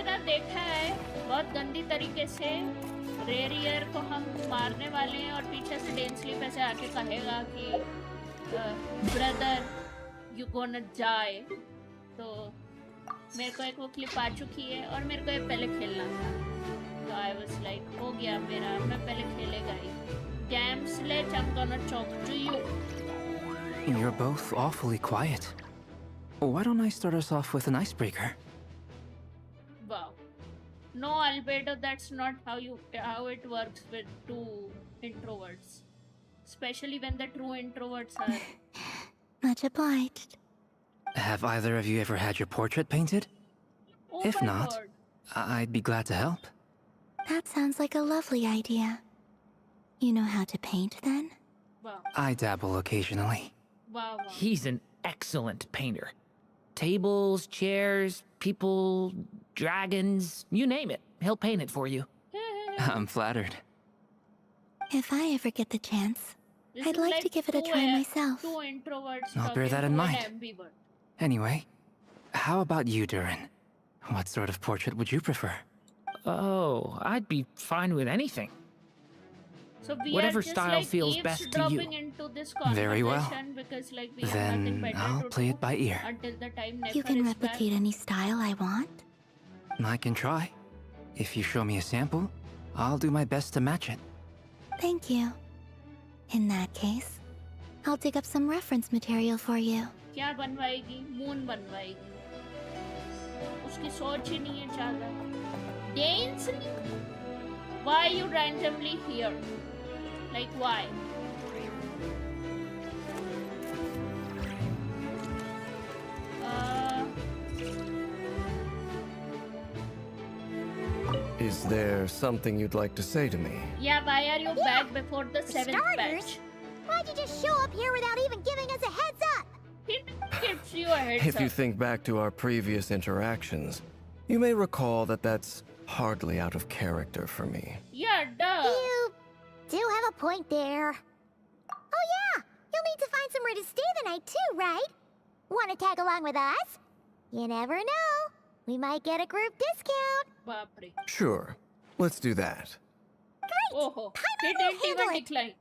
ना देखा है बहुत गंदी तरीके से रेरियर को हम मारने वाले हैं और पीछे से डेंसली पे से आके कहेगा कि ब्रदर यू गोना डाई। तो मेरे को एक वो क्लिप आ चुकी है और मेरे को ये पहले खेलना था, तो आई वाज लाइक हो गया मेरा, मैं पहले खेलेगा ही। Damn sledge, I'm gonna talk to you. You're both awfully quiet. Why don't I start us off with an icebreaker? Wow. No, Albedo, that's not how it works with two introverts. Especially when the true introverts are. Much obliged. Have either of you ever had your portrait painted? Oh If my not, God. I'd be glad to help. That sounds like a lovely idea. You know how to paint then? Wow. I dabble occasionally. Wow. He's an excellent painter. Tables, chairs, people, dragons, you name it. He'll paint it for you. I'm flattered. If I ever get the chance, This I'd is like to give it a try myself. Two introverts I'll bear talking that in to mind. an ambivert. Anyway, how about you, Durin? What sort of portrait would you prefer? Oh, I'd be fine with anything. So we Whatever are just style like feels best to you. eavesdropping into this Very well. conversation because like we have nothing Then better I'll to play do it by ear. until the time You Nefer can is replicate any style I want? I can try. If you show me a sample, I'll do my best to match it. Thank you. In that case, I'll dig up some reference material for you. back. क्या बनवाएगी? Moon बनवाएगी। उसकी सोच ही नहीं है ज़्यादा। Dance? Why you randomly here? Like why? Is there something you'd like to say to me? Yeah, why are you back before the seventh starters, batch? why'd you just show up here without even giving us a heads up? He gives you a heads If you up. think back to our previous interactions, you may recall that that's hardly out of character for me. Yeah, duh. You do have a point there. Oh yeah, you'll need to find somewhere to stay the night too, right? Want to tag along with us? You never know. We might get a group discount. Baap re. Sure, let's do that. Oh, he will didn't handle even it. decline.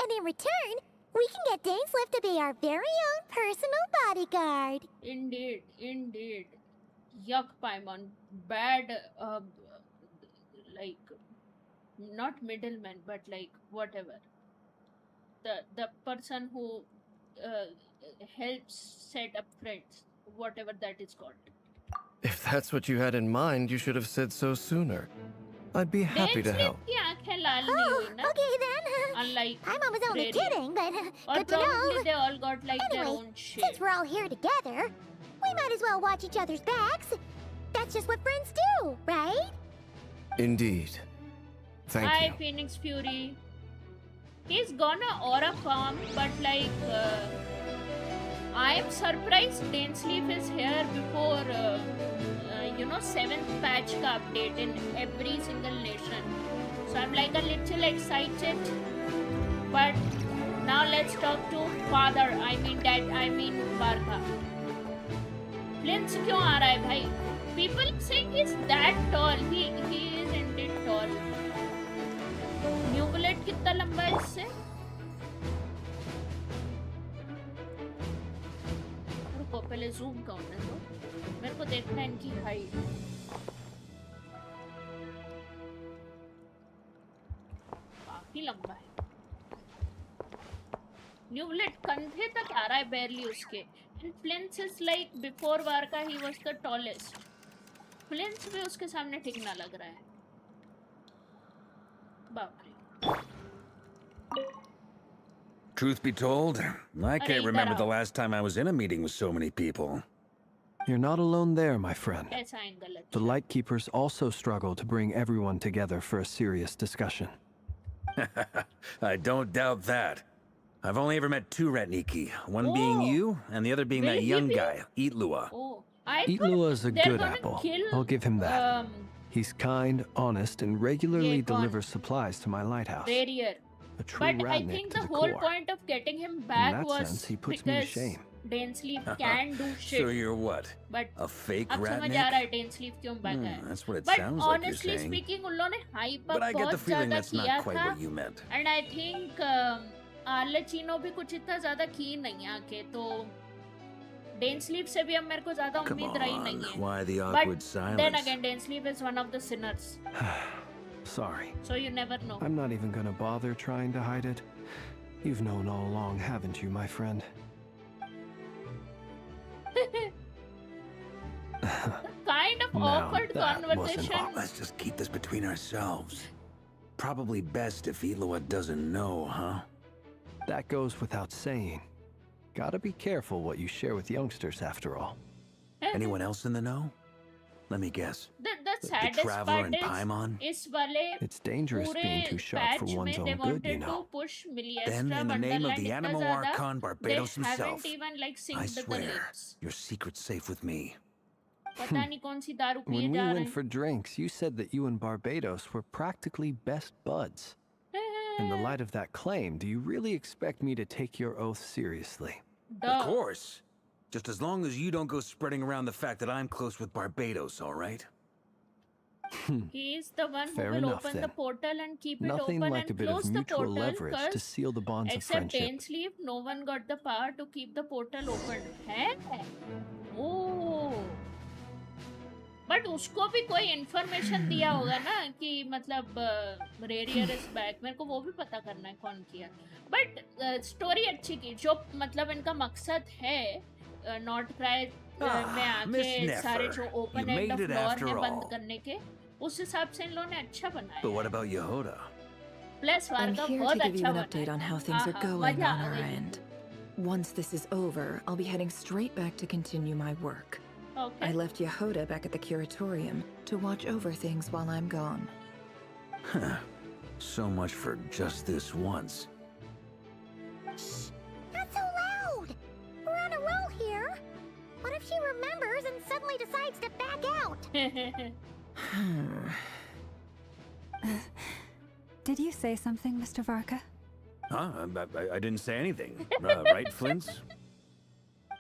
And in return, we can get Dainslift to be our very own personal bodyguard. Indeed, indeed. Yuck, Paimon. Bad, like, not middleman, but like, whatever. The person who helps set up friends, whatever that is called. If that's what you had in mind, you should have said so sooner. I'd be happy to help. की आंखें लाल नहीं Oh, हुई ना? okay then. Unlike Paimon was only Rerir. kidding, but Or good to probably know. they all got like their Anyway, own shit. since we're all here together, we might as well watch each other's backs. That's just what friends do, right? Indeed. Thank Hi, you. Phoenix Fury. He's gonna aura farm, but like, I am surprised Dainsleep is here before, 7th patch ka update in every single nation. So I'm like a little excited. But now let's talk to father. I mean dad. I mean varka. Plinth क्यों आ रहा है भाई? People saying he's that tall. He is indeed tall. New bullet कितना लंबा है इससे? रुको पहले जूम करने दो, मेरे को देखना है इनकी हाइट। काफी लंबा है। न्यू बुलेट कंधे तक आ रहा है barely उसके। And Plinth is like before Varka he was the tallest. Plinth भी उसके सामने ठीक ना लग रहा है। बाप रे। Truth be told, I can't remember the आओ। last time I was in a meeting with so many people. You're not alone there, my friend. ऐसा एंगल है। The Lightkeepers also struggle to bring everyone together for a serious discussion. I don't doubt that. I've only ever met two Ratniki, one being you, and the other being Will that he young be- guy, Eatlua. Oh, I Eatlua is a they're good gonna apple. kill, I'll give him that. Um, He's kind, honest, and regularly Yeah, gone. delivers supplies to my lighthouse. Rerir. A true But I Ratnik think to the the whole core. point of getting him In back that was sense, he puts me to because shame. डेंसलीव can do So shit, you're what? But A fake अब समझ ratnik? आ रहा है डेंसलीव क्यों भागा है. That's what it but sounds like you're honestly saying. Speaking उन लोगों ने hype But I up get the बहुत feeling ज्यादा that's किया not quite था, what you meant. And I think Arlecchino भी कुछ इतना ज्यादा की नहीं आके, तो डेंसलीव से भी अब मेरे को ज्यादा Come उम्मीद रही on, नहीं है. why the But awkward then silence? again, Densleep is one of the sinners, Sorry. so you never know. I'm not even gonna bother trying to hide it. You've known all along, haven't you, my friend? Kind of Now awkward that wasn't conversation. Let's just keep this between ourselves. Probably best if Eloa doesn't know, huh? That goes without saying. Gotta be careful what you share with youngsters, after all. Anyone else in the know? Let me guess. The The saddest Traveler part and Paimon? is इस वाले It's dangerous being too पूरे sharp for patch one's में they own good, you wanted to know. push Then, Miliestra in the name of Wonderland the इतना Animal ज़्यादा, Archon Barbados they himself, haven't even like I synced the swear, lyrics. your secret's safe with me. पता नहीं कौन सी दारू पिए When we जा रहे went for drinks, you said that you and Barbados were practically best buds. In the हैं. light of that claim, do you really expect me to take your oath seriously? Of course. Just as long as you don't go spreading around the fact that I'm close with Barbados, all right? He is the one who Fair will enough, open the then. portal and keep it Nothing open like a and bit of close the mutual portal, leverage to 'cause seal the bonds of except friendship. Dainsleif, no one got the power to keep the portal open. है? Oh. But उसको भी कोई information दिया होगा ना कि मतलब रेरियर is back, मेरे को वो भी पता करना है कौन किया. बट स्टोरी अच्छी की, जो मतलब इनका मकसद है नॉट क्राई में Miss आके सारे Nefer, जो open you end of made it floor after है all. बंद करने के, उस हिसाब से इन लोगों ने अच्छा बनाया. But what about Yehoda? Plus I'm Varca here बहुत to give you अच्छा an बनाया. update on how things are आहा, going मजा on आ our गई. end. Once this is over, I'll be heading straight back to continue my work. Okay. I left Yehoda back at the curatorium to watch over things while I'm gone. So much for just this once. Shh! Not so loud! We're on a roll here! What if she remembers and suddenly decides to back out? Did you say something, Mr. Varka? Huh? I didn't say anything. Right, Flints?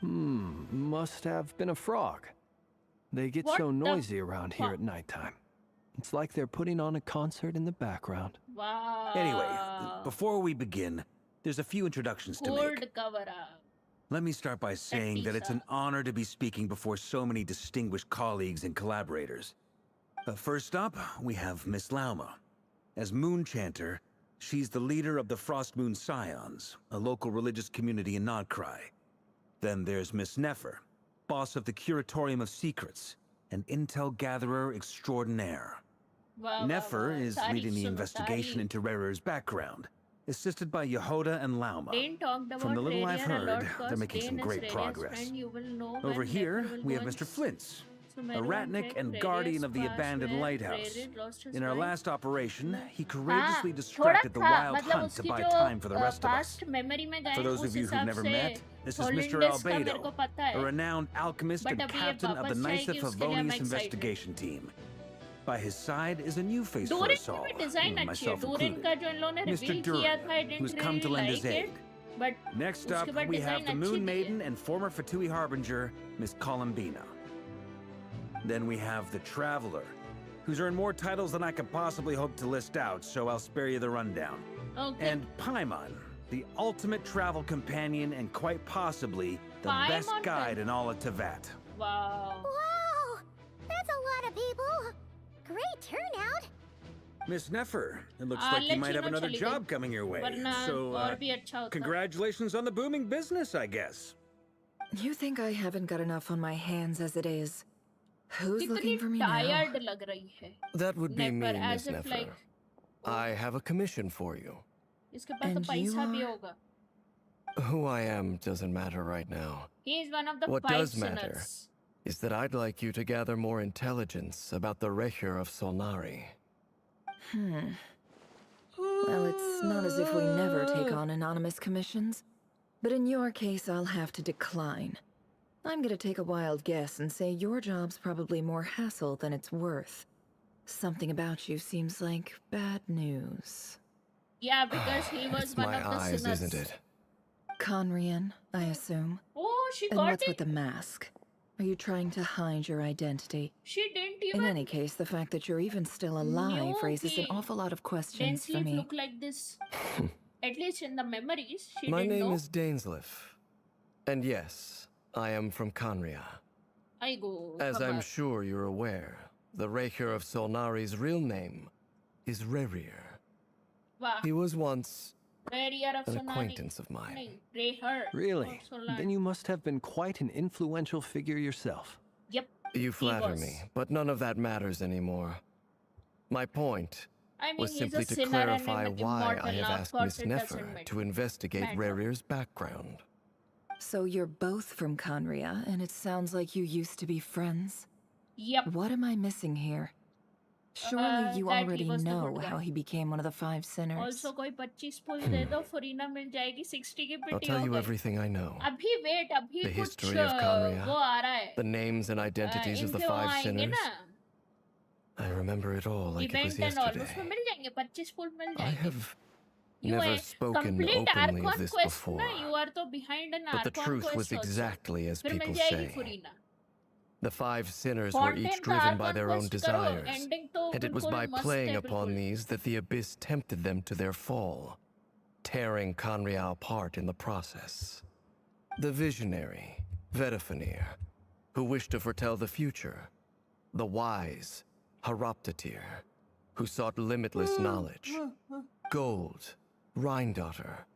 Must have been a frog. They get What so the noisy around here fuck? at nighttime. It's like they're putting on a concert in the background. Wow. Anyway, before we begin, there's a few introductions to Cold make. cover up. Let me start by saying that it's an honor to be speaking before so many distinguished colleagues and collaborators. First up, we have Miss Lauma. As Moon Chanter, she's the leader of the Frost Moon Scions, a local religious community in Nodcry. Then there's Miss Nefer, boss of the Curatorium of Secrets, an intel gatherer extraordinaire. Wow, Nefer is leading the Suno, investigation Tari. into Rerir's background, assisted by Yehoda and Lauma. Dane talked about From the little I've Rerir a lot heard, 'cause they're making some Dane is great Rerir's progress. friend. You will know Over when here, Nefer will we go have and Mr. Flintz, a Sumeru ratnik and Rerir's guardian of the past abandoned where lighthouse. Rerir lost his In our wife. last operation, he courageously थोड़ा distracted the था, wild मतलब hunt to उसकी buy जो time for the rest of us. past memory में गए For those उस of you who've हिसाब never से met, this is Mr. Holiness का मेरे को Albedo, पता a है. renowned alchemist But and अभी ये captain of the वापस Nysa जाएगी, उसके लिए I'm Favonius excited. investigation team. By his side is a new face for Dorian us की all, भी डिजाइन अच्छी है. myself Dorian included. का जो इन लोगों ने Mr. रिवील किया Durin, था, I didn't who's come to really lend his like aid. it. But Next up, उसके बाद we have डिजाइन the अच्छी Moon दी है. Maiden and former Fatui Harbinger, Miss Columbina. Then we have the Traveler, who's earned more titles than I could possibly hope to list out, so I'll spare you the rundown. Okay. And Paimon, the ultimate travel companion and quite possibly the best Paimon guide in all of Tevat. Wow. Wow! That's a lot of people! Great turnout! Miss Nefer, it looks like you might have Lecino another चली job गई. coming your way. वरना So, और भी अच्छा होता. congratulations on the booming business, I guess. You think I haven't got enough on my hands as it is? Who's कितनी looking for me now? tired लग रही है. That would be me, Nefer, Miss as if Nefer. like I have a commission for you. इसके पास तो And you पैसा भी are? होगा. Who I am doesn't matter right now. He is one of the What 5 does matter sinners. is that I'd like you to gather more intelligence about the Rerir of Solnari. Well, it's not as if we never take on anonymous commissions. But in your case, I'll have to decline. I'm gonna take a wild guess and say your job's probably more hassle than it's worth. Something about you seems like bad news. Yeah, because he was It's one my of the eyes, sinners. isn't it? Conrian, I assume. Oh she And got what's it. with the mask? Are you trying to hide your identity? She didn't In even any case, the fact that you're even still alive knew raises an कि awful lot of questions for Dainsleif me. look like this. At least in the memories, she My didn't name know. is Dainsleif. And yes, I am from Conria. I go. As I'm sure you're aware, the Rerir of Solnari's real name is Rerir. Wow. He was once Rerir of an Solnari. acquaintance of mine. नहीं, Rerir Really? of Solnari. Then you must have been quite an influential figure yourself. Yep. You flatter was. me, but none of that matters anymore. My point I mean, was he's simply a to sinner clarify and why immortal. I have Now, of asked course, Miss it doesn't Nefer matter. to investigate Matter. Rerir's background. So you're both from Conria, and it sounds like you used to be friends? Yep. What am I missing here? Surely you that he already was the know good guy. how he became one of the 5 sinners. Also कोई 25 पुल दे दो फरीना मिल जाएगी 60 की I'll पिटी tell हो you गई. everything I know. अभी wait अभी The कुछ history of Conria, वो आ रहा है. the names and identities of the इनके वो 5 आएंगे sinners. ना. I remember it all like it was Event and all yesterday. उसमें मिल जाएंगे 25 पुल मिल I जाएंगे. have You never are spoken complete openly of Archon this quest before, ना. You are तो behind an but the Archon truth quest was also. exactly as फिर मिल people जाएगी say. Farina. The 5 sinners were Content each का driven by Archon their own quest करो. desires, Ending तो and it was बिल्कुल by मस्त playing है upon बिल्कुल. these that the abyss tempted them to their fall, tearing Conria apart in the process. The visionary, Vedafenir, who wished to foretell the future, the wise, Haroptatir, who sought limitless knowledge, Gold, Rhindaughter,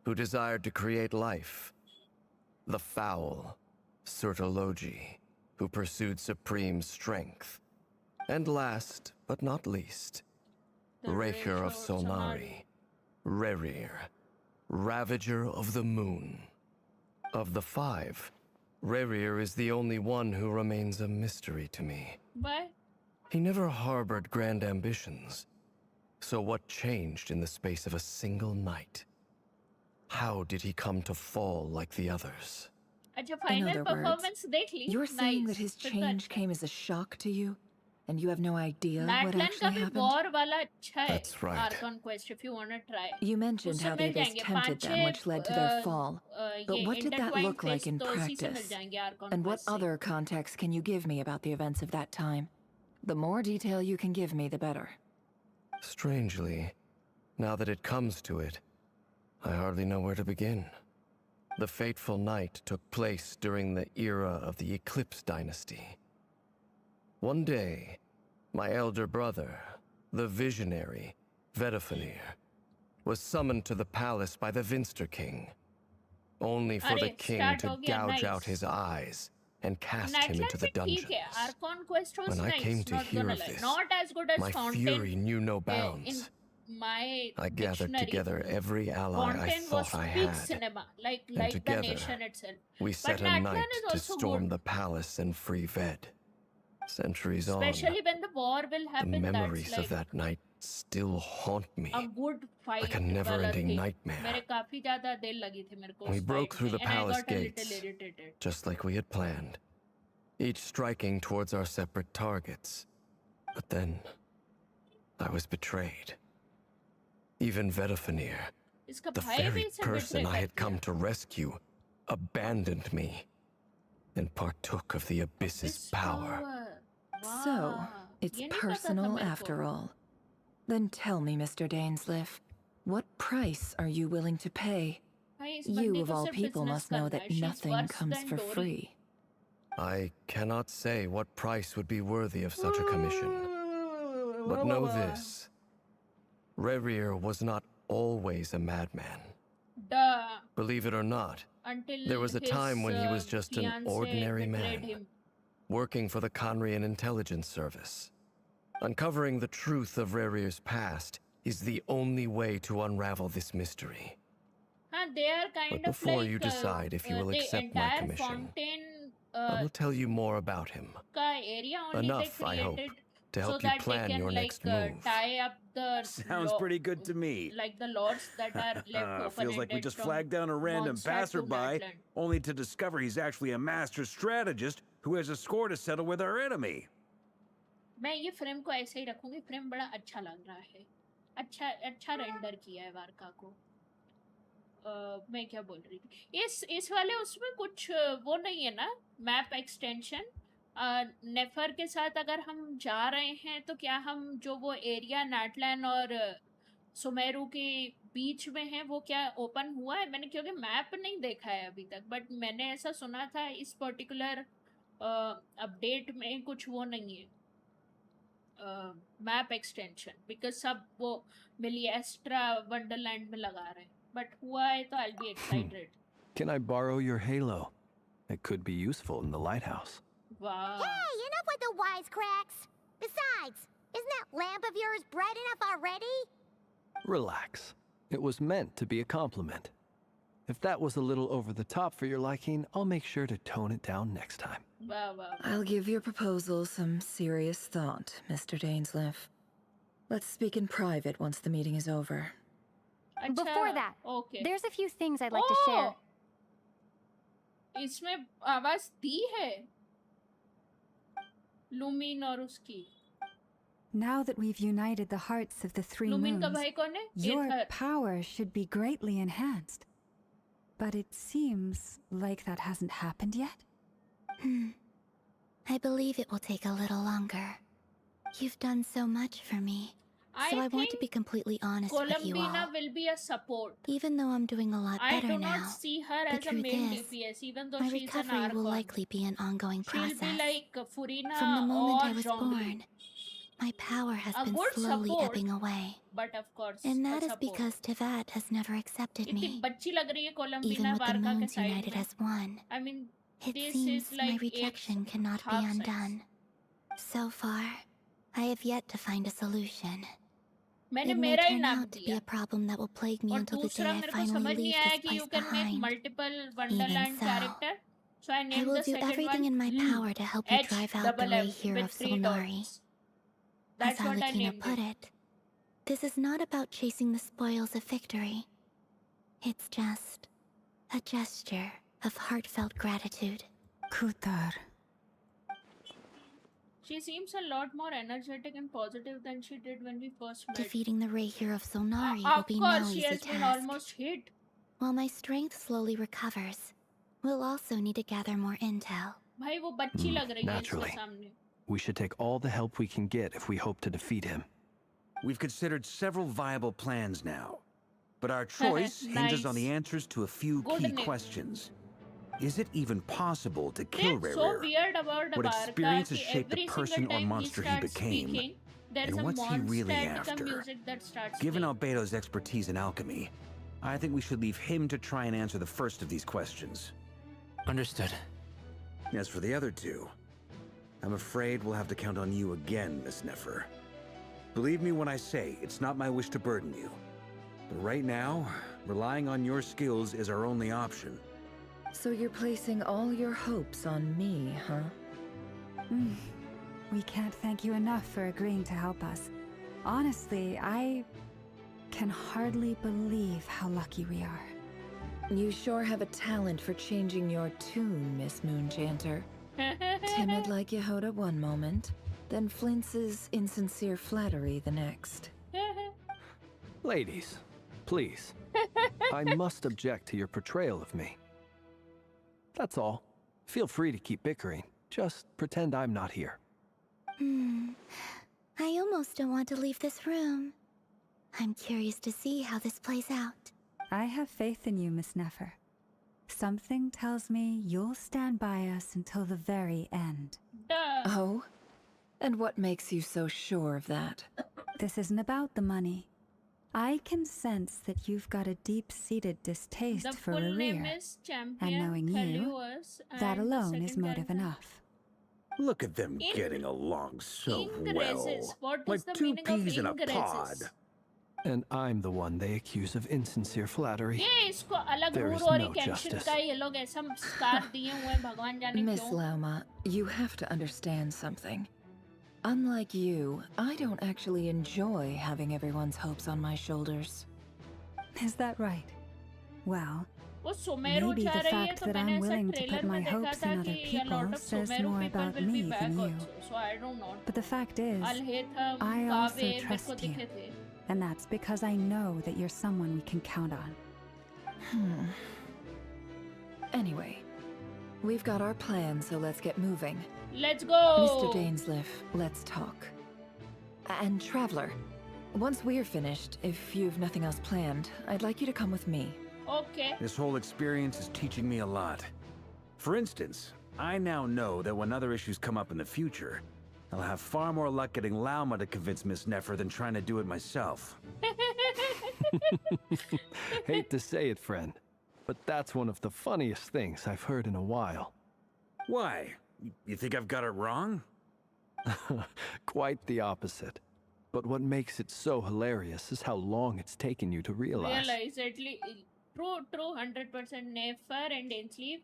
who desired to create life, the foul, Sertologi, who pursued supreme strength, and last but not least, The Rerir of Solnari, Rerir, Ravager of the Moon. Of the 5, Rerir is the only one who remains a mystery to me. But He never harbored grand ambitions. So what changed in the space of a single night? How did he come to fall like the others? अच्छा In final other words, performance देख ली. You're saying Nice. that his फिर तो change अच्छा. came as a shock to you, and you have no idea what Natlan का actually भी happened? war वाला अच्छा है. That's right. Archon quest if you wanna try. You mentioned उससे how the mill abyss जाएंगे. tempted them, 5-6 which led to their fall. But ये what did that intertwined look like phase in तो उसी से मिल practice? जाएंगे Archon And what quest से. other context can you give me about the events of that time? The more detail you can give me, the better. Strangely, now that it comes to it, I hardly know where to begin. The fateful night took place during the era of the Eclipse Dynasty. One day, my elder brother, the visionary, Vedafenir, was summoned to the palace by the Vinster King, only for the अरे, king start to हो गया, gouge nice. out his eyes and cast him Natlan into the भी ठीक dungeons. है. Archon quest was When I nice. came to Not hear gonna of lie. this, Not as good as my Fountain. fury knew no In bounds. my I gathered dictionary. together every ally I Content was thought I peak had, cinema, like and the together, nation itself. we set a Natlan night is to also storm good. the palace and free Ved. Centuries Especially on, when the war will the happen. memories That's like of that night still haunt me. a good fight. like a वाला never-ending thing. nightmare. मेरे काफी ज़्यादा देर लगी थी मेरे को We उस broke fight through में, the and I palace got a little gates, irritated. just like we had planned, each striking towards our separate targets. But then, I was betrayed. Even Vedafenir, इसका the भाई भी very इसे person betray I had कर come दिया. to rescue, abandoned me and partook of the abyss's This power. So, Wow. it's ये नहीं पता था personal मेरे को. after all. Then tell me, Mr. Dainsleif, what price are you willing to pay? भाई, इस You बंदी of को all सिर्फ people business must know करना that है. She's nothing worse comes than for Dory. free. I cannot say what price would be worthy of such a commission. But know this. Rerir was not always a madman. Duh. Believe it or not, Until there was a his, time when he was just an fiancée ordinary betrayed man, him. working for the Conrian intelligence service. Uncovering the truth of Rerir's past is the only way to unravel this mystery. हाँ, they are kind But of before like you decide if you will the accept my entire commission, fountain I will tell you more about him. का area only Enough, they I hope, created to so help you that plan they can your like next move. tie up the Sounds pretty good to me. like the lords that are left Feels like we just from flagged down a random Mondstadt to passerby, Natlan. only to discover he's actually a master strategist who has a score to settle with our enemy. मैं ये frame को ऐसे ही रखूंगी. Frame बड़ा अच्छा लग रहा है. अच्छा रेंडर किया है वारका को. मैं क्या बोल रही थी, इस वाले उसमें कुछ वो नहीं है ना, मैप एक्सटेंशन? नेफर के साथ अगर हम जा रहे हैं तो क्या हम जो वो एरिया नाटलैंड और सुमेरु के बीच में है वो क्या ओपन हुआ है? मैंने क्योंकि मैप नहीं देखा है अभी तक, बट मैंने ऐसा सुना था इस पर्टिकुलर अपडेट में कुछ वो नहीं है मैप एक्सटेंशन, बिकॉज सब वो मिलिएस्ट्रा वंडरलैंड में लगा रहे हैं, बट हुआ है तो I be excited. Can I borrow your halo? It could be useful in the lighthouse. Wow. Hey, enough with the wisecracks! Besides, isn't that lamp of yours bright enough already? Relax. It was meant to be a compliment. If that was a little over the top for your liking, I'll make sure to tone it down next time. Wow. I'll give your proposal some serious thought, Mr. Dainsleif. Let's speak in private once the meeting is over. Before that, okay. There's a few things I'd like to share. इसमें आवाज दी है लूमिन और उसकी. Now that we've united the hearts of the three लूमिन का moons, भाई कौन है? your power should be greatly enhanced. But it seems like that hasn't happened yet. I believe it will take a little longer. You've done so much for me, so I want to be completely honest with you Columbina all. will be a support. Even though I'm doing a lot I better do not now, see her the as a truth main is, DPS, even though my she's an recovery will Archon. likely be an ongoing She'll be process. like Furina From the moment or I was Zhongli. born, my power has A been good slowly support, ebbing away. But of course, And a that is support. because Tevat has never accepted इतनी me. बच्ची लग रही है Even कोलंबिना with the वार्का के moons side united में. as one, I mean, it this seems is like my rejection cannot be half size. undone. So far, I have yet to find a solution. मैंने It may मेरा ही turn नाम out to be दिया. a problem that will plague me और until the day दूसरा I मेरे को finally समझ नहीं leave आया this कि place you can make behind. multiple Wonderland so, character. So I I named will the do second everything one in my power to help you drive out the Rerir with of 3 Solnari. dots. That's As what I Alekina named put it. it, this is not about chasing the spoils of victory. It's just a gesture of heartfelt gratitude. Kutar. She seems a lot more energetic and positive than she did when we first met. Defeating the Rerir of Solnari will Of be no course, she easy has been task. almost hit. While my strength slowly recovers, we'll also need to gather more intel. भाई वो बच्ची लग रही है इसके Naturally. सामने. We should take all the help we can get if we hope to defeat him. We've considered several viable plans now, but our choice hinges on the Nice. answers to a few Good key name. questions. Is it even possible to kill That's so Rerir? weird about the What Varka experiences कि shaped the every person single or time monster he starts became? speaking, there's And a what's he really monster after? music that starts Given playing. Albedo's expertise in alchemy, I think we should leave him to try and answer the first of these questions. Understood. As for the other two, I'm afraid we'll have to count on you again, Miss Nefer. Believe me when I say it's not my wish to burden you. But right now, relying on your skills is our only option. So you're placing all your hopes on me, huh? We can't thank you enough for agreeing to help us. Honestly, I can hardly believe how lucky we are. You sure have a talent for changing your tune, Miss Moonchanter. Timid like Yehoda one moment, then flinches insincere flattery the next. Ladies, please. I must object to your portrayal of me. That's all. Feel free to keep bickering. Just pretend I'm not here. I almost don't want to leave this room. I'm curious to see how this plays out. I have faith in you, Miss Nefer. Something tells me you'll stand by us until the very end. Duh. Oh? And what makes you so sure of that? This isn't about the money. I can sense that you've got a deep-seated distaste The for full name Rerir, is Champion and knowing you, Thelios, that and the alone is second motive character- enough. Look at them Ing- getting along so Ingreses. well. What is Like the two meaning of peas in a pod. ingreses? And I'm the one they accuse of insincere flattery. ये इसको अलग There Ruhr is और no कैंशन justice. का ये लोग ऐसा scar दिए हुए हैं भगवान जाने Miss क्यों. Lauma, you have to understand something. Unlike you, I don't actually enjoy having everyone's hopes on my shoulders. Is that right? Well, वो सुमेरु maybe जा the रही है fact तो that मैंने I'm ऐसा willing to trailer put my में देखा hopes था in other कि a lot people of says Sumeru more people about will be me back than you. also. So I don't know. But the fact is, Alhaitham, I also Kaveh मेरे को trust you. दिखे थे. and that's because I know that you're someone we can count on. Anyway, we've got our plan, so let's get moving. Let's go. Mr. Dainsleif, let's talk. And Traveler, once we're finished, if you've nothing else planned, I'd like you to come with me. Okay. This whole experience is teaching me a lot. For instance, I now know that when other issues come up in the future, I'll have far more luck getting Lauma to convince Miss Nefer than trying to do it myself. Hate to say it, friend, but that's one of the funniest things I've heard in a while. Why? You think I've got it wrong? Quite the opposite. But what makes it so hilarious is how long it's taken you to realize. True, 100%. Nefer and Dainsleif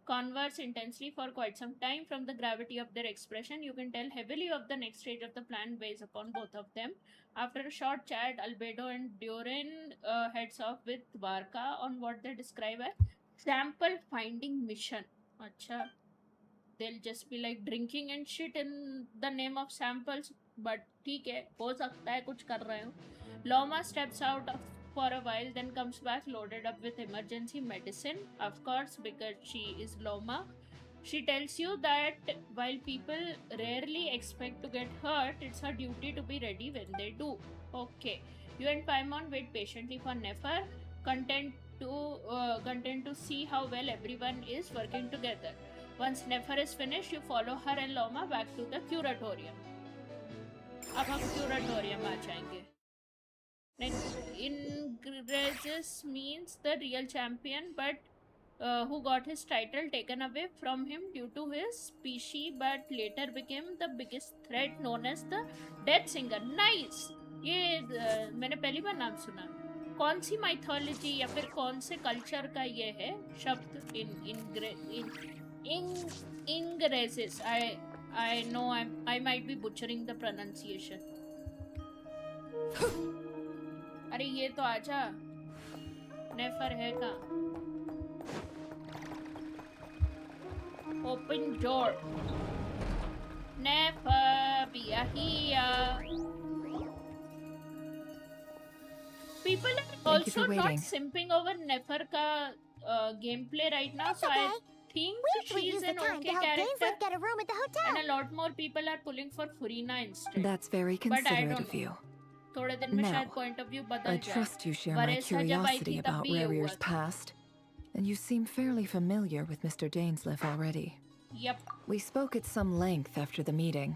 converse intensely for quite some time. From the gravity of their expression, you can tell heavily of the next stage of the plan weighs upon both of them. After a short chat, Albedo and Durin heads off with Varka on what they describe as sample finding mission. Acha. They'll just be like drinking and shit in the name of samples, but ठीक है, हो सकता है कुछ कर रहे हो. Lauma steps out for a while, then comes back loaded up with emergency medicine, of course, because she is Lauma. She tells you that while people rarely expect to get hurt, it's her duty to be ready when they do. Okay. You and Paimon wait patiently for Nefer, content to see how well everyone is working together. Once Nefer is finished, you follow her and Lauma back to the curatorium. अब हम curatorium आ जाएंगे. Next, Ingreses means the real champion, but who got his title taken away from him due to his species, but later became the biggest threat, known as the Death Singer. Nice. ये मैंने पहली बार नाम सुना. कौन सी mythology या फिर कौन से culture का ये है शब्द? Ingreses. I know I might be butchering the pronunciation. अरे ये तो आजा. नेफर है का. Open door. Nefer, be here. People are also not simping over Nefer ka gameplay right now, so I think she's an okay character. Get a room at the hotel. And a lot more people are pulling for Furina instead. That's very considerate of you. Now, I trust you share my curiosity about Rerir's past, and you seem fairly familiar with Mr. Dainsleif already. Yep. We spoke at some length after the meeting.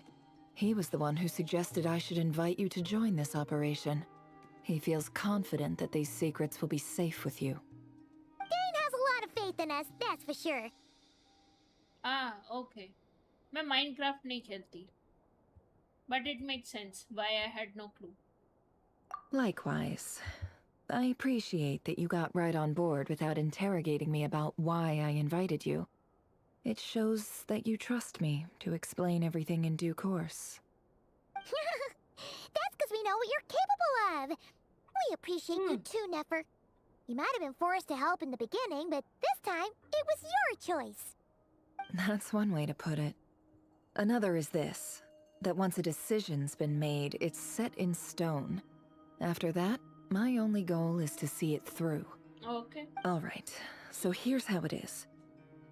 He was the one who suggested I should invite you to join this operation. He feels confident that these secrets will be safe with you. Dane has a lot of faith in us, that's for sure. Ah, okay. मैं Minecraft नहीं खेलती. But it makes sense why I had no clue. Likewise. I appreciate that you got right on board without interrogating me about why I invited you. It shows that you trust me to explain everything in due course. That's because we know what you're capable of. We appreciate you too, Nefer. You might have been forced to help in the beginning, but this time, it was your choice. That's one way to put it. Another is this, that once a decision's been made, it's set in stone. After that, my only goal is to see it through. Okay. Alright, so here's how it is.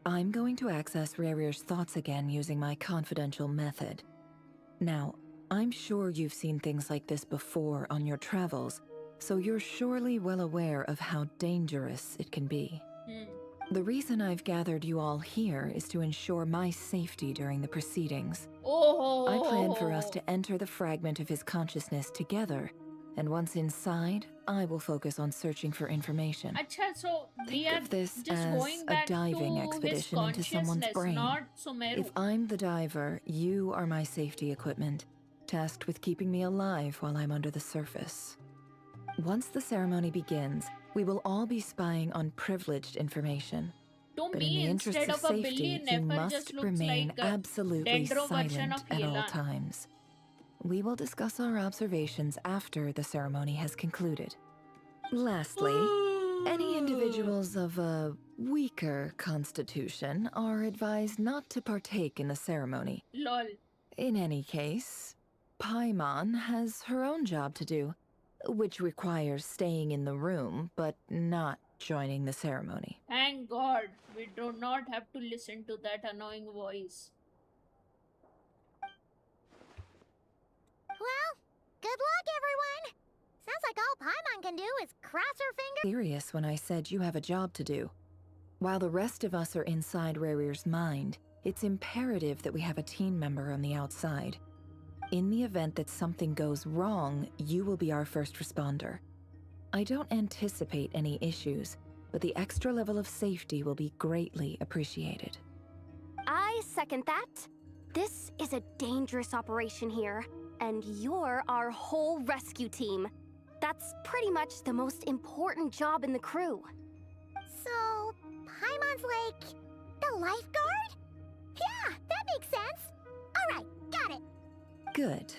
I'm going to access Rerir's thoughts again using my confidential method. Now, I'm sure you've seen things like this before on your travels, so you're surely well aware of how dangerous it can be. The reason I've gathered you all here is to ensure my safety during the proceedings. I plan for us to enter the fragment of his consciousness together, and once inside, I will focus on searching for information. Achha, so we Think are of this just as going a back diving to expedition his into someone's consciousness, brain. not Sumeru. If I'm the diver, you are my safety equipment, tasked with keeping me alive while I'm under the surface. Once the ceremony begins, we will all be spying on privileged information. To But in me, the interest instead of of a safety, Billy, you Nefer must just looks remain like a absolutely Dendro version silent of at all Yelan. times. We will discuss our observations after the ceremony has concluded. Lastly, any individuals of a weaker constitution are advised not to partake in the ceremony. Lol. In any case, Paimon has her own job to do, which requires staying in the room, but not joining the ceremony. Thank God we do not have to listen to that annoying voice. Well, good luck, everyone. Sounds like all Paimon can do is cross her fingers. Serious when I said you have a job to do. While the rest of us are inside Rerir's mind, it's imperative that we have a team member on the outside. In the event that something goes wrong, you will be our first responder. I don't anticipate any issues, but the extra level of safety will be greatly appreciated. I second that. This is a dangerous operation here, and you're our whole rescue team. That's pretty much the most important job in the crew. So, Paimon's like the lifeguard? Yeah, that makes sense. All right, got it. Good.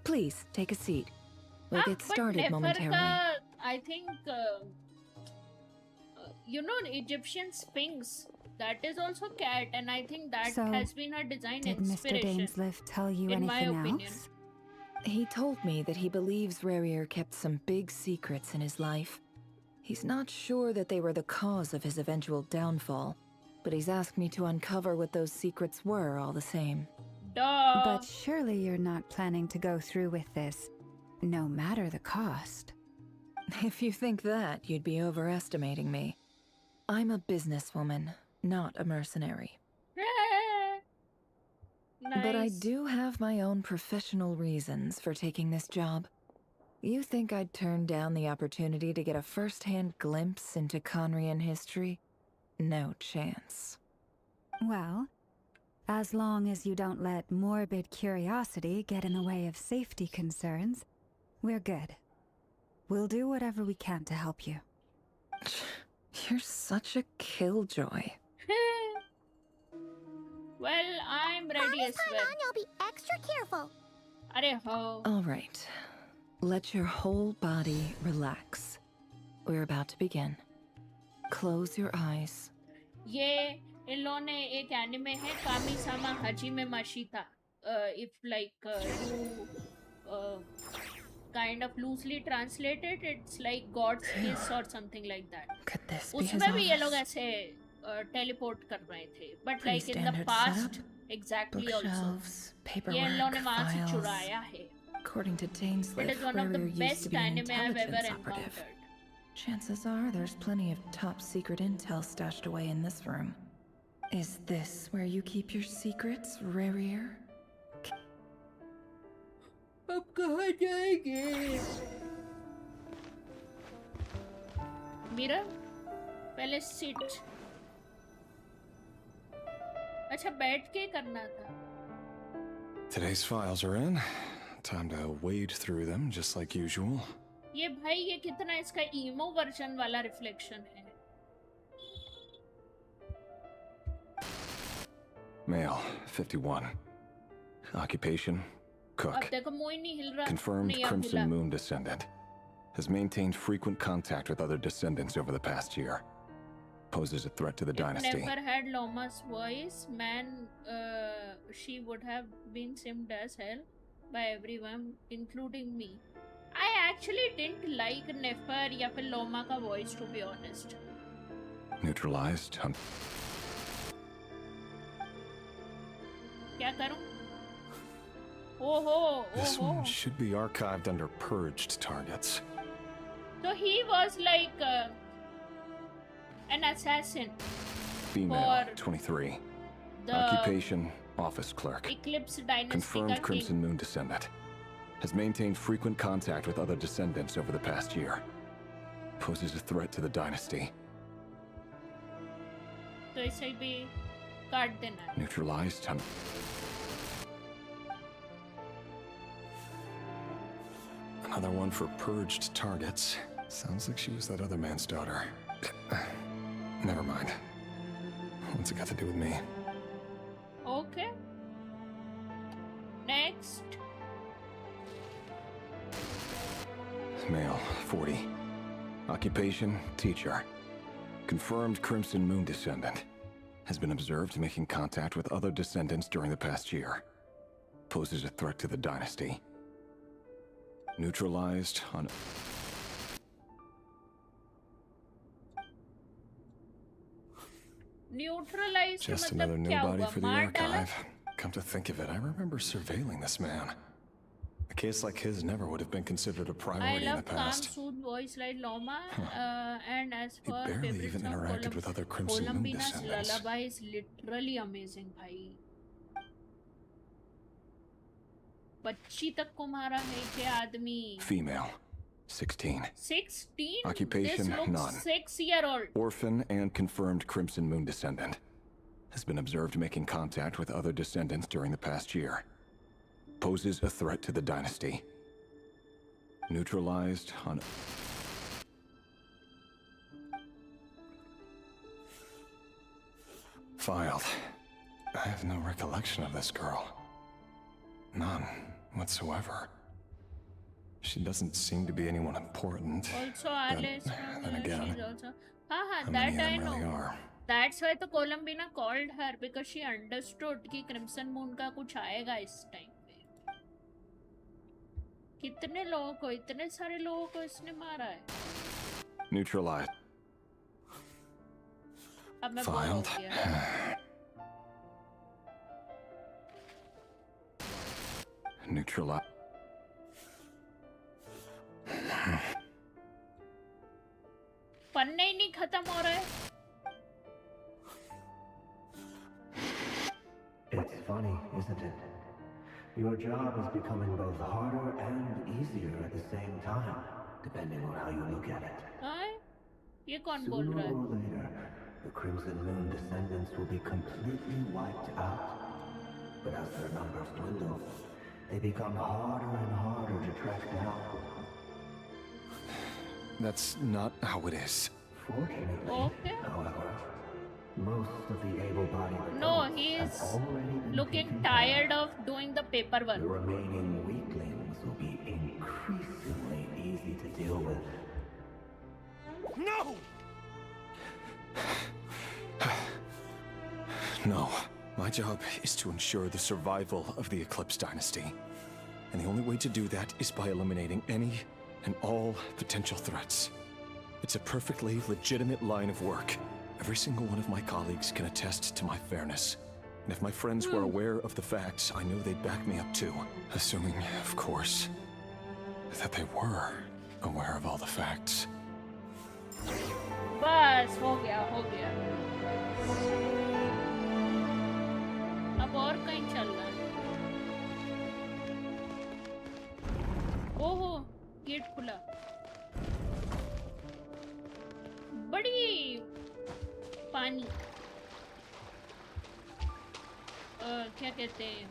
Please, take a seat. We'll get but started momentarily. Neferka, I think, you know, Egyptian Sphinx, that is also cat, and I think that So, has been her design Did Mr. inspiration. Dainsliff tell you in my anything opinion. else? He told me that he believes Rerir kept some big secrets in his life. He's not sure that they were the cause of his eventual downfall, but he's asked me to uncover what those secrets were all the same. Duh. But surely you're not planning to go through with this, no matter the cost. If you think that, you'd be overestimating me. I'm a businesswoman, not a mercenary. Nice. But I do have my own professional reasons for taking this job. You think I'd turn down the opportunity to get a first-hand glimpse into Conrian history? No chance. Well, as long as you don't let morbid curiosity get in the way of safety concerns, we're good. We'll do whatever we can to help you. You're such a killjoy. Well, I'm ready Promise, as well. Paimon, you'll be extra careful. Are ho. All right. Let your whole body relax. We're about to begin. Close your eyes. ये इन लोगों ने एक anime है कामी-sama Hajime Mashita. If like you kind of loosely translate it, it's like God's kiss or something like that. Could this be his उसमें भी ये लोग office? ऐसे teleport कर रहे थे. But Pretty like in the standard past, setup. exactly also. Bookshelves, ये इन लोगों paperwork, ने वहाँ से files. चुराया है. According to It Dainsliff, is one of the Rerir used best to be an anime I've ever intelligence operative. encountered. Chances are there's plenty of top secret intel stashed away in this room. Is this where you keep your secrets, Rerir? अब कहाँ जाएंगे? मीरा, पहले sit. अच्छा बैठ के करना था. Today's files are in. Time to wade through them, just like usual. ये भाई ये कितना इसका emo वर्जन वाला रिफ्लेक्शन है. Male, 51. Occupation, अब cook. देखो मुंह नहीं हिल रहा. Confirmed नहीं अब Crimson हिला. Moon descendant. Has maintained frequent contact with other descendants over the past year. Poses a threat to the dynasty. Never had Loma's voice. Man, she would have been simmed as hell by everyone, including me. I actually didn't like Nefer या फिर Loma का voice, to be honest. Neutralized. क्या करूं? ओहो, This ओहो. one should be archived under purged targets. So he was like an assassin Female, for 23. the Occupation, office clerk. Eclipse Dynasty Confirmed का king. Crimson Moon descendant. Has maintained frequent contact with other descendants over the past year. Poses a threat to the dynasty. तो इसे भी काट देना है. Neutralized. Another one for purged targets. Sounds like she was that other man's daughter. Never mind. What's it got to do with me? Okay. Next. Male, 40. Occupation, teacher. Confirmed Crimson Moon descendant. Has been observed making contact with other descendants during the past year. Poses a threat to the dynasty. Neutralized on... neutralize Just मतलब another क्या nobody हुआ? for the मार डाला? archive. Come to think of it, I remember surveilling this man. A case like his never would have been considered a I priority in love the calm, past. soothed voice like Loma. And as He for barely favorite even song, interacted with other Crimson Moon Columbina's descendants. lullaby is literally amazing, भाई. बच्ची तक को मारा है क्या आदमी? Female, 16. 16? Occupation, This looks none. 6-year-old. Orphan and confirmed Crimson Moon descendant. Has been observed making contact with other descendants during the past year. Poses a threat to the dynasty. Neutralized on... Filed. I have no recollection of this girl. None whatsoever. She doesn't seem to be anyone important. Also, But Alice then from again, she's also. हाँ how that many of I them know. really are? That's why तो Columbina called her because she understood कि Crimson Moon का कुछ आएगा इस time पे. कितने लोगों को, इतने सारे लोगों को इसने मारा है. Neutralized. अब मैं बोर हो Filed. गया. Neutralized. पन्ने ही नहीं खत्म हो रहे. It's funny, isn't it? Your job is becoming both harder and easier at the same time, depending on how you look at it. हाँ? ये कौन बोल Sooner रहा है? or later, the Crimson Moon descendants will be completely wiped out. But as their numbers dwindle, they become harder and harder to track down. That's not how it is. Fortunately, Okay. however, most of the able-bodied No, adults he have is already been looking taken tired care of doing the paperwork. The remaining weaklings will be increasingly easy to deal with. No! No. My job is to ensure the survival of the Eclipse Dynasty. And the only way to do that is by eliminating any and all potential threats. It's a perfectly legitimate line of work. Every single one of my colleagues can attest to my fairness. And if my friends were aware of the facts, I know they'd back me up too. Assuming, of course, that they were aware of all the facts. बस हो गया, हो गया. अब और कहीं चलना है. ओहो, गेट खुला. बड़ी पानी. क्या कहते हैं?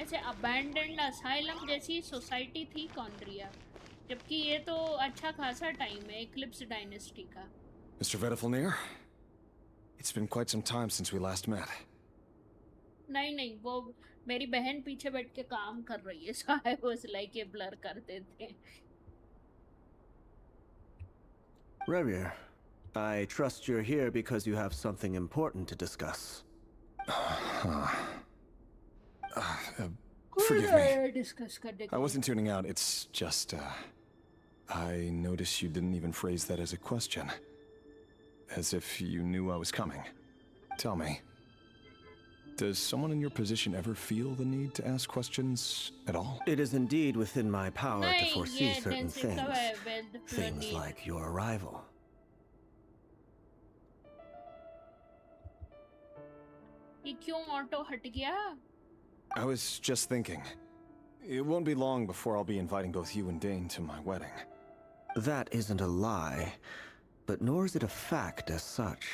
ऐसे अबैंडन्ड असाइलम जैसी सोसाइटी थी कॉन्ड्रिया. जबकि ये तो अच्छा खासा टाइम है एक्लिप्स डायनेस्टी का. Mr. Vedifalnir, it's been quite some time since we last met. नहीं, वो मेरी बहन पीछे बैठ के काम कर रही है. So I was like ये ब्लर कर देते. Rerir, I trust you're here because you have something important to discuss. Forgive me. Discuss करने I wasn't tuning out, it's just, I noticed you didn't even phrase that as a question. As if you knew I was coming. Tell me, does someone in your position ever feel the need to ask questions at all? It is indeed within my power to नहीं, foresee ये certain डेंसिल का things. है, weld Things फ्लोनी. like your arrival. ये क्यों auto हट गया? I was just thinking. It won't be long before I'll be inviting both you and Dane to my wedding. That isn't a lie, but nor is it a fact as such.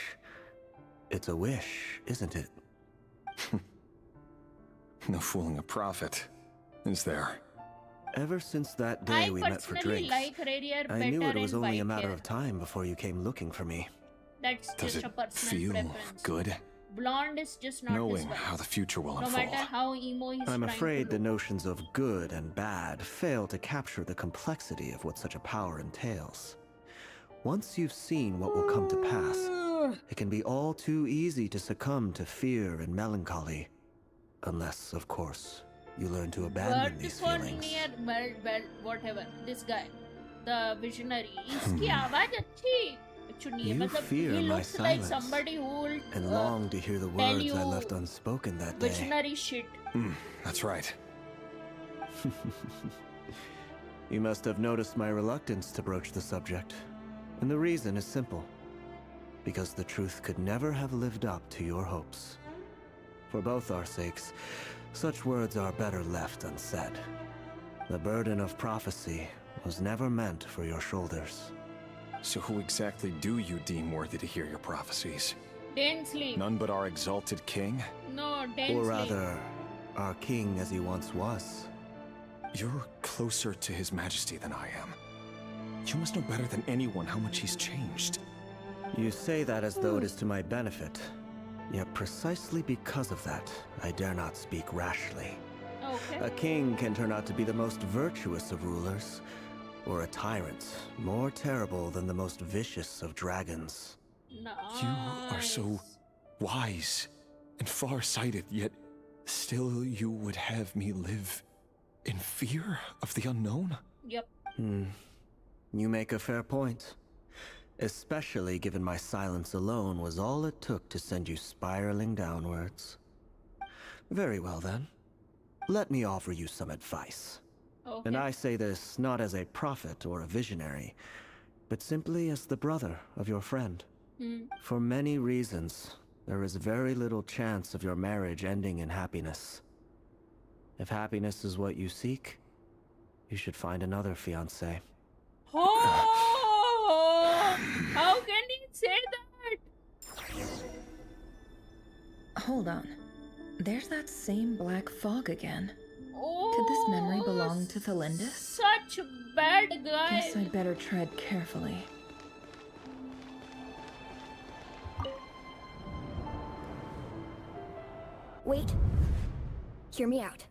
It's a wish, isn't it? No fooling a prophet, is there? Ever since that day I we met for personally drinks, like Rerir I knew better it was in only a white matter hair. of time before you came looking for me. That's Does just it a personal feel preference. good? Blonde is just not Knowing his how vibe. the future will No unfold. matter how emo he's I'm trying afraid to the look. notions of good and bad fail to capture the complexity of what such a power entails. Once you've seen what will come to pass, it can be all too easy to succumb to fear and melancholy. Unless, of course, you learn to abandon these feelings. Well, whatever. This guy, the visionary. इसकी आवाज अच्छी. Actually, You मतलब fear he my looks like silence somebody who will and long to hear the tell words you I left unspoken that day. visionary shit. That's right. You must have noticed my reluctance to broach the subject. And the reason is simple. Because the truth could never have lived up to your hopes. For both our sakes, such words are better left unsaid. The burden of prophecy was never meant for your shoulders. So who exactly do you deem worthy to hear your prophecies? Densely. None but our exalted king? No, densely. Or rather, our king as he once was. You're closer to his majesty than I am. You must know better than anyone how much he's changed. You say that as though it is to my benefit. Yet precisely because of that, I dare not speak rashly. Okay. A king can turn out to be the most virtuous of rulers, or a tyrant more terrible than the most vicious of dragons. Nice. You are so wise and far-sighted, yet still you would have me live in fear of the unknown? Yep. You make a fair point. Especially given my silence alone was all it took to send you spiraling downwards. Very well then. Let me offer you some advice. Okay. And I say this not as a prophet or a visionary, but simply as the brother of your friend. For many reasons, there is very little chance of your marriage ending in happiness. If happiness is what you seek, you should find another fiancé. Oh! How can he say that? Hold on. There's that same black fog again. Oh, Could this memory belong to Thelindis? Such a bad guy. Guess I'd better tread carefully. Wait. Hear me out.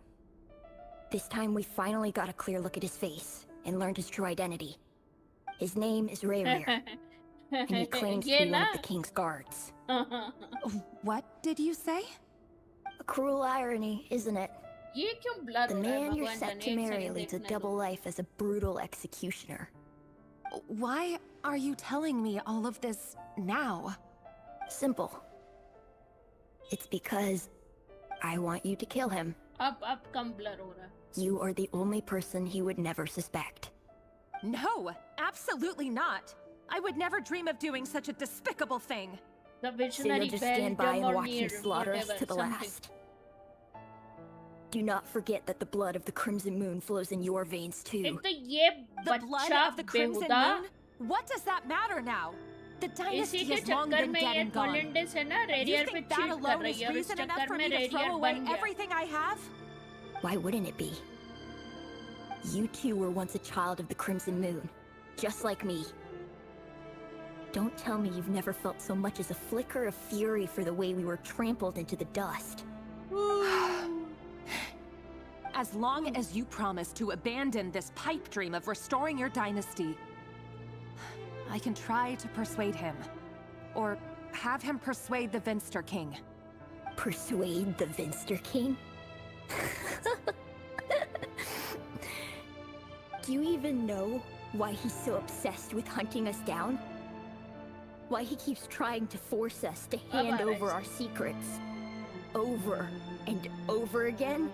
This time we finally got a clear look at his face and learned his true identity. His name is Rerir, and he claims to be one of the king's guards. What did you say? A cruel irony, isn't it? ये क्यों blur The हो रहा है man you're भगवान set जाने, to एक marry second leads a देखने double दो. life as a brutal executioner. Why are you telling me all of this now? Simple. It's because I want you to kill him. अब कम blur हो रहा है. You are the only person he would never suspect. No, absolutely not. I would never dream of doing such a despicable thing. The So visionary you'll just stand by and or watch him near, slaughter us whatever, to the something. last. Do not forget that the blood of the Crimson Moon flows in your veins too. एक तो ये The blood बच्चा of the Crimson बेहुदा Moon? What does that matter now? The इसी dynasty के has long चक्कर been में dead ये and gone. Thelindis है ना You रेरियर पे think that चीट कर alone रही is है और इस reason enough चक्कर for में me to throw रेरियर away बन गया. everything I have? Why wouldn't it be? You two were once a child of the Crimson Moon, just like me. Don't tell me you've never felt so much as a flicker of fury for the way we were trampled into the dust. As long as you promise to abandon this pipe dream of restoring your dynasty, I can try to persuade him. Or have him persuade the Vinster King. Persuade the Vinster King? Do you even know why he's so obsessed with hunting us down? Why he keeps trying to force us to hand over our secrets? Over and over again?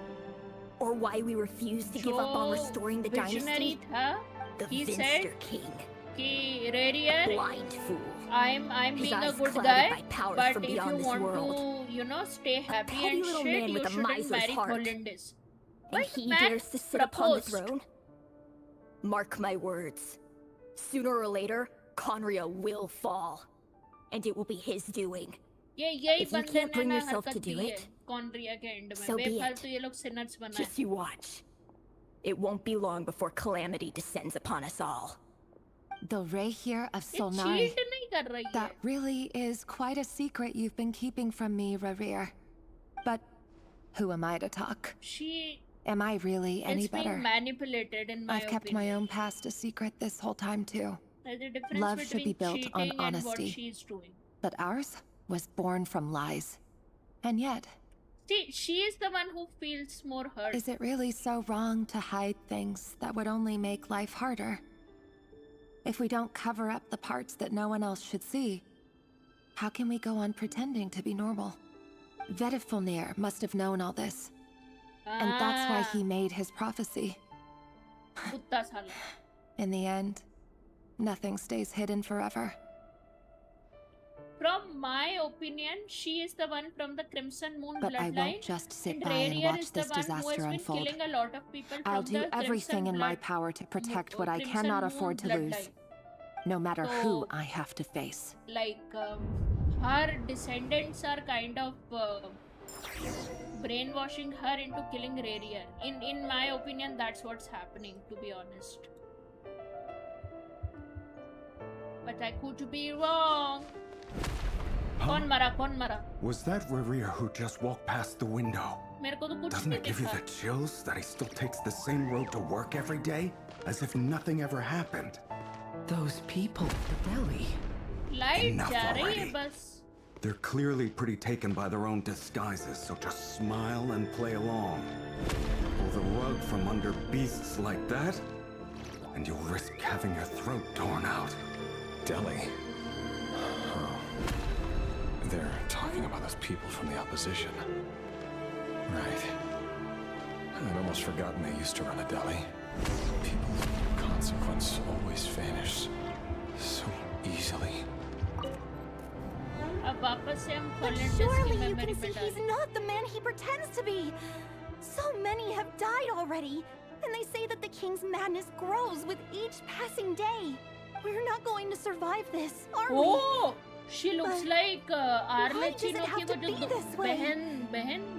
Or why we refuse to give up on restoring the visionary dynasty? था, The he Vinster said King. कि A रेरियर blind fool. I'm His being a eyes good clouded guy, by powers but from if you beyond this want world. to, you know, stay happy petty and little shit, man you with a shouldn't miser's marry heart. Thelindis. And But he man dares to sit upon the proposed. throne? Mark my words. Sooner or later, Conria will fall. And it will be his doing. यही If you बंदे can't ने bring ना yourself हरकत to do दी है it, कॉन्ड्रिया के and में so be बेफालतू it. ये लोग सिनर्स बनाए. Just you watch. It won't be long before calamity descends upon us all. The Rerir of ये Solnari. cheat नहीं कर रही है. That really is quite a secret you've been keeping from me, Rerir. But who am I to talk? She Am I really any is being better? manipulated in my I've kept opinion. my own past a secret this whole time too. There's a difference Love should be between built cheating on and what honesty. she's doing. But ours was born from lies. And yet, See, she is the one who feels more hurt. is it really so wrong to hide things that would only make life harder? If we don't cover up the parts that no one else should see, how can we go on pretending to be normal? Vedifulnir must have known all this. And that's why he made his prophecy. Kutta sala. In the end, nothing stays hidden forever. From my opinion, she is the one from the Crimson Moon But I bloodline. won't just sit and by and Rerir watch is the this one who has disaster been unfold. killing a lot of people I'll from do the everything Crimson in my blood- power to protect what I Crimson cannot Moon afford to lose. bloodline. No matter So- who I have to face. Like, her descendants are kind of brainwashing her into killing Rerir. In my opinion, that's what's happening, to be honest. But I could be wrong. Kon mara. Was that Rerir who just walked past the window? मेरे को तो कुछ Doesn't नहीं it give you दिखा. the chills that he still takes the same road to work every day? As if nothing ever happened. Those people, the deli. Light Enough जा रही है already. बस. They're clearly pretty taken by their own disguises, so just smile and play along. Pull the rug from under beasts like that, and you'll risk having your throat torn out. Delhi. Oh. They're talking about those people from the opposition. Right. I'd almost forgotten they used to run a deli. People of consequence always vanish so easily. अब वापस से हम But Colin की surely you memory can see में he's डालें. not the man he pretends to be. So many have died already, and they say that the king's madness grows with each passing day. We're not going to survive this, are we? Oh, she looks But like why does Arlecchino it have की to वो be जो this way?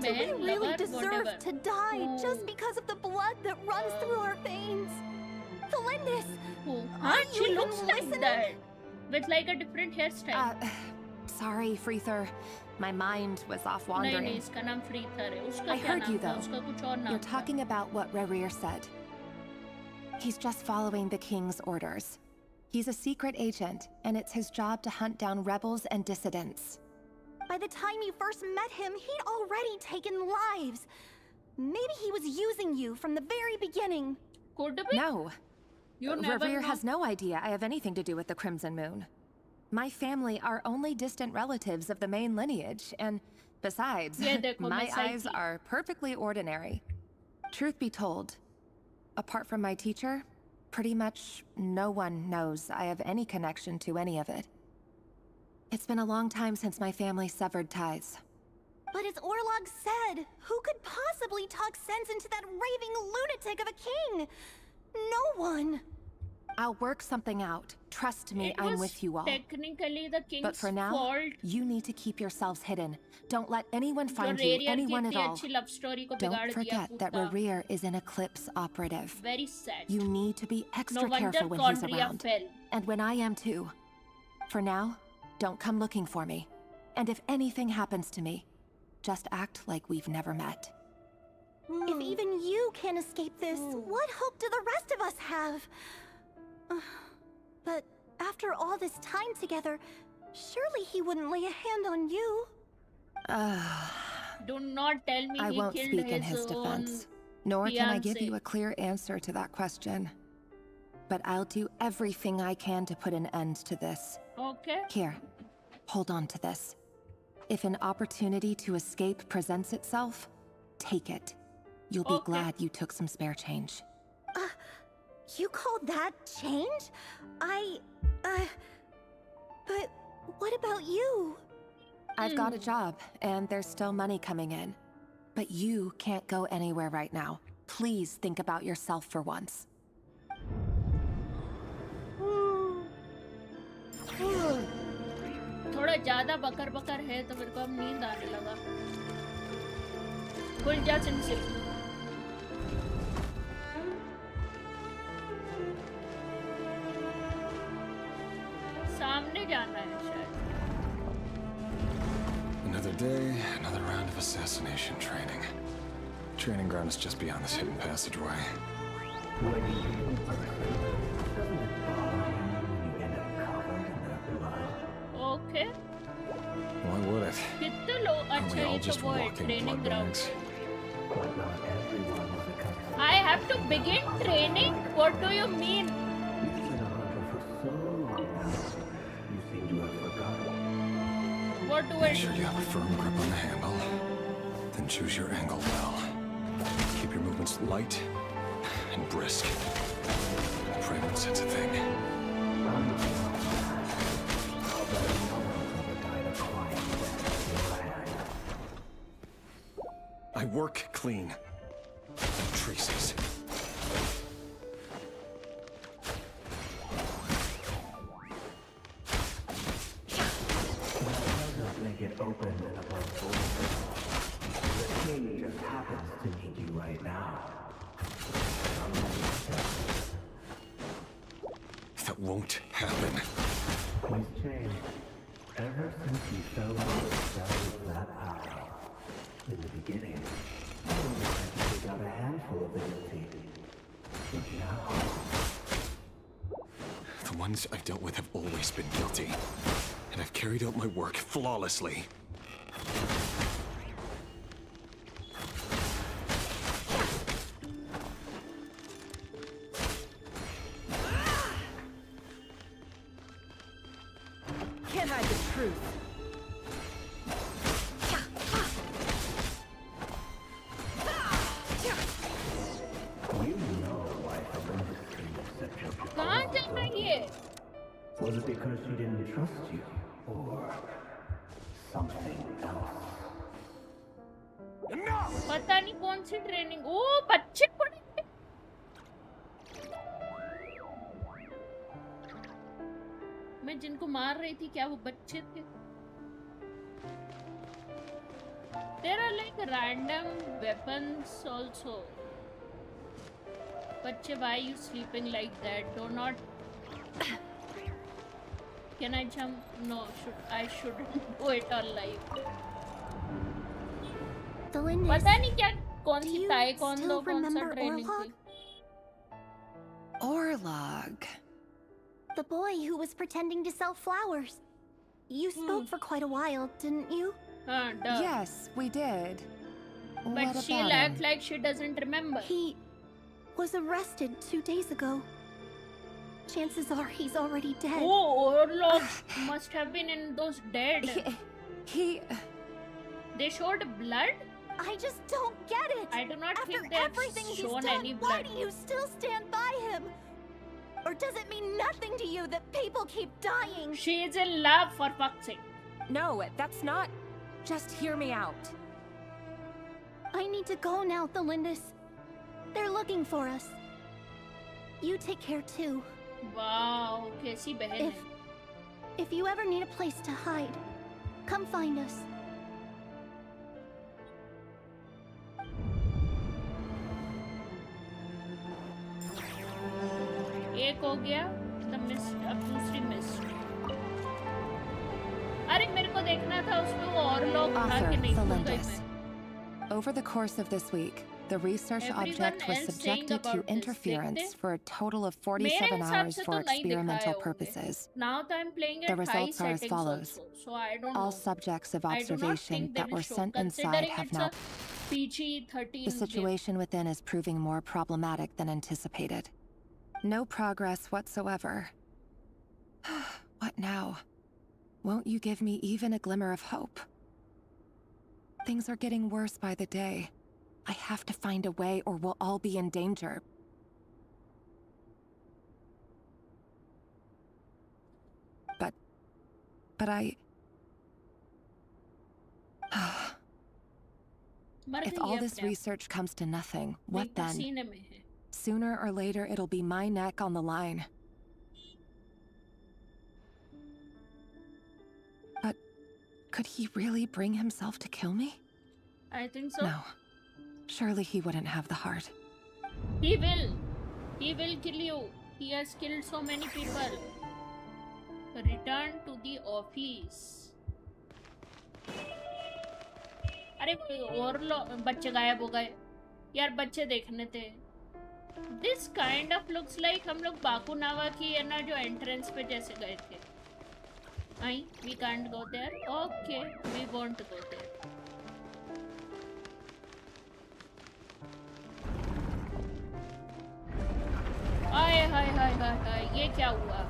Do we really lover, deserve whatever. to die Oh. just because of the blood that runs through our veins? Felindis, Oh, are she you looks even like listening? that, with like a different hairstyle. Sorry, Freether. My mind was off नहीं wandering. नहीं इसका नाम फ्रीथर है. उसका I क्या heard नाम you था? though. उसका कुछ और नाम You're था. talking about what Rerir said. He's just following the king's orders. He's a secret agent, and it's his job to hunt down rebels and dissidents. by the time you first met him, he'd already taken lives. Maybe he was using you from the very beginning. Could be. No. You never Rerir know. has no idea I have anything to do with the Crimson Moon. My family are only distant relatives of the main lineage, and besides, Yeah, देखो, my मैं eyes सही थी. are perfectly ordinary. Truth be told, apart from my teacher, pretty much no one knows I have any connection to any of it. It's been a long time since my family severed ties. But as Orlog said, who could possibly talk sense into that raving lunatic of a king? No one. I'll work something out. Trust me, It I'm was with you all. technically the king's But for now, fault. you need to keep yourselves hidden. Don't let anyone जो find you, Rerir की anyone at इतनी all. अच्छी love story को Don't बिगाड़ दिया forget that पूरा. Rerir is an Eclipse operative. Very sad. You need to be extra No wonder careful when he's Conria around. fell. And when I am too. For now, don't come looking for me. And if anything happens to me, just act like we've never met. If even you can't escape this, what hope do the rest of us have? But after all this time together, surely he wouldn't lay a hand on you. Do not tell me I he won't killed speak in his his own defense. Nor can I give fiancée. you a clear answer to that question. But I'll do everything I can to put an end to this. Okay. Here, hold on to this. If an opportunity to escape presents itself, take it. You'll be glad you took some spare change. You call that change? But what about you? I've got a job, and there's still money coming in. But you can't go anywhere right now. Please think about yourself for once. थोड़ा ज्यादा बकर बकर है तो मेरे को अब नींद आने लगा. खुल जा सिंसी. सामने जाना है शायद. Another day, another round of assassination training. Training ground is just beyond this hidden passageway. Okay. Why would it? कितने लोग Aren't we अच्छा all ये just तो वो है walking training blood ground. bags? I have to begin training? What do you mean? do Make it. sure you have a firm grip on the handle. Then choose your angle well. Keep your movements light and brisk. Pray won't sense a thing. I work clean. Traces. Make it open and above board. The king just happens to need you right now. That won't happen. He's changed. Ever since he fell out of the cell of that power. In the beginning, I only had to take out a handful of the guilty. But now... The ones I've dealt with have always been guilty. And I've carried out my work flawlessly. Can't hide the truth. You know why Horrendous King set you up. कहाँ जाना ये? Was it because she didn't trust you? Or something else? पता नहीं कौन सी training. ओ बच्चे पढ़ेंगे। मैं जिनको मार रही थी क्या वो बच्चे थे? There are like random weapons also. बच्चे, why you sleeping like that? Do not. Can I jump? No, I shouldn't do it on live. पता नहीं क्या कौन सी ताइक्वांडो कौन सा ट्रेनिंग थी। Orlog. The boy who was pretending to sell flowers. You spoke for quite a while, didn't you? Yes, we did. But she'll act like she doesn't remember. He was arrested 2 days ago. Chances are he's already dead. Oh, Orlog must have been in those dead. They showed blood? I just don't get it. I do not After think they've everything he's shown done, any why blood. do you still stand by him? Or does it mean nothing to you that people keep dying? She is in love, for fuck's sake. No, that's not... Just hear me out. I need to go now, Thelindis. They're looking for us. You take care too. Wow, कैसी बहन है। If you ever need a place to hide, come find us. एक हो गया, the mist, अब दूसरी mist। अरे मेरे को देखना था उसमें वो और लोग था कि नहीं भूल गई मैं। Over the course of this week, the research object was subjected to interference for a total of 47 hours for experimental purposes. Now that I'm playing The at high results are as settings follows. also, so I don't All know. subjects of I do not observation think they that will were show, sent inside considering have it's now... a PG-13 The situation within is proving more problematic than anticipated. No progress whatsoever. What now? Won't you give me even a glimmer of hope? Things are getting worse by the day. I have to find a way or we'll all be in danger. But I... If all this research comes to nothing, what then? Sooner or later, it'll be my neck on the line. But could he really bring himself to kill me? I think so. No. Surely he wouldn't have the heart. He will. He will kill you. He has killed so many people. Return to the office. अरे और बच्चे गायब हो गए यार, बच्चे देखने थे। This kind of looks like हम लोग बाकुनावा की है ना जो एंट्रेंस पे जैसे गए थे। आई, we can't go there. Okay, we won't go there. हाय हाय हाय हाय हाय, ये क्या हुआ?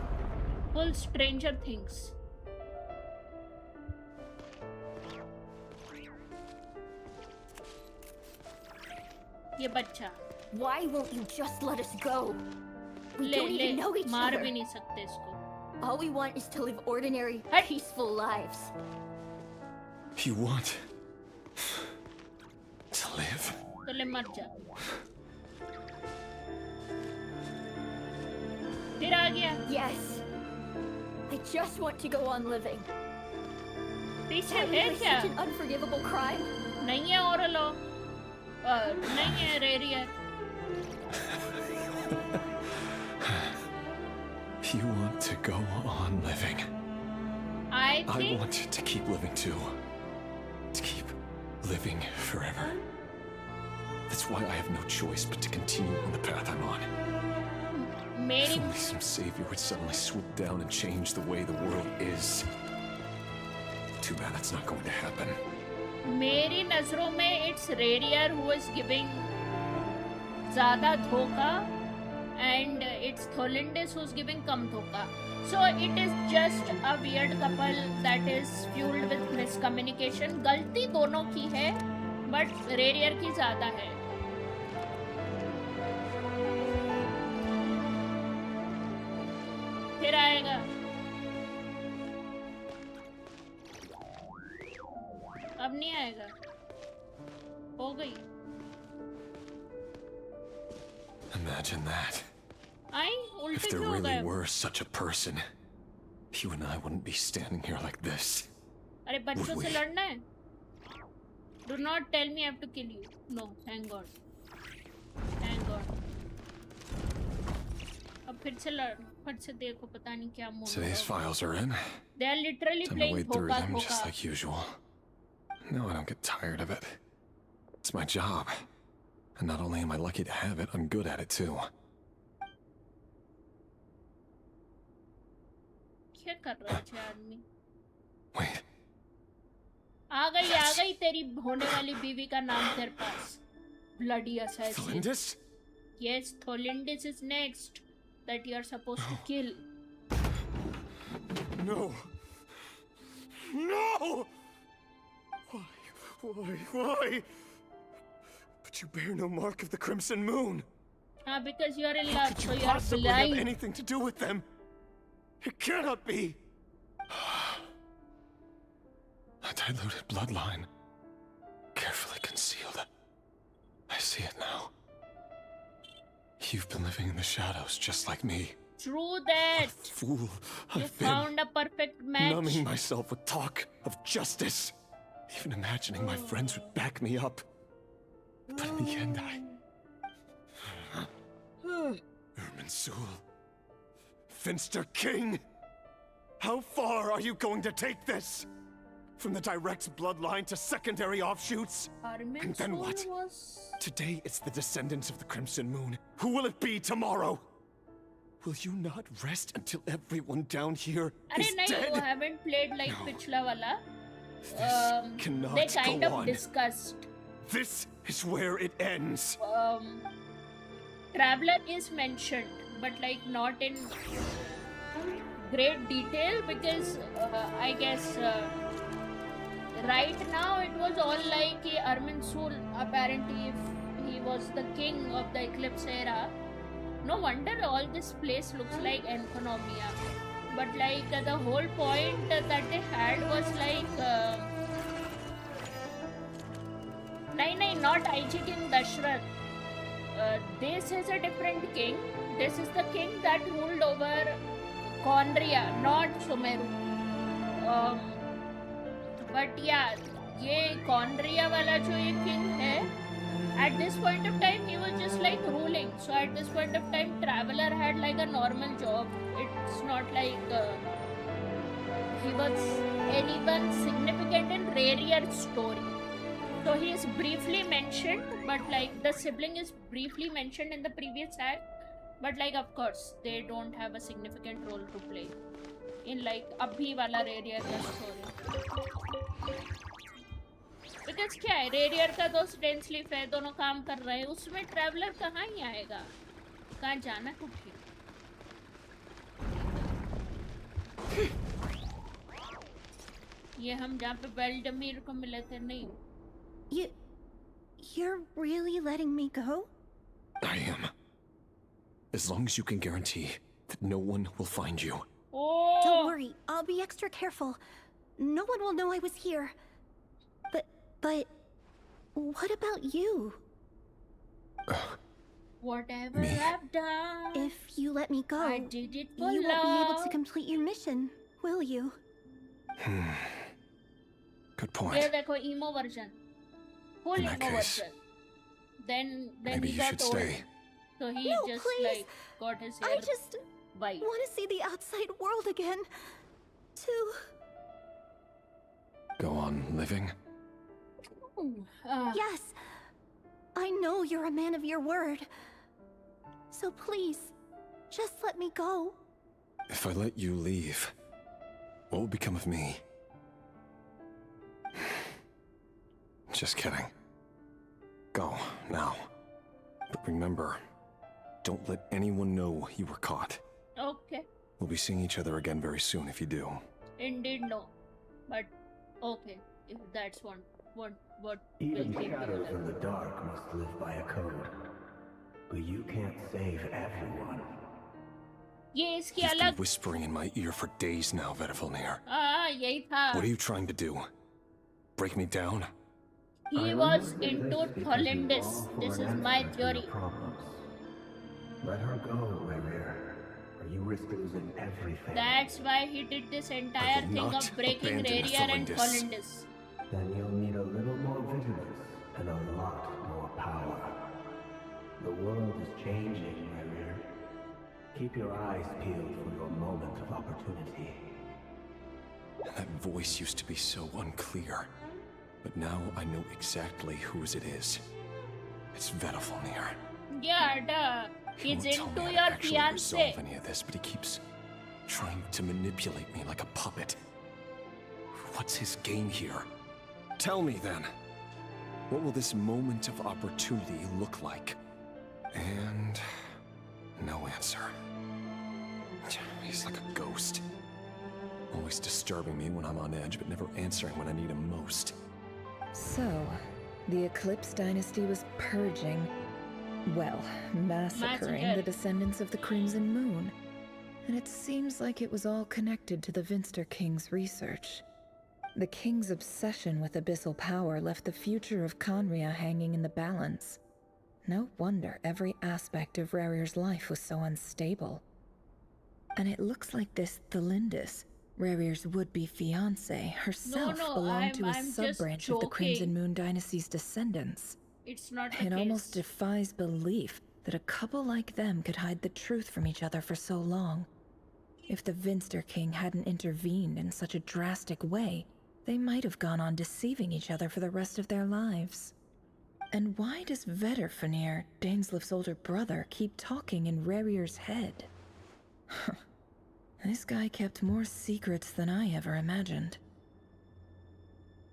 Full Stranger Things. ये बच्चा Why won't you just let us go? We ले don't ले even know each मार other. भी नहीं सकते इसको. All we want is to live ordinary, peaceful lives. You want to live? तो ले मर जा. फिर आ गया. Yes. I just want to go on living. पीछे That है really क्या? such an unforgivable crime. नहीं है oral law. नहीं है Rerir. You want to go on living. I I think want to keep living too. To keep living forever. That's why I have no choice but to continue on the path I'm on. If मेरी only some savior would suddenly swoop down and change the way the world is. Too bad that's not going to happen. मेरी नजरों में it's Rerir who is giving ज़्यादा धोखा and it's Tholindis who's giving कम धोखा. So it is just a weird couple that is fueled with miscommunication. गलती दोनों की है, but Rerir की ज़्यादा है. फिर आएगा. अब नहीं आएगा. हो गई. Imagine that. आई उल्टे If there क्यों हो really गए? were such a person, you and I wouldn't be standing here like this. अरे बच्चों Would से we? लड़ना है? Do not tell me I have to kill you. No, thank God. Thank God. अब फिर से देखो पता नहीं क्या मोड़ Today's files are in. They are literally Time to playing wade through धोखा them just धोखा. like usual. No, I don't get tired of it. It's my job. And not only am I lucky to have it, I'm good at it too. क्या कर रहा है आदमी? Wait, आ गई तेरी होने वाली बीवी का नाम तेरे पास. Bloody assassin. Tholindis? Yes, Tholindis is next that you are supposed to kill. No! No! Why? But you bear no mark of the Crimson Moon. Because you are in How love, could so you you are possibly have blind. anything to do with them? It cannot be! A diluted bloodline. Carefully concealed. I see it now. You've been living in the shadows just like me. True that. Fool, You I've been found a perfect match. numbing myself with talk of justice. Even imagining my friends would back me up. But in the end, Irminsul. Finster King! How far are you going to take this? From the direct bloodline to secondary offshoots? And then what? Today it's the descendants of the Crimson Moon. Who will it be tomorrow? Will you not rest until everyone down here अरे is नहीं, dead? you haven't played like पिछला वाला. Cannot They kind go of on. discussed. This is where it ends. Traveler is mentioned, but like not in great detail because I guess right now it was all like Irminsul apparently if he was the king of the Eclipse era. No wonder all this place looks like Enconomia. But like the whole point that they had was like not IG King Dashrath. This is a different king. This is the king that ruled over Conria, not Sumeru. But yeah, ये Conria वाला जो ये king है, at this point of time he was just like ruling. So at this point of time, Traveler had like a normal job. It's not like he was anyone significant in Rerir's story. So he is briefly mentioned, but like the sibling is briefly mentioned in the previous act. But like of course they don't have a significant role to play in like abhi wala Rerir का story. Because क्या है, Rerir का दोस्त डेंसलीफ है, दोनों काम कर रहे हैं, उसमें ट्रैवलर कहाँ ही आएगा, कहाँ जाना कुछ ही. ये हम जहाँ पे बेल्डमीर को मिले थे नहीं. You're really letting me go? I am. As long as you can guarantee that no one will find you. Oh. Don't worry, I'll be extra careful. No one will know I was here. But what about you? Whatever Me? I've done, If you let me go, I did it for you won't be able to love. complete your mission, will you? Good point. ये देखो emo version, full In that emo case, version. Then maybe he you got should old, stay. so he No, just please. like got his hair I just white. want to see the outside world again. To Go on living? yes, I know you're a man of your word. So please, just let me go. If I let you leave, what will become of me? Just kidding. Go, now. But remember, don't let anyone know you were caught. Okay, We'll be seeing each other again very soon if you do. indeed no, but okay, if that's what Even will keep shadows you in the dark must live by a code. But you can't save everyone. ये इसकी You've been अलग whispering in my ear for days now, Vedafilnir. यही था. What are you trying to do? Break me down? He was into Hollandis. This is my theory. Let her go, Rerir, or you risk losing everything. That's why he did this entire thing not of breaking abandon Rerir and Hollandis. Hollandis. Then you'll need a little more vigilance and a lot more power. The world is changing, Rerir. Keep your eyes peeled for your moment of opportunity. That voice used to be so unclear. But now I know exactly whose it is. It's Vedafilnir. Yeah, duh. He He's won't tell into me your how to actually fiancé. resolve any of this, but he keeps trying to manipulate me like a puppet. What's his game here? Tell me then. What will this moment of opportunity look like? And no answer. He's like a ghost. Always disturbing me when I'm on edge, but never answering when I need him most. So, the Eclipse dynasty was purging, well, massacring the descendants of the Crimson Moon. And it seems like it was all connected to the Vinster King's research. The King's obsession with abyssal power left the future of Conria hanging in the balance. No wonder every aspect of Rerir's life was so unstable. And it looks like this Thelindis, Rerir's would-be fiancé, herself belonged to a I'm just sub-branch of the Crimson joking. Moon dynasty's descendants. It's not the It case. almost defies belief that a couple like them could hide the truth from each other for so long. If the Vinster King hadn't intervened in such a drastic way, they might have gone on deceiving each other for the rest of their lives. And why does Vedafilnir, Daneslif's older brother, keep talking in Rerir's head? This guy kept more secrets than I ever imagined.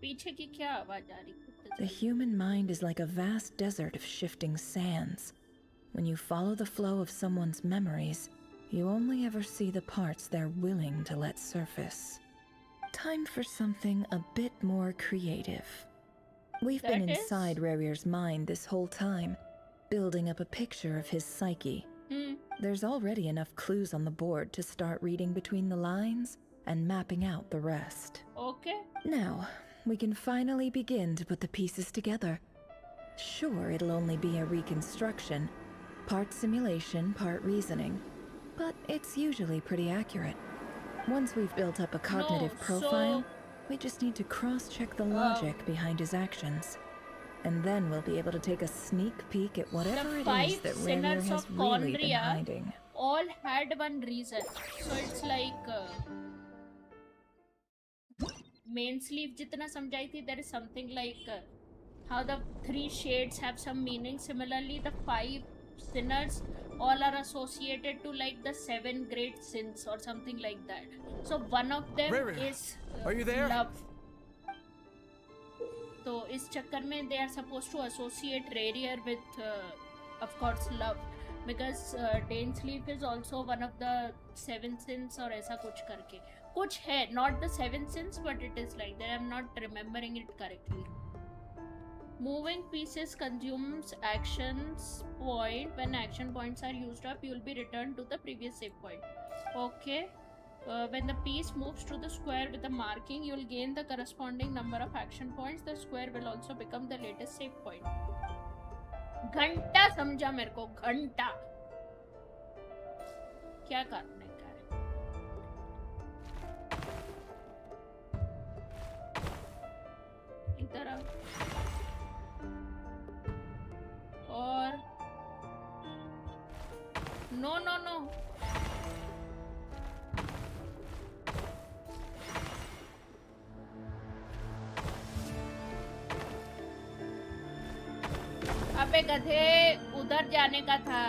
पीछे की क्या आवाज आ रही है? The human mind is like a vast desert of shifting sands. When you follow the flow of someone's memories, you only ever see the parts they're willing to let surface. Time for something a bit more creative. We've been That is? inside Rerir's mind this whole time, building up a picture of his psyche. There's already enough clues on the board to start reading between the lines and mapping out the rest. Okay. Now, we can finally begin to put the pieces together. Sure, it'll only be a reconstruction, part simulation, part reasoning, but it's usually pretty accurate. Once we've built up a cognitive profile, we just need to cross-check the logic behind his actions. And then we'll be able to take a sneak peek at whatever The it is five that Rerir sinners has of really been Conria hiding. all had one reason. So it's like main sleeve जितना समझाई थी, there is something like how the 3 shades have some meaning. Similarly, the 5 sinners all are associated to like the 7 great sins or something like that. So one of them Rerir, is are you there? love. तो इस चक्कर में they are supposed to associate Rerir with of course love, because Dainsleep is also one of the 7 sins और ऐसा कुछ करके कुछ है, not the 7 sins but it is like that. I'm not remembering it correctly. Moving pieces consumes actions point. When action points are used up, you will be returned to the previous save point. Okay. When the piece moves to the square with a marking, you will gain the corresponding number of action points. The square will also become the latest save point. घंटा समझा मेरे को, घंटा क्या करने का है? इधर आओ और नो नो नो अबे गधे, उधर जाने का था।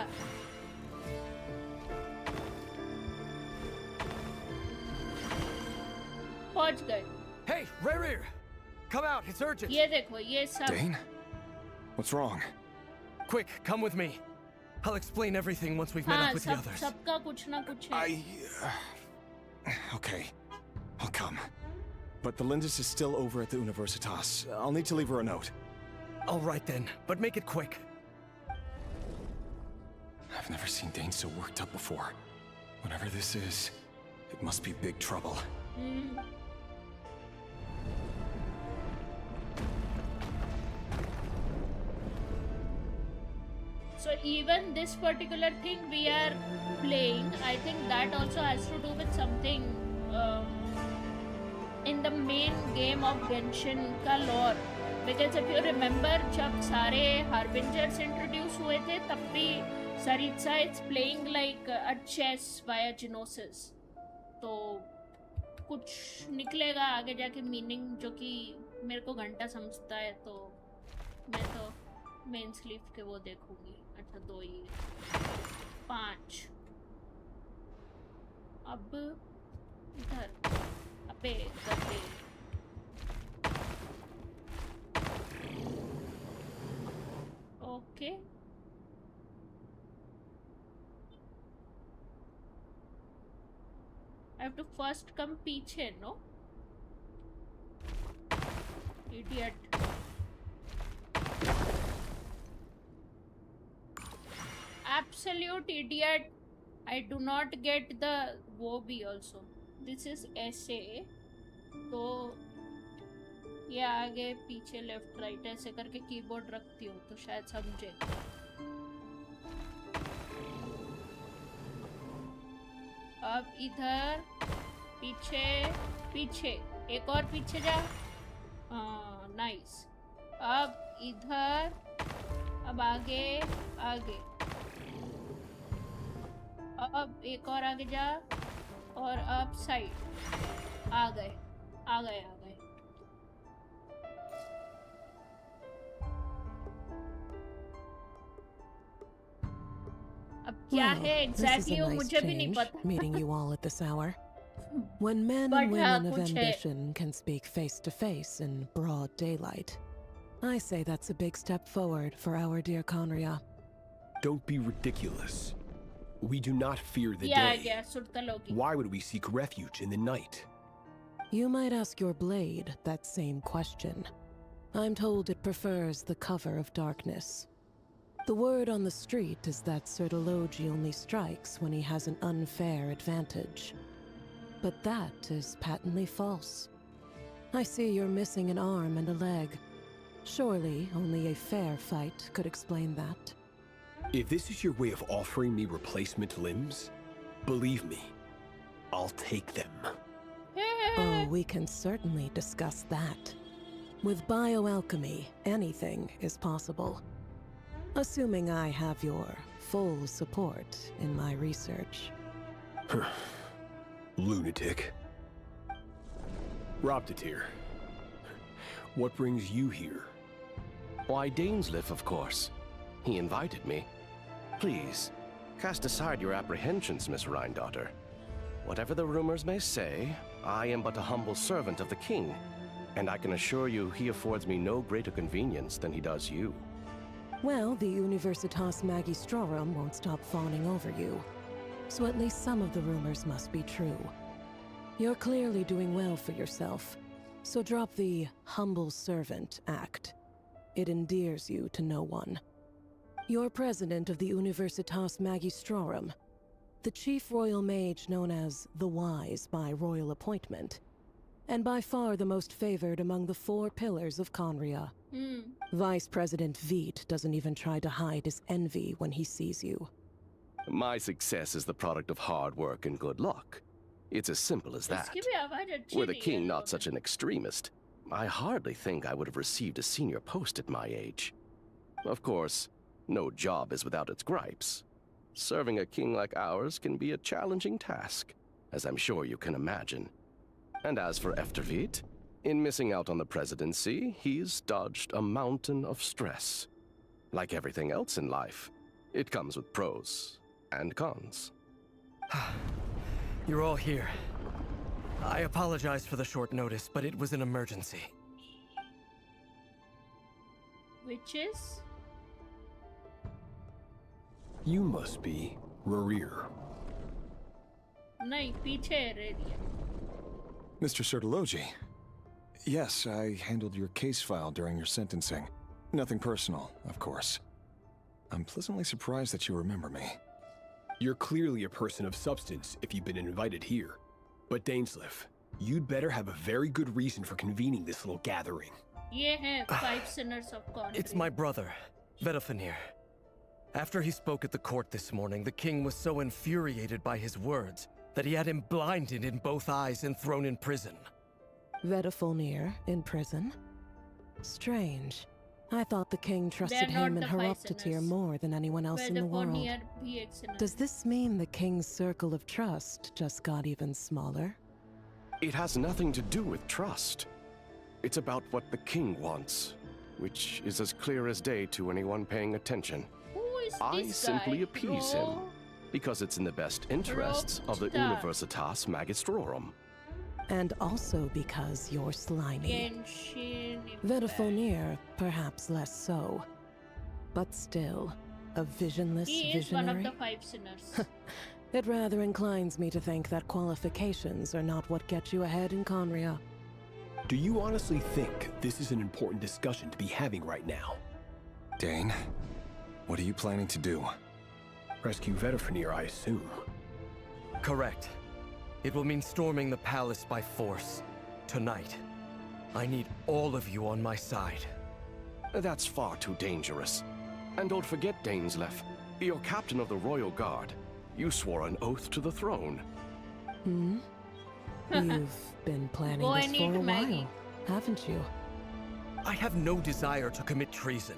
पहुंच गए। Hey, Rerir! Come out, it's urgent! ये देखो, ये सब। Dane? What's wrong? Quick, come with me. I'll explain everything once we've met up with the others. सबका कुछ ना कुछ है। Okay, I'll come. But the Lindis is still over at the Universitas. I'll need to leave her a note. All right then, but make it quick. I've never seen Dane so worked up before. Whatever this is, it must be big trouble. So even this particular thing we are playing, I think that also has to do with something in the main game of Genshin का lore. Because if you remember, जब सारे Harbingers introduce हुए थे, तब भी Saritsa is playing like a chess via Genosis. तो कुछ निकलेगा आगे जाके मीनिंग जो कि मेरे को घंटा समझता है, तो मैं तो मेन स्लीव के वो देखूंगी। अच्छा 2 ही 5 अब इधर अबे गद्दे okay I have to first come पीछे, no? Idiot. Absolute idiot. I do not get the वो भी also. This is SA. तो ये आगे पीछे लेफ्ट राइट ऐसे करके कीबोर्ड रखती हूँ तो शायद समझे। अब इधर पीछे पीछे एक और पीछे जा। नाइस। अब इधर अब आगे आगे अब एक और आगे जा और अब साइड आ गए आ गए आ गए। अब क्या है exactly वो मुझे भी नहीं पता। Meeting you all at this hour. When men and women of ambition can speak face to face in broad daylight, I say that's a big step forward for our dear Conria. Don't be ridiculous. We do not fear the Yeah, day. Surtalogi. Why would we seek refuge in the night? You might ask your blade that same question. I'm told it prefers the cover of darkness. The word on the street is that Surtalogi only strikes when he has an unfair advantage. But that is patently false. I see you're missing an arm and a leg. Surely only a fair fight could explain that. If this is your way of offering me replacement limbs, believe me, I'll take them. Oh, we can certainly discuss that. With bioalchemy, anything is possible. Assuming I have your full support in my research. Lunatic. Robtatir, what brings you here? Why, Dainsliff, of course. He invited me. Please, cast aside your apprehensions, Miss Rhindaughter. Whatever the rumors may say, I am but a humble servant of the king, and I can assure you he affords me no greater convenience than he does you. Well, the Universitas Magistrorum won't stop fawning over you. So at least some of the rumors must be true. You're clearly doing well for yourself, so drop the humble servant act. it endears you to no one. You're president of the Universitas Magistrorum, the chief royal mage known as the Wise by royal appointment, and by far the most favored among the 4 pillars of Conria. Vice President Veit doesn't even try to hide his envy when he sees you. My success is the product of hard work and good luck. It's as simple as that. इसकी भी आवाज अच्छी Were the नहीं है king not such an extremist, I hardly think I would have received a senior post at my age. Of course, no job is without its gripes. Serving a king like ours can be a challenging task, as I'm sure you can imagine. And as for Efterveit, in missing out on the presidency, he's dodged a mountain of stress. Like everything else in life, it comes with pros and cons. You're all here. I apologize for the short notice, but it was an emergency. Which is? You must be Rerir. नहीं पीछे है Rerir. Mr. Sertologi. Yes, I handled your case file during your sentencing. Nothing personal, of course. I'm pleasantly surprised that you remember me. You're clearly a person of substance if you've been invited here. But Dainsleif, you'd better have a very good reason for convening this little gathering. ये हैं 5 sinners of country. It's my brother, Vedafinir. After he spoke at the court this morning, the king was so infuriated by his words that he had him blinded in both eyes and thrown in prison. Vedafinir in prison? Strange. I thought the king trusted They're him not and the Heroptatir Pisoners. more than anyone else in the world. Vedafinir भी एक sinner. Does this mean the king's circle of trust just got even smaller? It has nothing to do with trust. It's about what the king wants, which is as clear as day to anyone paying attention. Who is I this simply guy? appease him, because it's in the best interests of the Rockstar. Universitas Magistrorum. And also because you're slimy. Genshin Vedafinir, perhaps less so. But still, a visionless He is one of visionary? the 5 sinners. It rather inclines me to think that qualifications are not what get you ahead in Conria. Do you honestly think this is an important discussion to be having right now? Dane, what are you planning to do? Rescue Vedafinir, I assume. Correct. It will mean storming the palace by force. Tonight. I need all of you on my side. That's far too dangerous. And don't forget, Dainsleif, you're captain of the Royal Guard. You swore an oath to the throne. Hmm? You've been planning Go this and for eat a Maggie. while, haven't you? I have no desire to commit treason.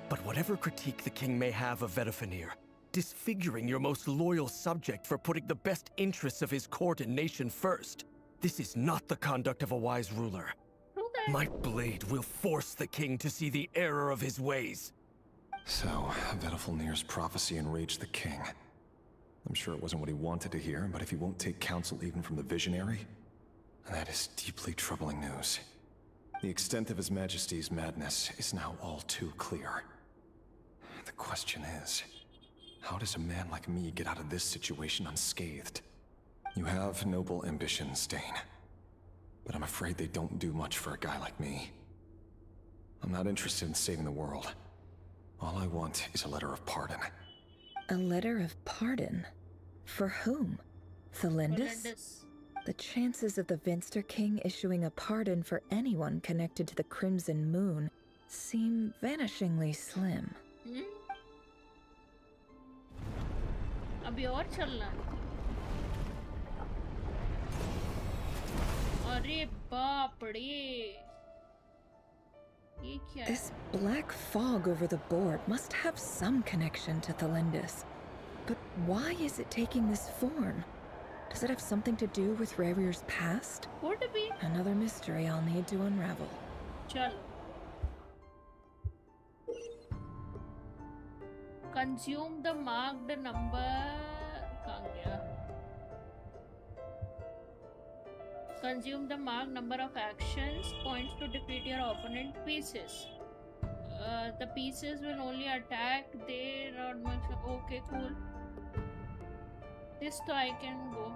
But whatever critique the king may have of Vedafinir, disfiguring your most loyal subject for putting the best interests of his court and nation first, this is not the conduct of a wise ruler. My blade will force the king to see the error of his ways. So, Vedafinir's prophecy enraged the king. I'm sure it wasn't what he wanted to hear, but if he won't take counsel even from the visionary, that is deeply troubling news. The extent of His Majesty's madness is now all too clear. The question is, how does a man like me get out of this situation unscathed? You have noble ambitions, Dane. But I'm afraid they don't do much for a guy like me. I'm not interested in saving the world. All I want is a letter of pardon. A letter of pardon? For whom? Thelindis? Horrendous. The chances of the Vinster King issuing a pardon for anyone connected to the Crimson Moon seem vanishingly slim. Hmm? अभी और चलना है। अरे बाप रे ये क्या है? This black fog over the board must have some connection to Thelindis. But why is it taking this form? Does it have something to do with Rerir's past? Could be. Another mystery I'll need to unravel. चलो consume the marked number कहाँ गया? Consume the marked number of actions points to defeat your opponent pieces. The pieces will only attack. They not much. Okay, cool. This though I can go.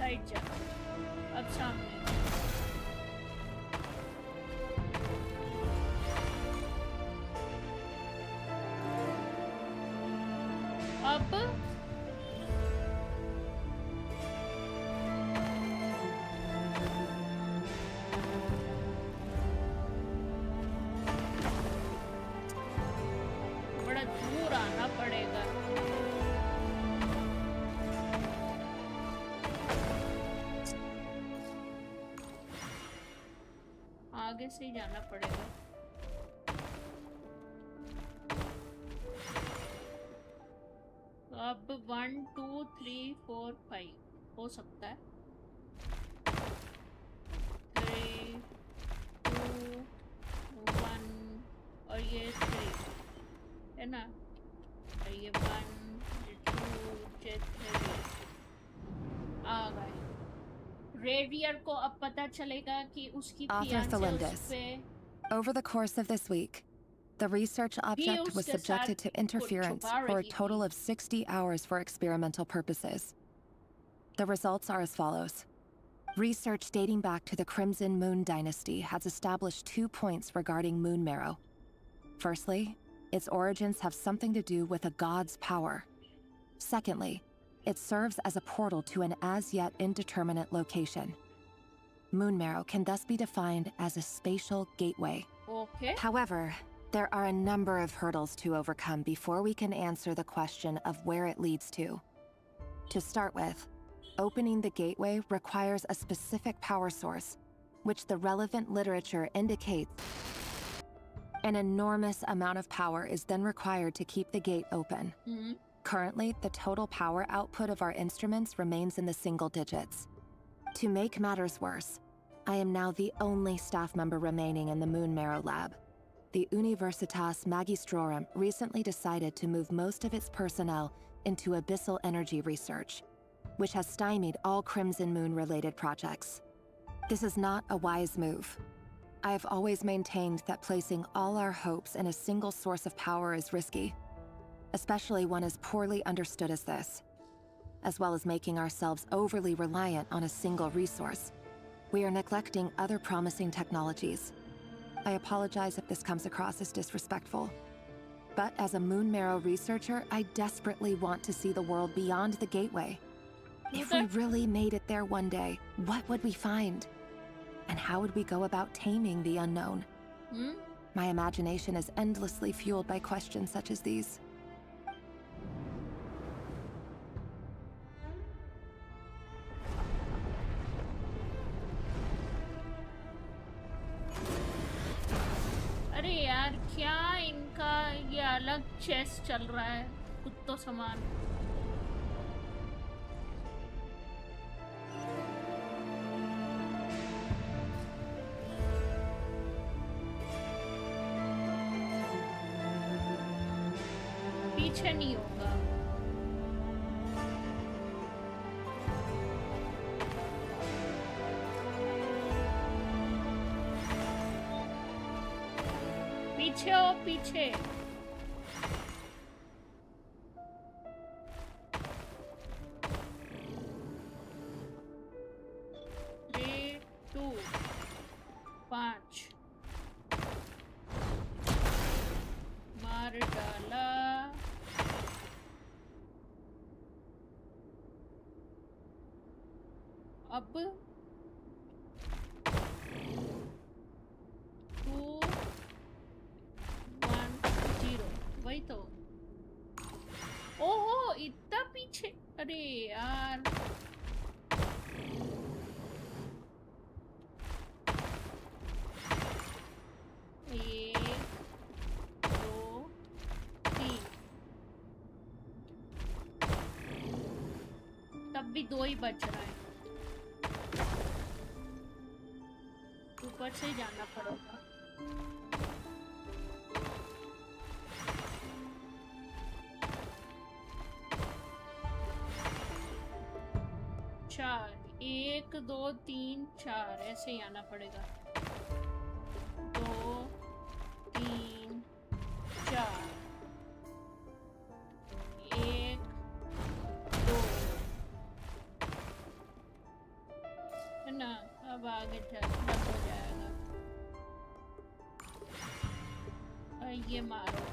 Side जा, अब सामने। अब बड़ा दूर आना पड़ेगा। आगे से ही जाना पड़ेगा। अब 1 2 3 4 5 हो सकता है। 3 2 1 और ये 3 है ना, और ये 1 2 3 आ गए। रेडियर को अब पता चलेगा कि उसकी Author fiancé Felindis. उस पे Over the course of this week, the research object was उसके subjected साथ to interference छुपा for a रही total of 60 hours for experimental purposes. The results are as follows. Research dating back to the Crimson Moon Dynasty has established 2 points regarding moon marrow. Firstly, its origins have something to do with a god's power. Secondly, it serves as a portal to an as-yet indeterminate location. Moon marrow can thus be defined as a spatial gateway. Okay. However, there are a number of hurdles to overcome before we can answer the question of where it leads to. To start with, opening the gateway requires a specific power source, which the relevant literature indicates an enormous amount of power is then required to keep the gate open. Currently, the total power output of our instruments remains in the single digits. To make matters worse, I am now the only staff member remaining in the Moon Marrow lab. The Universitas Magistrorum recently decided to move most of its personnel into abyssal energy research, which has stymied all Crimson Moon-related projects. This is not a wise move. I have always maintained that placing all our hopes in a single source of power is risky, especially one as poorly understood as this. As well as making ourselves overly reliant on a single resource, we are neglecting other promising technologies. I apologize if this comes across as disrespectful. But as a Moon Marrow researcher, I desperately want to see the world beyond the gateway. If we really made it there one day, what would we find? And how would we go about taming the unknown? My imagination is endlessly fueled by questions such as these. अरे यार, क्या इनका ये अलग chess चल रहा है कुत्तों समान। पीछे नहीं होगा। पीछे हो, पीछे। Three, 2 5 मार डाला। अब 2 1 0 वही तो। ओहो, इतना पीछे। अरे यार, एक 2 3 तब भी 2 ही बच रहा है। ऊपर से जाना पड़ेगा। चार, 1 2 3 4 ऐसे ही आना पड़ेगा। 2 3 4 1 2 डैमेज डब हो जाएगा। ये मारो।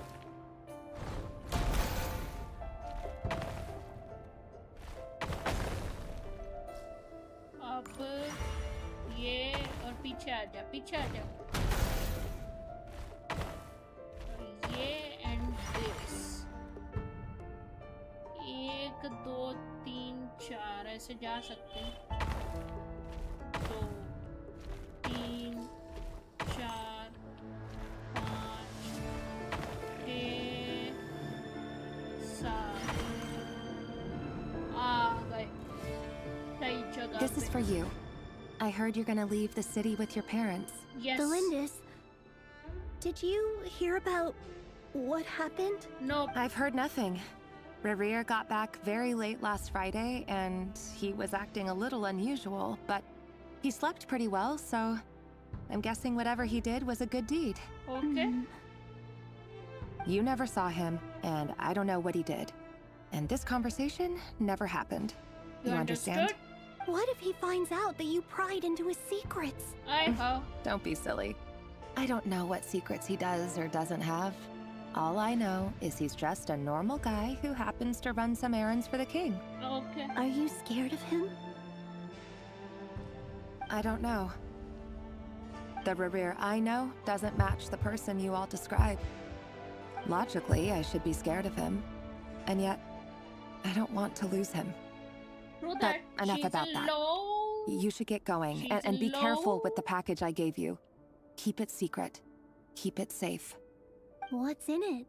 अब ये और पीछे आ जा, पीछे आ जा। ये एंड दिस 1 2 3 4 ऐसे जा सकते हैं। 2 3 4 5 6 7 आ गए सही जगह This is पे। for you. I heard you're gonna leave the city with your parents. Yes. Delindis, did you hear about what happened? Nope. I've heard nothing. Rerir got back very late last Friday, and he was acting a little unusual, but he slept pretty well, so I'm guessing whatever he did was a good deed. Okay. You never saw him, and I don't know what he did. And this conversation never happened. You understand? What if he finds out that you pried into his secrets? Don't be silly. I don't know what secrets he does or doesn't have. All I know is he's just a normal guy who happens to run some errands for the king. Okay. Are you scared of him? I don't know. The Rerir I know doesn't match the person you all describe. Logically, I should be scared of him. And yet, I don't want to lose him. True But that. enough She's about that. low. You should get going, She's and be careful low. with the package I gave you. Keep it secret. Keep it safe. What's in it?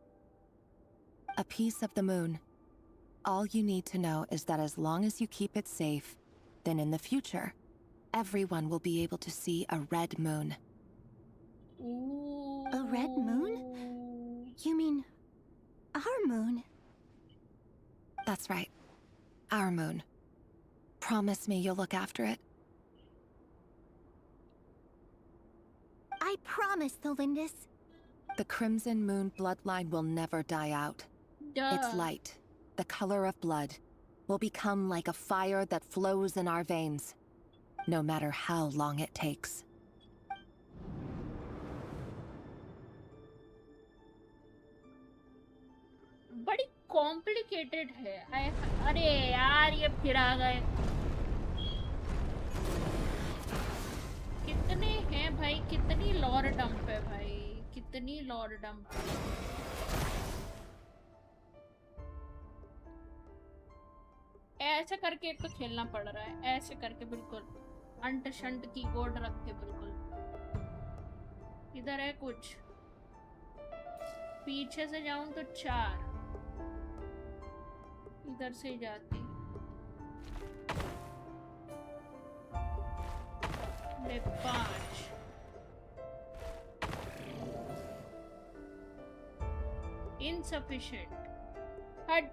A piece of the moon. All you need to know is that as long as you keep it safe, then in the future, everyone will be able to see a red moon. A red moon? You mean our moon? That's right. Our moon. Promise me you'll look after it. I promise, Delindis. The Crimson Moon bloodline will never die out. Its light, the color of blood, will become like a fire that flows in our veins, no matter how long it takes. बड़ी complicated है। अरे यार ये फिर आ गए। कितने हैं भाई, कितनी लॉर डंप है भाई, कितनी लॉर डंप है। ऐसे करके एक तो खेलना पड़ रहा है, ऐसे करके बिल्कुल अंट शंट कीबोर्ड रख के बिल्कुल। इधर है कुछ, पीछे से जाऊं तो 4, इधर से जाती, ले 5, insufficient, हट,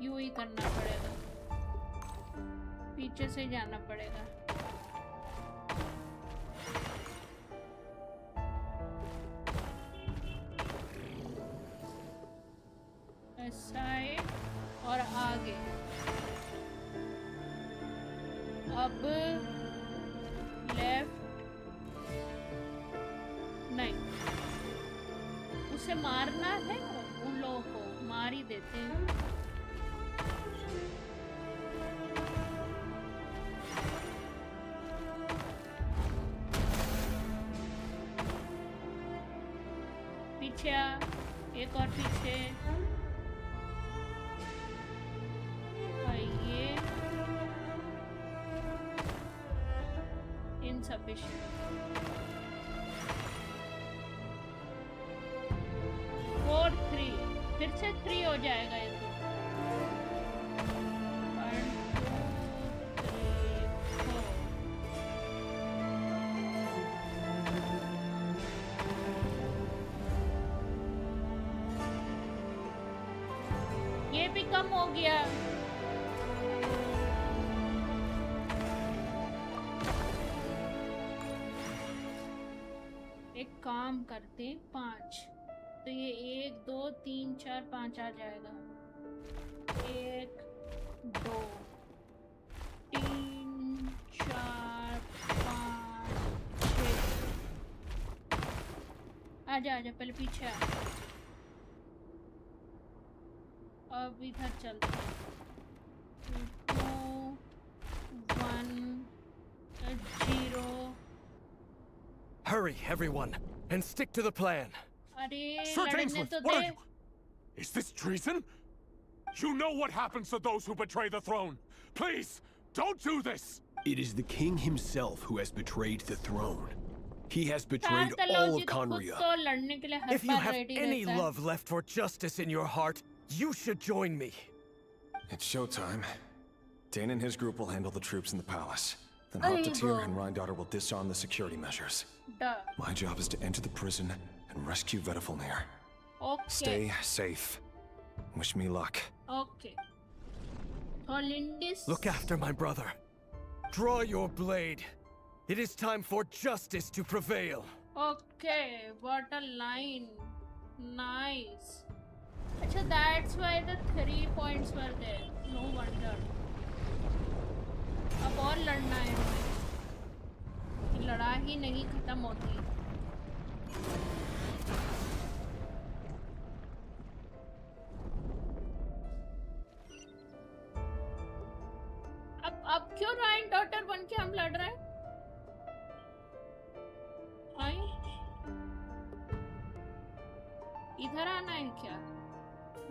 यूं ही करना पड़ेगा, पीछे से जाना पड़ेगा। साइड और आगे। अब लेफ्ट, नहीं, उसे मारना है, उन लोगों को मार ही देते हैं। पीछे आ, एक और पीछे। Insufficient. 4 3, फिर से 3 हो जाएगा ये तो। 1 2 3 4। ये भी कम हो गया। एक काम करते 5, तो ये 1 2 3 4 5 आ जाएगा। 1 2 3 4 आजा आजा, पहले पीछे आ। अब इधर चलते हैं। 2 1 0। Hurry, everyone, and stick to the plan. अरे Sir लड़ने Dainsleif, तो what they. are you? Is this treason? You know what happens to those who betray the throne. Please, don't do this. It is the king himself who has betrayed the throne. He has betrayed शांत all ji of तो खुद Conria. तो लड़ने के लिए हर If you bar have ready any रहता है। love left for justice in your heart, you should join me. It's showtime. Dane and his group will handle the troops in the palace. Then There you Hoyoverse go. and Reindotter will disarm the security measures. Duh. My job is to enter the prison and rescue Vedafilnir. Okay. Stay safe. Wish me luck. Okay. Holindis. Look after my brother. Draw your blade. It is time for justice to prevail. Okay, what a line. Nice. Achha, that's why the 3 points were there. No wonder. अब और लड़ना है हमें। लड़ा ही नहीं खत्म होती। अब क्यों राइन डॉटर बन के हम लड़ रहे हैं? आई? इधर आना है क्या?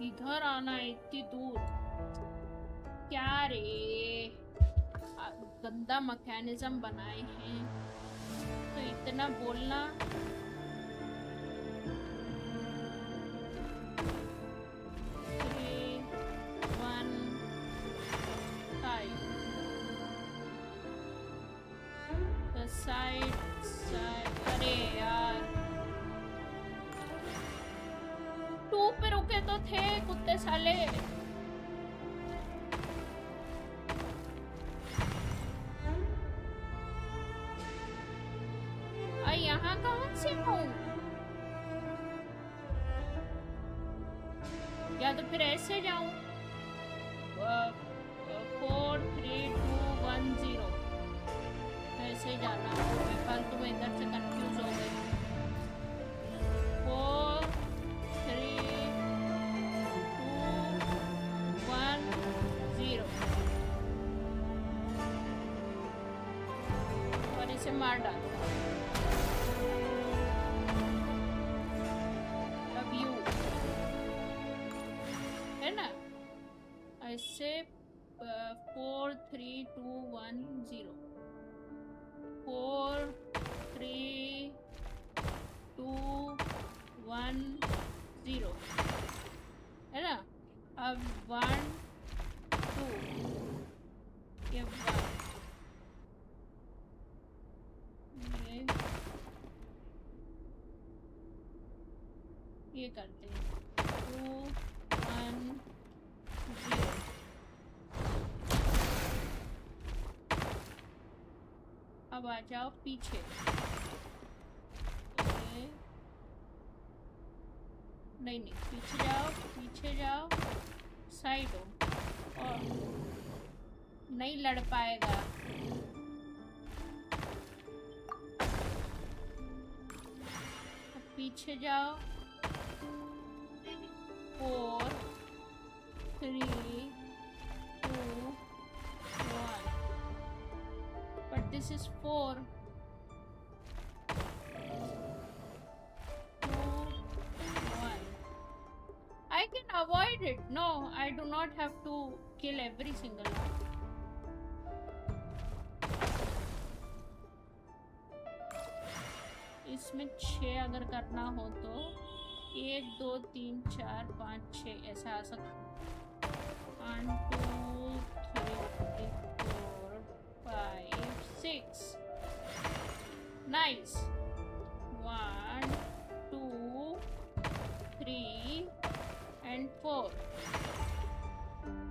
इधर आना है इतनी दूर? क्या रे? गंदा मैकेनिज्म बनाए हैं तो इतना बोलना। साइड अरे यार 2 पे रुके तो थे कुत्ते साले। यहाँ कहाँ से हूँ? या तो फिर ऐसे जाऊं। 4 3 2 1 0 ऐसे जाना। फालतू में इधर से कंफ्यूज हो गई। 4 3 2 1 0 और इसे मार डाल। ऐसे 4 3 2 1 0 4 3 2 1 0 है ना। अब 1 2 ये 1 ये करते हैं 2 1 0। अब आ जाओ पीछे। नहीं पीछे जाओ साइड हो और नहीं लड़ पाएगा। अब पीछे जाओ 4 3 2 1 but this is 4 2 1 I can avoid it. No, I do not have to kill every single one. इसमें 6 अगर करना हो तो 1 2 3 4 5 6 ऐसा आ सकता। 1 2 3 4 5 6 nice 1 2 3 and 4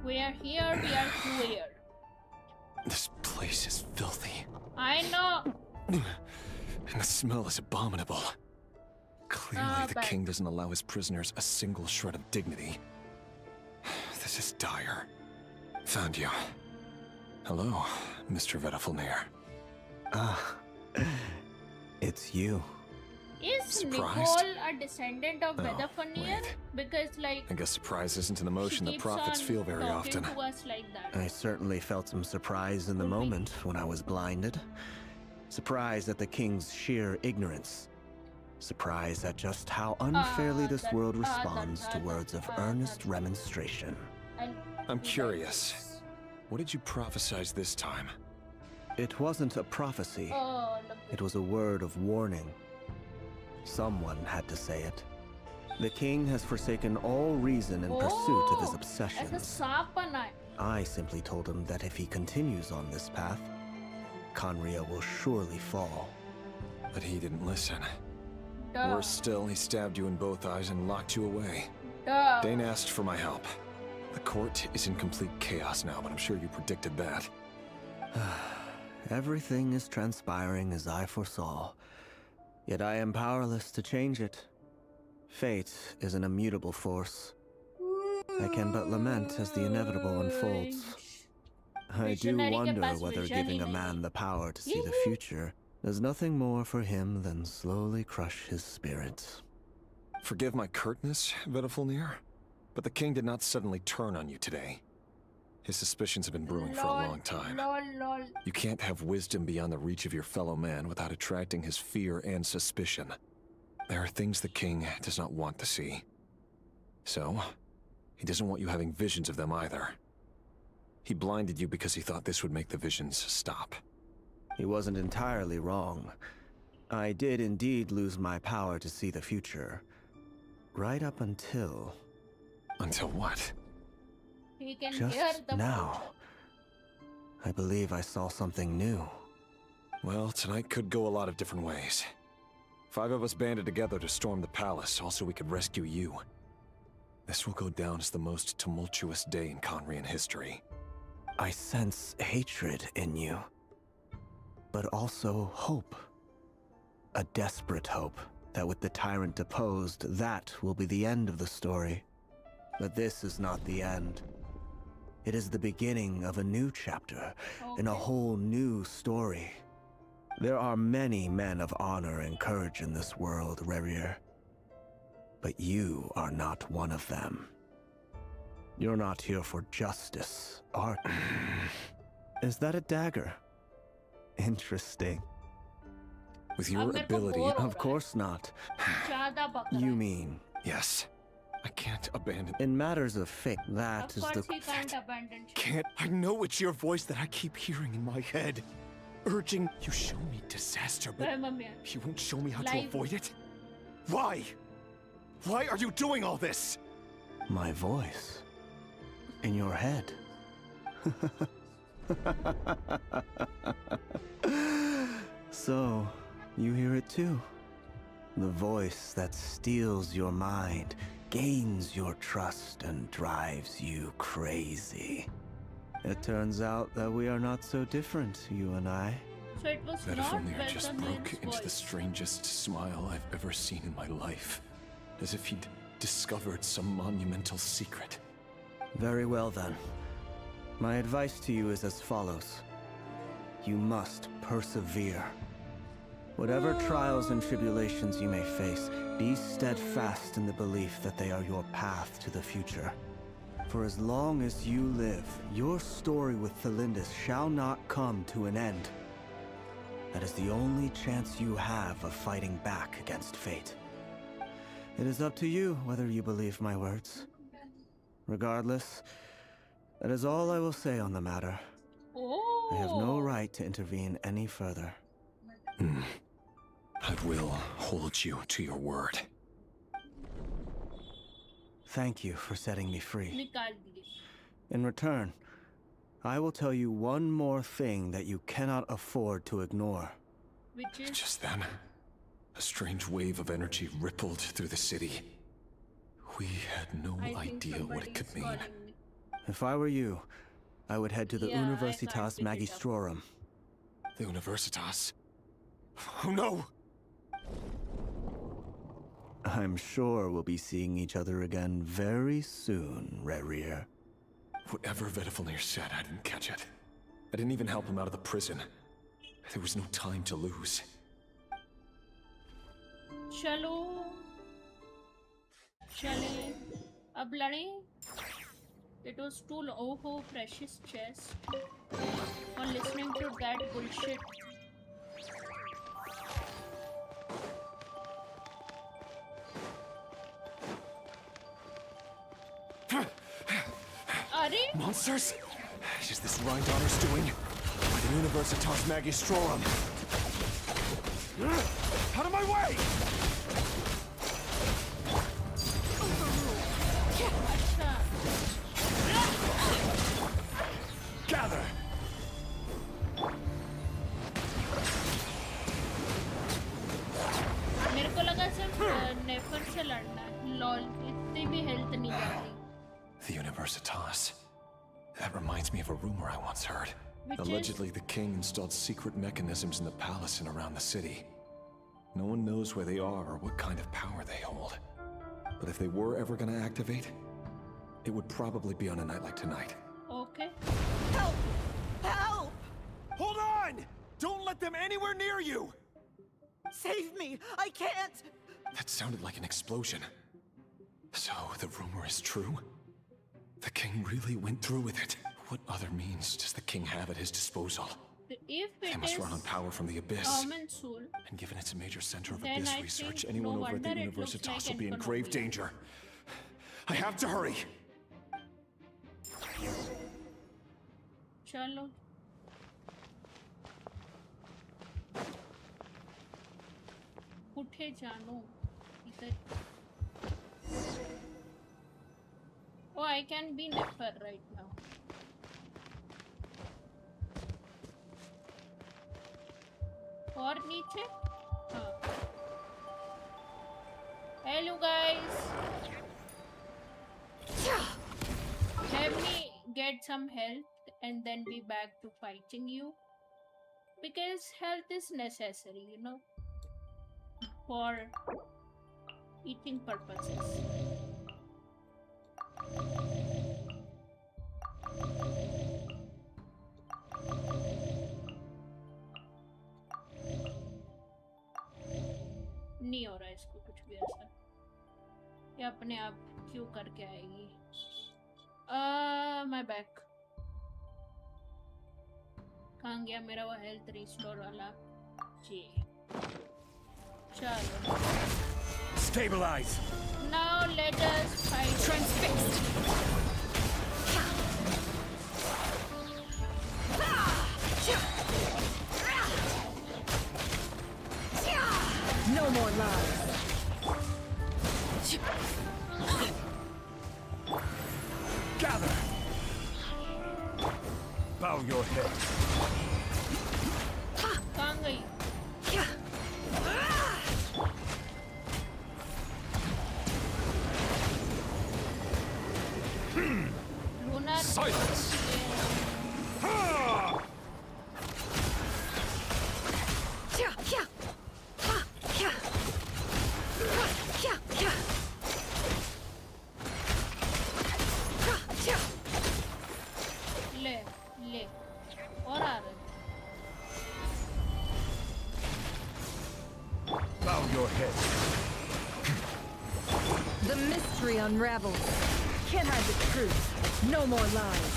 we are here, we are clear. This place is filthy. I know. And the smell is abominable. Clearly, the king doesn't allow his prisoners a single shred of dignity. This is dire. Found you. Hello, Mr. Vedafilnir. Ah, it's you. Is Surprised? Nicole a descendant of Oh, Vedafenir? Because like I guess surprise isn't an emotion that keeps prophets on feel very talking often. to us like that. I certainly felt some surprise in the moment when I was blinded. Surprise at the king's sheer ignorance. Surprise at just how unfairly this world responds to words of earnest remonstration. I'm curious. What did you prophesize this time? It wasn't a prophecy. Oh, It was a word of warning. Someone had to say it. The king has forsaken all reason in pursuit of his ऐसा obsessions. सांप बना है. I simply told him that if he continues on this path, Conria will surely fall. But he didn't listen. Duh. Worse still, he stabbed you in both eyes and locked you away. Duh. Dane asked for my help. The court is in complete chaos now, but I'm sure you predicted that. Everything is transpiring as I foresaw, yet I am powerless to change it. Fate is an immutable force. I can but lament as the inevitable unfolds. I do Visionary के wonder pass whether vision he giving a नहीं. man the power to see the future does nothing more for him than slowly crush his spirit. Forgive my curtness, Vedafenir, but the king did not suddenly turn on you today. His suspicions have been brewing for a long time. Lol. You can't have wisdom beyond the reach of your fellow man without attracting his fear and suspicion. There are things the king does not want to see. So, he doesn't want you having visions of them either. He blinded you because he thought this would make the visions stop. He wasn't entirely wrong. I did indeed lose my power to see the future. Right up until... Until what? He can hear Just the now. I believe I saw something new. Well, tonight could go a lot of different ways. 5 of us banded together to storm the palace, also we could rescue you. This will go down as the most tumultuous day in Conrian history. I sense hatred in you, but also hope. A desperate hope that with the tyrant deposed, that will be the end of the story. But this is not the end. It is the beginning of a new chapter, in a whole new story. There are many men of honor and courage in this world, Rerir. But you are not one of them. You're not here for justice, are you? Is that a dagger? Interesting. With your ability... Of course not. ज़्यादा बक रहा You है. mean... Yes. I can't abandon... In matters of fate, that Of is course the... he can't abandon you. Can't... I know it's your voice that I keep hearing in my head. Urging you show me disaster, but वह mummy you won't show me how to Live. avoid it? Why? Why are you doing all this? My voice. In your head. So, you hear it too. The voice that steals your mind, gains your trust, and drives you crazy. It turns out that we are not so different, you and I. So it was not Vedafenir just broke Vedafenir's into the voice. strangest smile I've ever seen in my life. As if he'd discovered some monumental secret. Very well then. My advice to you is as follows. You must persevere. Whatever trials and tribulations you may face, be steadfast in the belief that they are your path to the future. For as long as you live, your story with Thelindis shall not come to an end. That is the only chance you have of fighting back against fate. It is up to you whether you believe my words. Regardless, that is all I will say on the matter. I have no right to intervene any further. I will hold you to your word. Thank you for setting me free. निकाल दिए. In return, I will tell you one more thing that you cannot afford to ignore. Which is Just then, a strange wave of energy rippled through the city. We had no I think idea what it could somebody's mean. calling me. If I were you, I would head to the Yeah, I can't Universitas pick it up. Magistrorum. The Universitas? Oh no! I'm sure we'll be seeing each other again very soon, Rerir. Whatever Vedafenir said, I didn't catch it. I didn't even help him out of the prison. There was no time to lose. चलो चले अब लड़ें. It was too low. Oh, precious chest. For listening to that bullshit. Are Monsters? Is this Rhindaughter's doing? By the Universitas Magistrorum. Out of my way! Gather! मेरे को लगा सिर्फ नेफर से लड़ना है. लॉल इतनी भी हेल्थ नहीं जाती. The Universitas. That reminds me of a rumor I once heard. Which Allegedly, the king installed secret mechanisms in the palace and around the city. No one knows where they are or what kind of power they hold. But if they were ever going to activate, it would probably be on a night like tonight. Okay. Help! Help! Hold on! Don't let them anywhere near you! Save me! I can't! That sounded like an explosion. So, the rumor is true? The king really went through with it. What other means does the king have at his disposal? If They it must is run on power from the abyss. common soul, And given it's a major center of then abyss I research, think anyone no over at the wonder it looks Universitas like will be in Antonovia. grave danger. I have to hurry. चलो. उठे जानो इधर. Oh, I can be Nefer right now. और नीचे? हाँ. Hello guys. Have me get some health and then be back to fighting you. Because health is necessary, you know, for eating purposes. नहीं हो रहा इसको कुछ भी ऐसा. ये अपने आप क्यों करके आएगी? My back. कहाँ गया मेरा वो हेल्थ रिस्टोर वाला? जी. चलो. Stabilize! Now let us fight. Transfixed! No more lies. Gather! Bow your head. कहाँ गई? Lunar. Silence! ले ले और आ रहे. Bow your head. The mystery unravels. Can't hide the truth. No more lies.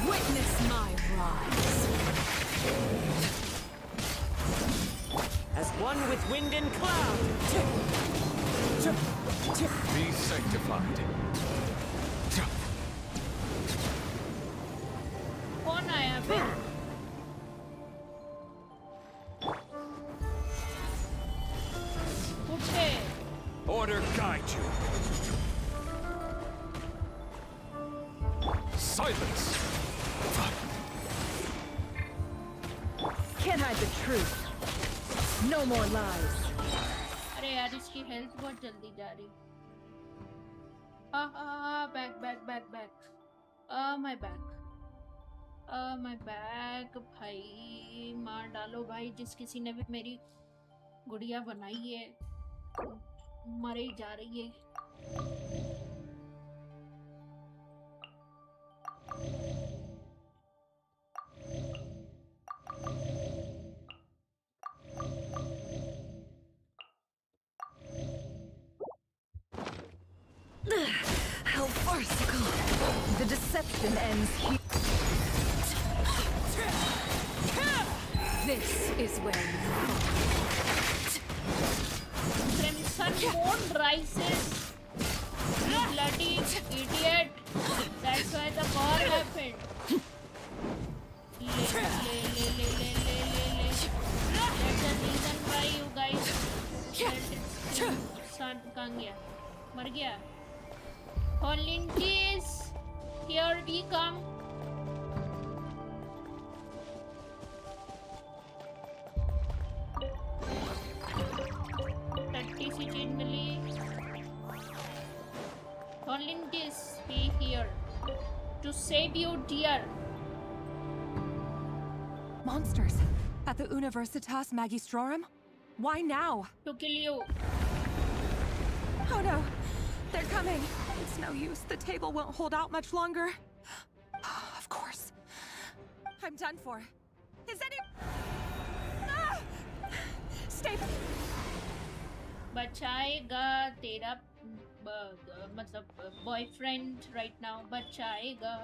Witness my rise. As one with wind and cloud! Be sanctified. कौन आया बे? उठे. Order guide you. Silence! Can't hide the truth. No more lies. अरे यार इसकी health बहुत जल्दी जा रही. Back my back. My back. भाई मार डालो भाई. जिस किसी ने भी मेरी गुड़िया बनाई है मरे ही जा रही है. destruction ends here. This is where you Crimson Moon rises. You bloody idiot. That's why the war happened. That's the reason why you guys son कहाँ गया? मर गया. Volunteers, here we come. चीज मिली. Volunteers, be here to save you, dear. Monsters at the Universitas Magistrorum? Why now? To kill you. Oh no, they're coming. It's no use. The table won't hold out much longer. Of course. I'm done for. Is any... Ah! Stay... बचाएगा तेरा मतलब boyfriend right now. बचाएगा.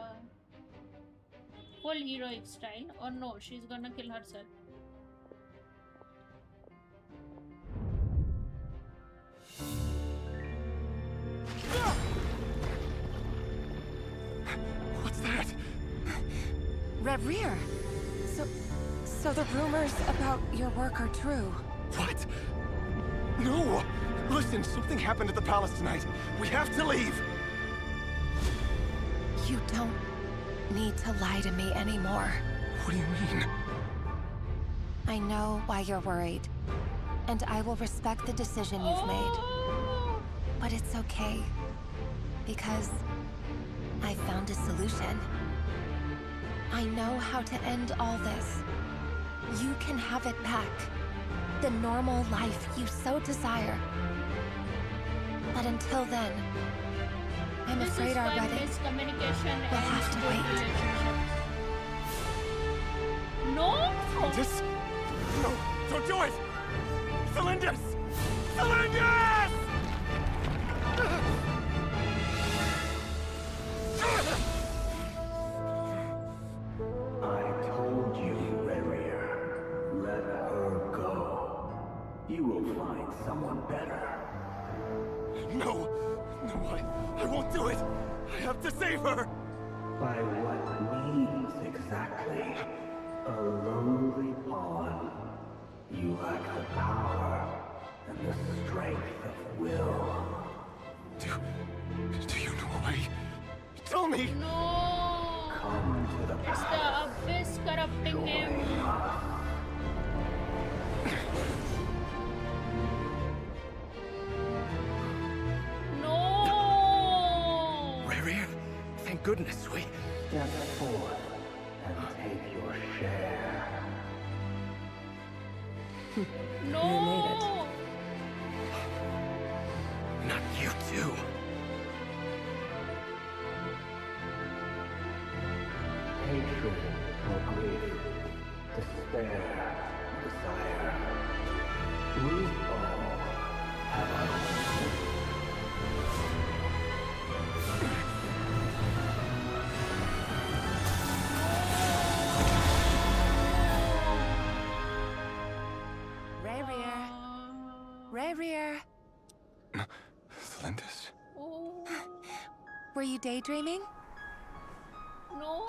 Full heroic style. Or no, she's gonna kill herself. What's that? Rerir! So the rumors about your work are true. What? No! Listen, something happened at the palace tonight. We have to leave! You don't need to lie to me anymore. What do you mean? I know why you're worried, and I will respect the decision you've made. But it's okay, because I found a solution. I know how to end all this. You can have it back. The normal life you so desire. But until then, I'm afraid our wedding will have to wait. No! Just... No, don't do it! Cylinders! Cylinders! I told you, Rerir. Let her go. You will find someone better. No! No, I won't do it! I have to save her! By what means exactly? A lowly pawn. You lack the power and the strength of will. Do you know a way? Tell me! No! Come to the It's the abyss corrupting him. No! Rerir, thank goodness we... Step forth and take your share. No! You made it. Not you too. Hatred or grief, despair, desire. We all have our own. Rerir. Cylinders? Were you daydreaming? No!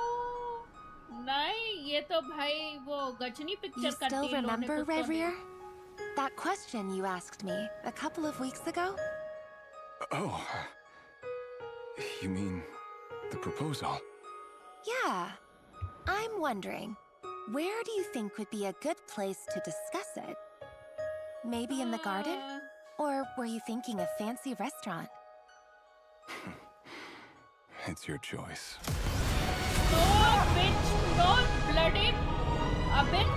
नहीं, ये तो भाई वो Ghazni You picture still करती है remember, Rerir? That question you asked me a couple of weeks ago? Oh. You mean the proposal? Yeah. I'm wondering, where do you think would be a good place to discuss it? Maybe in the garden? Or were you thinking a fancy restaurant? It's your choice. No, bitch! Don't bloody Abin!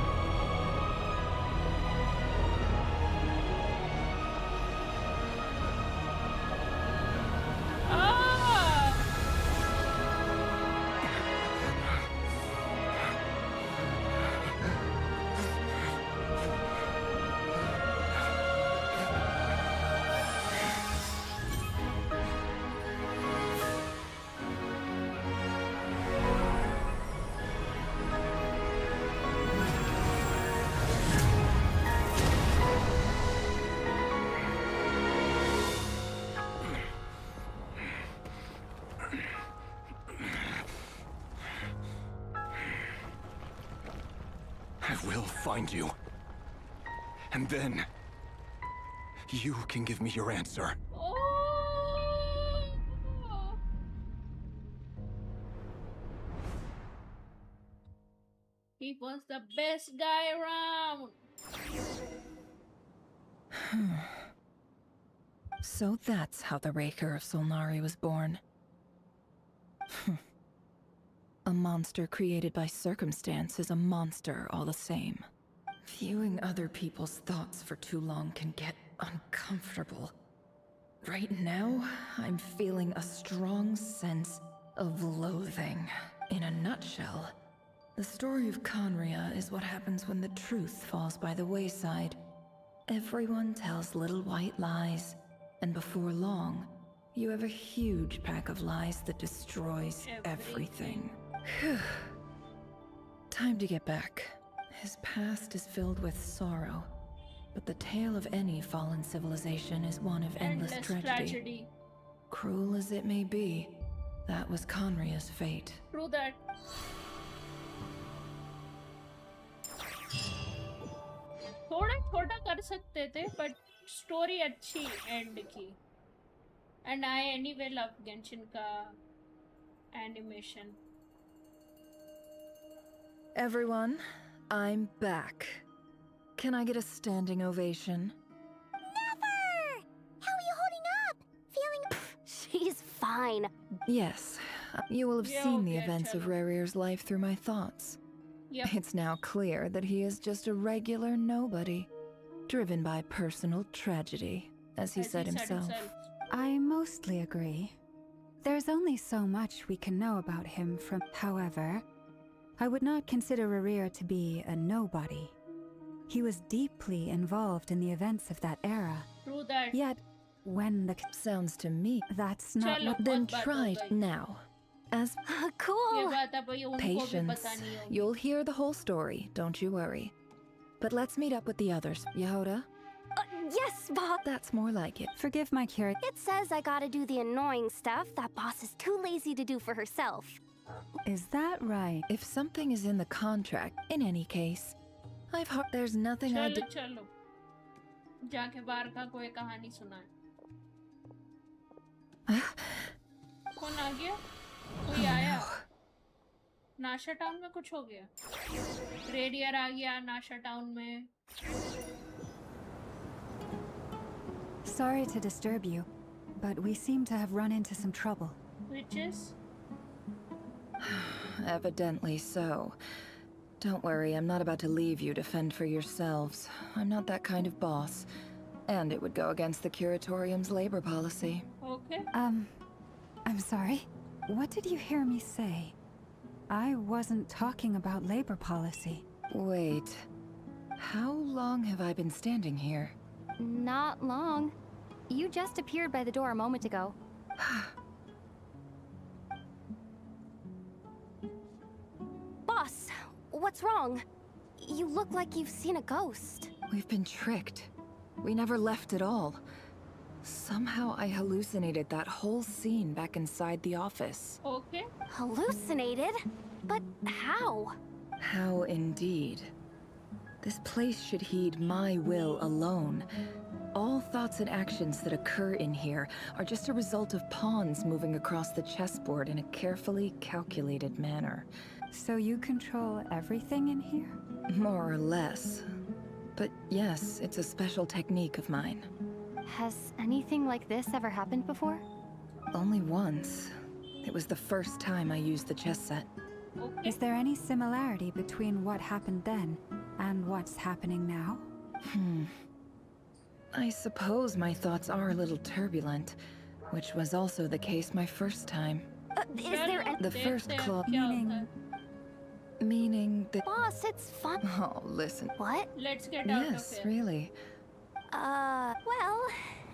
I will find you. And then you can give me your answer. He was the best guy around. So that's how the Raker of Solnari was born. A monster created by circumstance is a monster all the same. Viewing other people's thoughts for too long can get uncomfortable. Right now, I'm feeling a strong sense of loathing. In a nutshell, the story of Conria is what happens when the truth falls by the wayside. Everyone tells little white lies, and before long, you have a huge pack of lies that destroys everything. Time to get back. His past is filled with sorrow, but the tale of any fallen civilization is one of endless tragedy. Cruel as it may be, that was Conria's fate. True that. थोड़ा छोटा कर सकते थे, but story अच्छी end की. And I anyway love Genshin का animation. Everyone, I'm back. Can I get a standing ovation? Never! How are you holding up? Feeling... She's fine. Yes, you will have seen the events of Rerir's life through my thoughts. Yep. It's now clear that he is just a regular nobody, driven by personal tragedy, as he said himself. I mostly agree. There's only so much we can know about him from... However, I would not consider Rerir to be a nobody. He was deeply involved in the events of that era. True that. Yet, when the... Sounds to me... That's not what... Then try now. As... Cool! Patience. You'll hear the whole story, don't you worry. But let's meet up with the others. Yehoda? Yes, Boss! That's more like it. Forgive my curiosity. It says I gotta do the annoying stuff that Boss is too lazy to do for herself. Is that right? If something is in the contract, in any case, I've heard there's nothing I do. चलो जाके वारका को एक कहानी सुनाए. कौन आ गया? कोई आया? नाशा टाउन में कुछ हो गया? रेडियर आ गया नाशा टाउन में. Sorry to disturb you, but we seem to have run into some trouble. Witches? Evidently so. Don't worry, I'm not about to leave you to fend for yourselves. I'm not that kind of boss. And it would go against the Curatorium's labor policy. Okay. I'm sorry. What did you hear me say? I wasn't talking about labor policy. Wait. How long have I been standing here? Not long. You just appeared by the door a moment ago. Boss, what's wrong? You look like you've seen a ghost. We've been tricked. We never left at all. Somehow I hallucinated that whole scene back inside the office. Okay. Hallucinated? But how? How indeed. This place should heed my will alone. All thoughts and actions that occur in here are just a result of pawns moving across the chessboard in a carefully calculated manner. So you control everything in here? More or less. But yes, it's a special technique of mine. Has anything like this ever happened before? Only once. It was the first time I used the chess set. Okay. Is there any similarity between what happened then and what's happening now? I suppose my thoughts are a little turbulent, which was also the case my first time. Is there an... The first club... Meaning that... Boss, it's fun. Oh, listen. What? Let's get out of here. Yes, really. Well,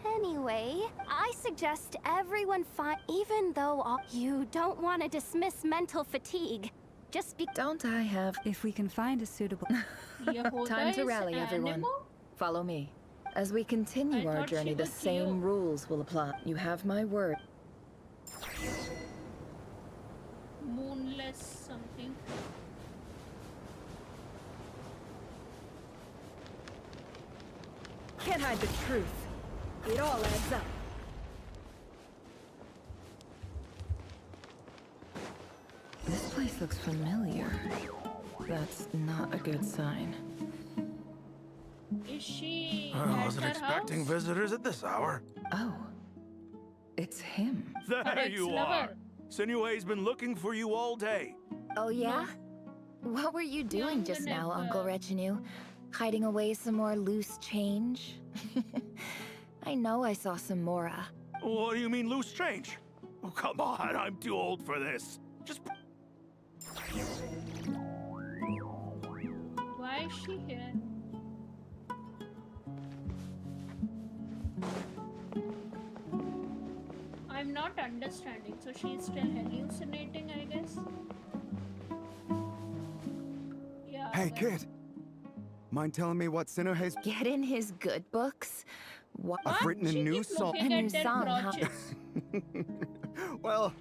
anyway, I suggest everyone find... Even though you don't want to dismiss mental fatigue, just be... Don't I have... If we can find a suitable... Time to rally, everyone. Follow me. As we continue our journey, the same rules will apply. You have my word. Moonless something. Can't hide the truth. It all adds up. This place looks familiar. That's not a good sign. Is she I at wasn't her expecting house? visitors at this hour. Oh. It's him. There Her you ex-lover. are. Sinue's been looking for you all day. Oh yeah? What were you doing just now, Uncle Retinue? Hiding away some more loose change? I know I saw some mera. What do you mean loose change? Oh, come on, I'm too old for this. Just... Why is she here? I'm not understanding. So she's still hallucinating, I guess? Yeah. Hey, kid. Mind telling me what Sinuhe's... Get in his good books? What? I've written a new song. A new song, huh? Well,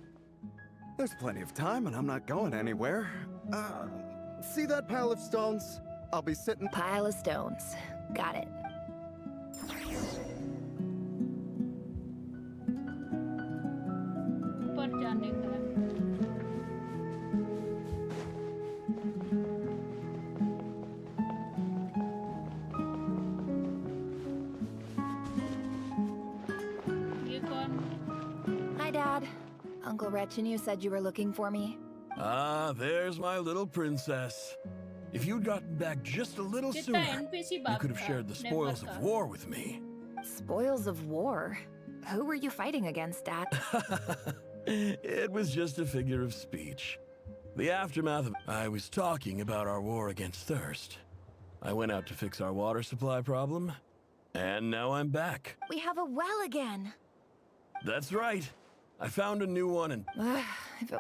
there's plenty of time and I'm not going anywhere. See that pile of stones? I'll be sitting... Pile of stones. Got it. ऊपर जाने का है। ये कौन? Hi, Dad. Uncle Retinue said you were looking for me. Ah, there's my little princess. If you'd gotten back just a little कितना sooner, NPC you बाप could have का, shared the never spoils का। of war with me. Spoils of war? Who were you fighting against, Dad? It was just a figure of speech. The aftermath of... I was talking about our war against thirst. I went out to fix our water supply problem, and now I'm back. We have a well again. That's right. I found a new one, and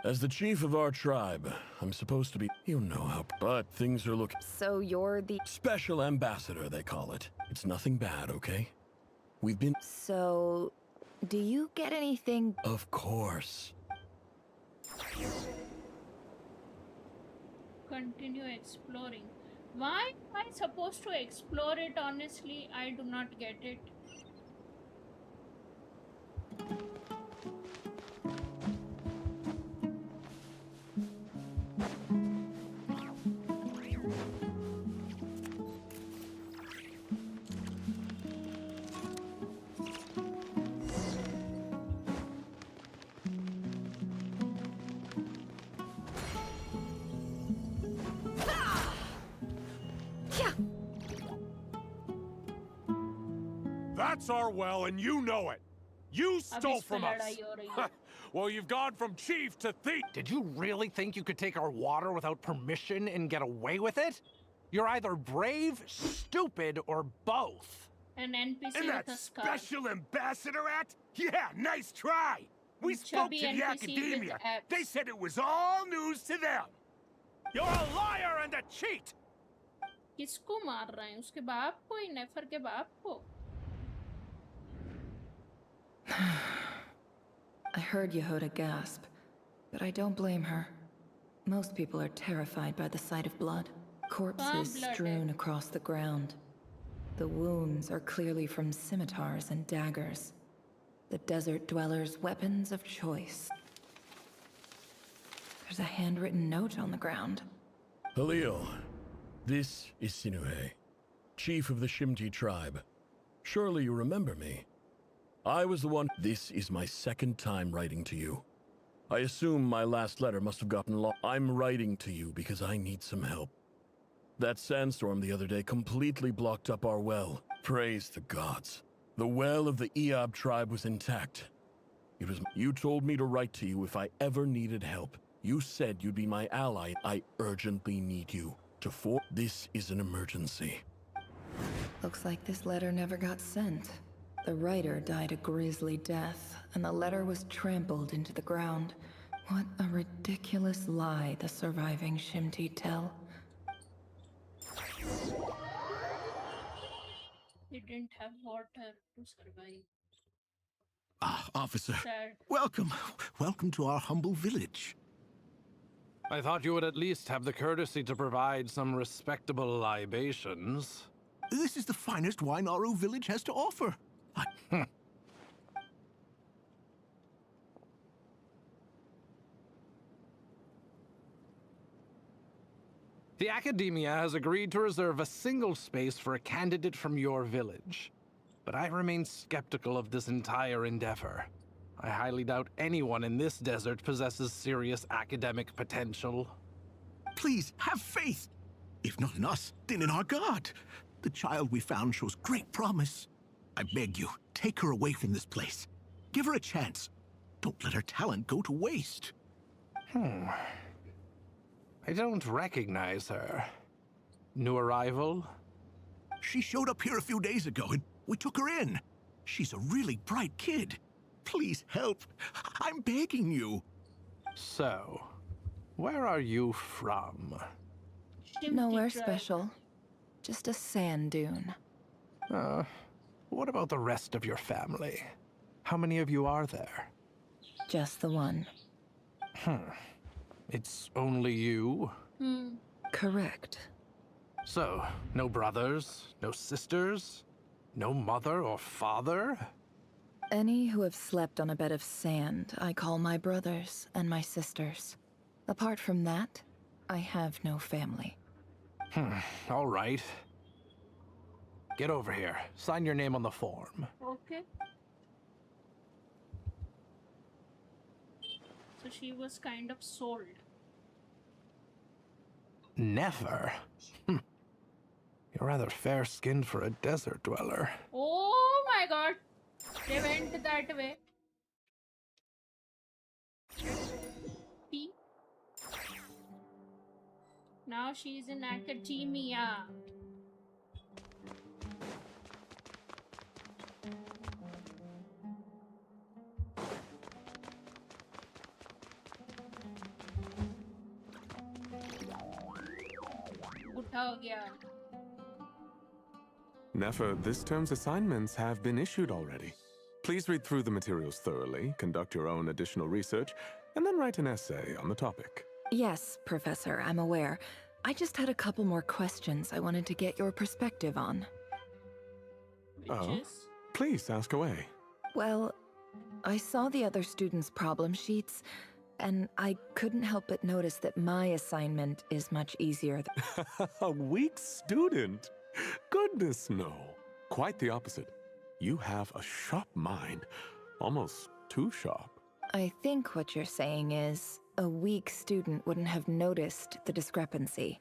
as the chief of our tribe, I'm supposed to be... You know how... But things are looking... So you're the... Special ambassador, they call it. It's nothing bad, okay? We've been... So... Do you get anything... Of course. Continue exploring. Why am I supposed to explore it? Honestly, I do not get it. That's our well, and you know it. You stole from us. Well, you've gone from chief to thief. Did you really think you could take our water without permission and get away with it? You're either brave, stupid, or both. An NPC And that with a scar. special ambassador act? Yeah, nice try. We spoke to Chubby the NPC with academia. abs. They said it was all news to them. You're a liar and a cheat. किसको मार रहा है? उसके बाप को ही, नेफर के बाप को? I heard Yehuda gasp, but I don't blame her. Most people are terrified by the sight of blood. Corpses blood strewn across the ground. The wounds are clearly from scimitars and daggers. The desert dwellers' weapons of choice. There's a handwritten note on the ground. Halil, this is Sinue, chief of the Shimti tribe. Surely you remember me. I was the one... This is my second time writing to you. I assume my last letter must have gotten lost. I'm writing to you because I need some help. That sandstorm the other day completely blocked up our well. Praise the gods. The well of the Eob tribe was intact. It was... You told me to write to you if I ever needed help. You said you'd be my ally. I urgently need you to This is an emergency. Looks like this letter never got sent. The writer died a grisly death, and the letter was trampled into the ground. What a ridiculous lie the surviving Shimti tell. He didn't have water to survive. Ah, officer. Sad. Welcome. Welcome to our humble village. I thought you would at least have the courtesy to provide some respectable libations. This is the finest wine our village has to offer. The Academia has agreed to reserve a single space for a candidate from your village. But I remain skeptical of this entire endeavor. I highly doubt anyone in this desert possesses serious academic potential. Please, have faith. If not in us, then in our god. The child we found shows great promise. I beg you, take her away from this place. Give her a chance. Don't let her talent go to waste. I don't recognize her. New arrival? She showed up here a few days ago and we took her in. She's a really bright kid. Please help. I'm begging you. So, where are you from? Nowhere special. Just a sand dune. What about the rest of your family? How many of you are there? Just the one. It's only you? Correct. So, no brothers, no sisters, no mother or father? Any who have slept on a bed of sand, I call my brothers and my sisters. Apart from that, I have no family. All right. Get over here. Sign your name on the form. Okay. So she was kind of sold. Never? You're rather fair-skinned for a desert dweller. Oh my god. They went that way. P. Now she's in academia. उठा हो गया. Nefer, this term's assignments have been issued already. Please read through the materials thoroughly, conduct your own additional research, and then write an essay on the topic. Yes, Professor, I'm aware. I just had a couple more questions I wanted to get your perspective on. Oh? Please, ask away. Well, I saw the other students' problem sheets, and I couldn't help but notice that my assignment is much easier than... A weak student? Goodness, no. Quite the opposite. You have a sharp mind. Almost too sharp. I think what you're saying is, a weak student wouldn't have noticed the discrepancy.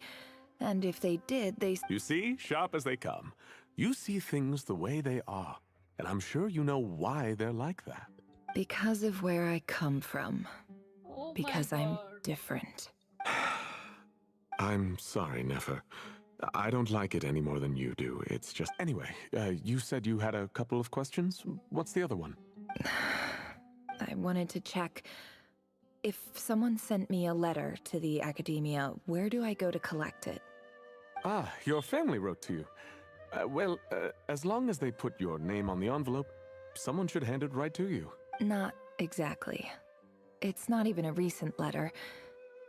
And if they did, they... You see? Sharp as they come. You see things the way they are. And I'm sure you know why they're like that. Because of where I come from. Oh because I'm different. I'm sorry, Nefer. I don't like it any more than you do. It's just... Anyway, you said you had a couple of questions? What's the other one? I wanted to check. If someone sent me a letter to the Academia, where do I go to collect it? Ah, your family wrote to you. Well, as long as they put your name on the envelope, someone should hand it right to you. Not exactly. It's not even a recent letter.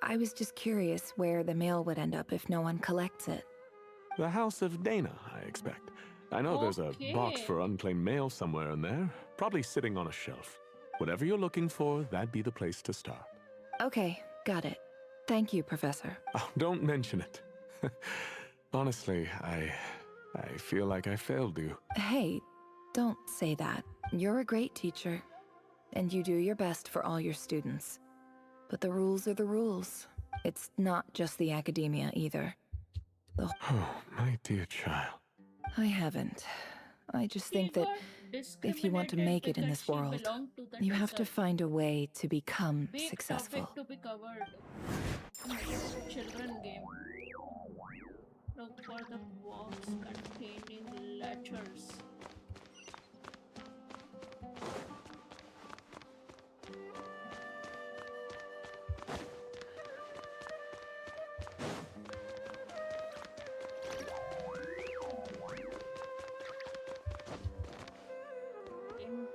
I was just curious where the mail would end up if no one collects it. The House of Dana, I expect. I know there's a box for unclaimed mail somewhere in there, probably sitting on a shelf. Whatever you're looking for, that'd be the place to start. Okay, got it. Thank you, Professor. Oh, don't mention it. Honestly, I feel like I failed you. Hey, don't say that. You're a great teacher, and you do your best for all your students. But the rules are the rules. It's not just the Academia either. Oh, my dear child. I haven't. I just think that if you want to make it in this world, you have to find a way to become successful. To be covered. Children game. Look for the box containing letters.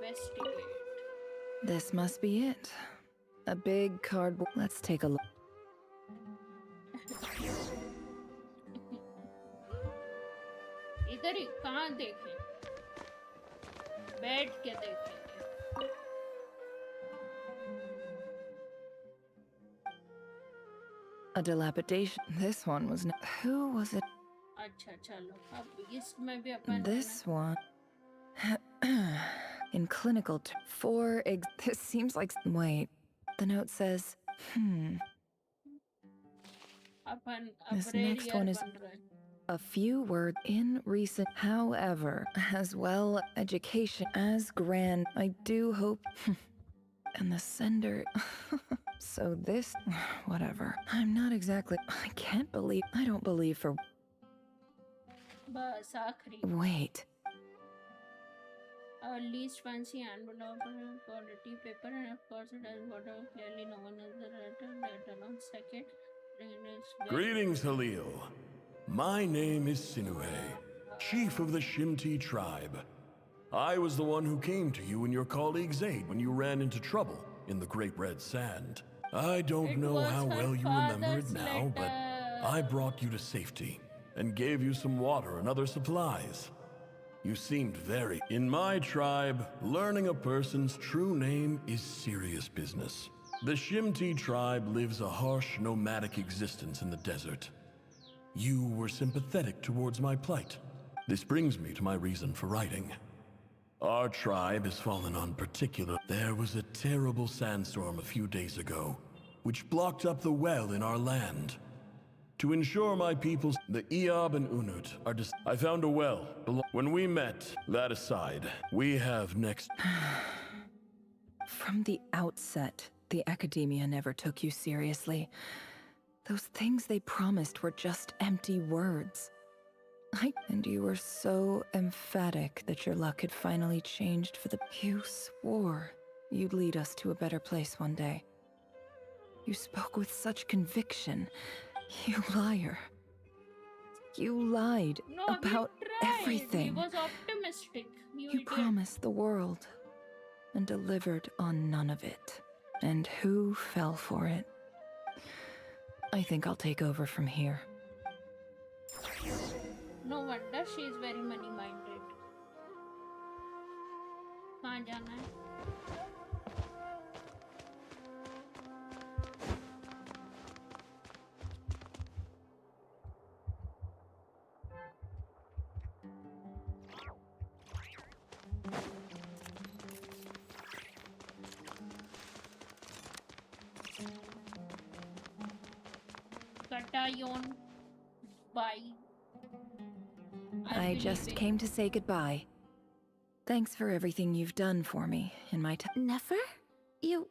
Investigate. This must be it. A big cardboard. Let's take a look. इधर ही कहाँ देखें? बैठ के देखेंगे। A dilapidation. This one was not. Who was it? अच्छा चलो अब इसमें भी अपन This one. In clinical this seems like. Wait. The note says, upon This next one is बन रहा है। a few words in recent. However, as well, education as grand. I do hope. And the sender. So this. Whatever. I'm not exactly. I can't believe. I don't believe for. बस आखिरी। Wait. Our least fancy envelope, quality paper, and of course it has water. Clearly, no one has the letter on second. Greetings, Halil. My name is Sinuhe, chief of the Shimti tribe. I was the one who came to you and your colleague's aid when you ran into trouble in the Great Red Sand. I don't know how well you remember it now, but I brought you to safety and gave you some water and other supplies. You seemed very... In my tribe, learning a person's true name is serious business. The Shimti tribe lives a harsh, nomadic existence in the desert. You were sympathetic towards my plight. This brings me to my reason for writing. Our tribe has fallen on particular... There was a terrible sandstorm a few days ago, which blocked up the well in our land. To ensure my people's... The Eob and Unut are just... I found a well. When we met, that aside, we have next... From the outset, the academia never took you seriously. Those things they promised were just empty words. And you were so emphatic that your luck had finally changed for the... You swore you'd lead us to a better place one day. You spoke with such conviction. You liar. You lied about everything. He was optimistic. You promised the world and delivered on none of it. And who fell for it? I think I'll take over from here. No wonder she is very money-minded. कहाँ जाना है? Katayon, bye. I just came to say goodbye. Thanks for everything you've done for me in my time. Nefer? You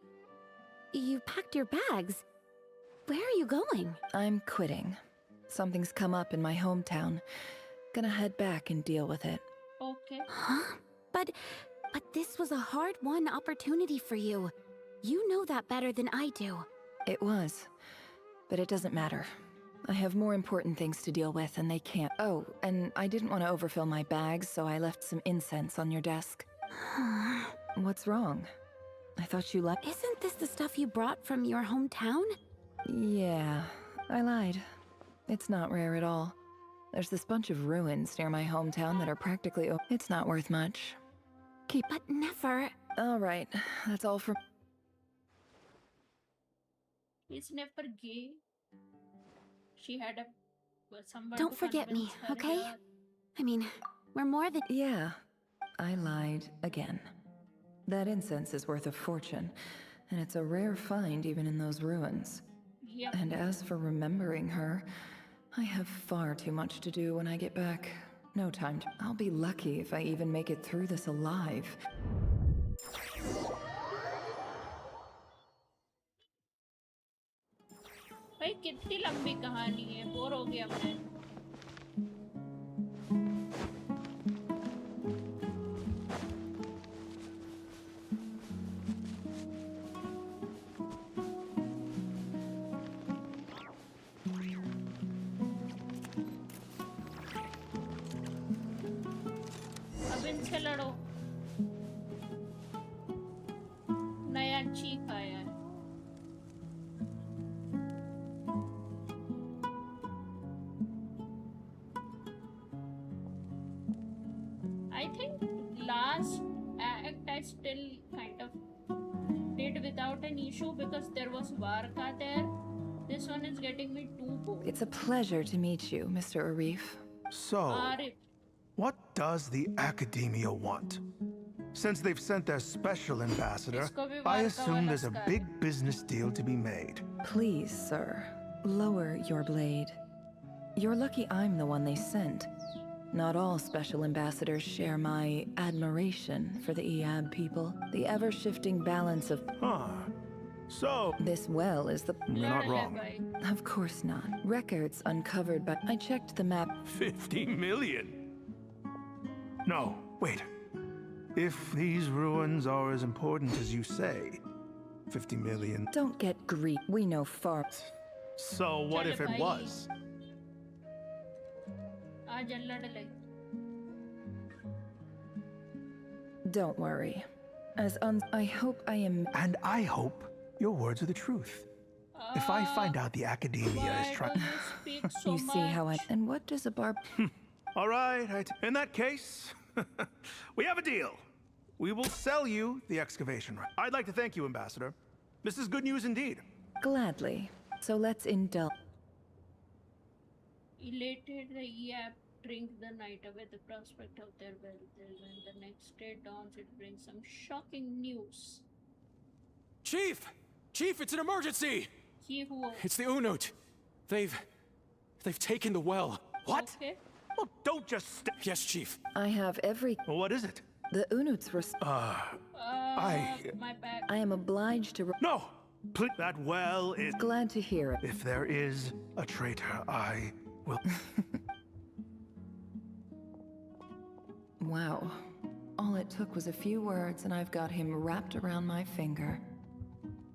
packed your bags. Where are you going? I'm quitting. Something's come up in my hometown. Gonna head back and deal with it. Okay. Huh? But this was a hard-won opportunity for you. You know that better than I do. It was. But it doesn't matter. I have more important things to deal with, and they can't. Oh, and I didn't want to overfill my bags, so I left some incense on your desk. What's wrong? I thought you left. Isn't this the stuff you brought from your hometown? Yeah, I lied. It's not rare at all. There's this bunch of ruins near my hometown that are practically... It's not worth much. Keep... But never... All right, that's all from... Is never gay. She had a... someone Don't to forget me, convince her okay? that- I mean, we're more than... Yeah, I lied again. That incense is worth a fortune, and it's a rare find even in those ruins. Yep. And as for remembering her, I have far too much to do when I get back. No time to... I'll be lucky if I even make it through this alive. भाई कितनी लंबी कहानी है, bore हो गया मैं। अब इनसे लड़ो। नया चीख आया है। think last act I still kind of did without an issue because there was Varka there. This one is getting me too bored. It's a pleasure to meet you, Mr. Arif. So, Arif. what does the Academia want? Since they've sent their special ambassador, I assume there's a big business deal to be made. Please, sir, lower your blade. You're lucky I'm the one they sent. Not all special ambassadors share my admiration for the EAB people. The ever-shifting balance of... So... This well is the... You're not wrong. Of course not. Records uncovered by... I checked the map... 50 million? No, wait. If these ruins are as important as you say, 50 million... Don't get greedy. We know far... So what if it was? Don't worry. I hope I am... And I hope your words are the truth. If I find out the Academia is trying... You see how I... And what does a barb... All right. In that case, we have a deal. We will sell you the excavation right. I'd like to thank you, Ambassador. This is good news indeed. Gladly. So let's indulge. Elated, the EAP drink the night away the prospect of their wealth. When the next day dawns, it brings some shocking news. Chief! Chief, it's an emergency! Chief, it's the Unut. They've taken the well. What? Okay. Well, don't just... Yes, Chief. I have every... Well, what is it? The Unuts were... My bad. I am obliged to... No! That well is... Glad to hear it. If there is a traitor, I will... Wow. All it took was a few words and I've got him wrapped around my finger.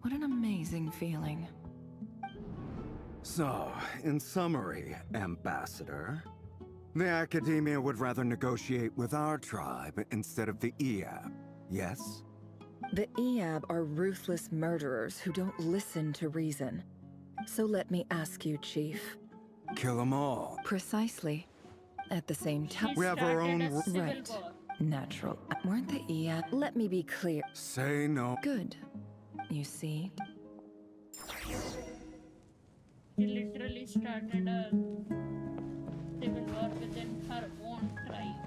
What an amazing feeling. So, in summary, Ambassador, the Academia would rather negotiate with our tribe instead of the EAB, yes? The EAB are ruthless murderers who don't listen to reason. So let me ask you, Chief. Kill them all. Precisely. At the same time... We have our own... Right. Natural. Weren't the EAB... Let me be clear. Say no. Good. You see? She literally started a civil war within her own tribe.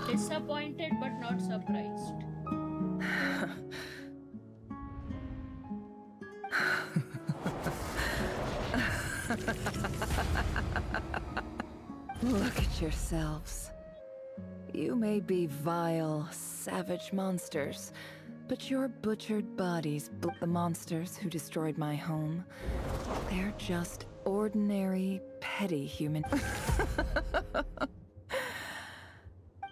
Disappointed but not surprised. Look at yourselves. You may be vile, savage monsters, but your butchered bodies, the monsters who destroyed my home, they're just ordinary, petty human.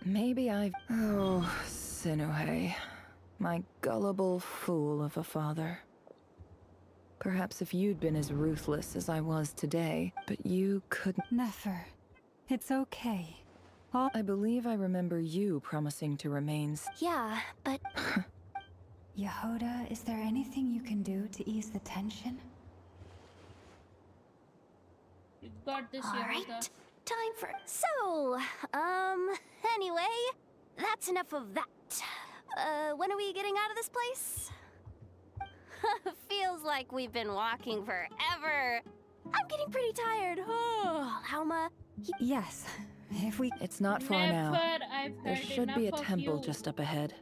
Maybe I've... Oh, Sinuhe. My gullible fool of a father. Perhaps if you'd been as ruthless as I was today, but you couldn't... Never. It's okay. I believe I remember you promising to remain... Yeah, but... Yehuda, is there anything you can do to ease the tension? You got this, All Yehuda. right. Time for... So, anyway, that's enough of that. When are we getting out of this place? Feels like we've been walking forever. I'm getting pretty tired. Oh, Lauma. Yes, if we... It's not far now. I've There heard should be a enough of temple you. just up ahead.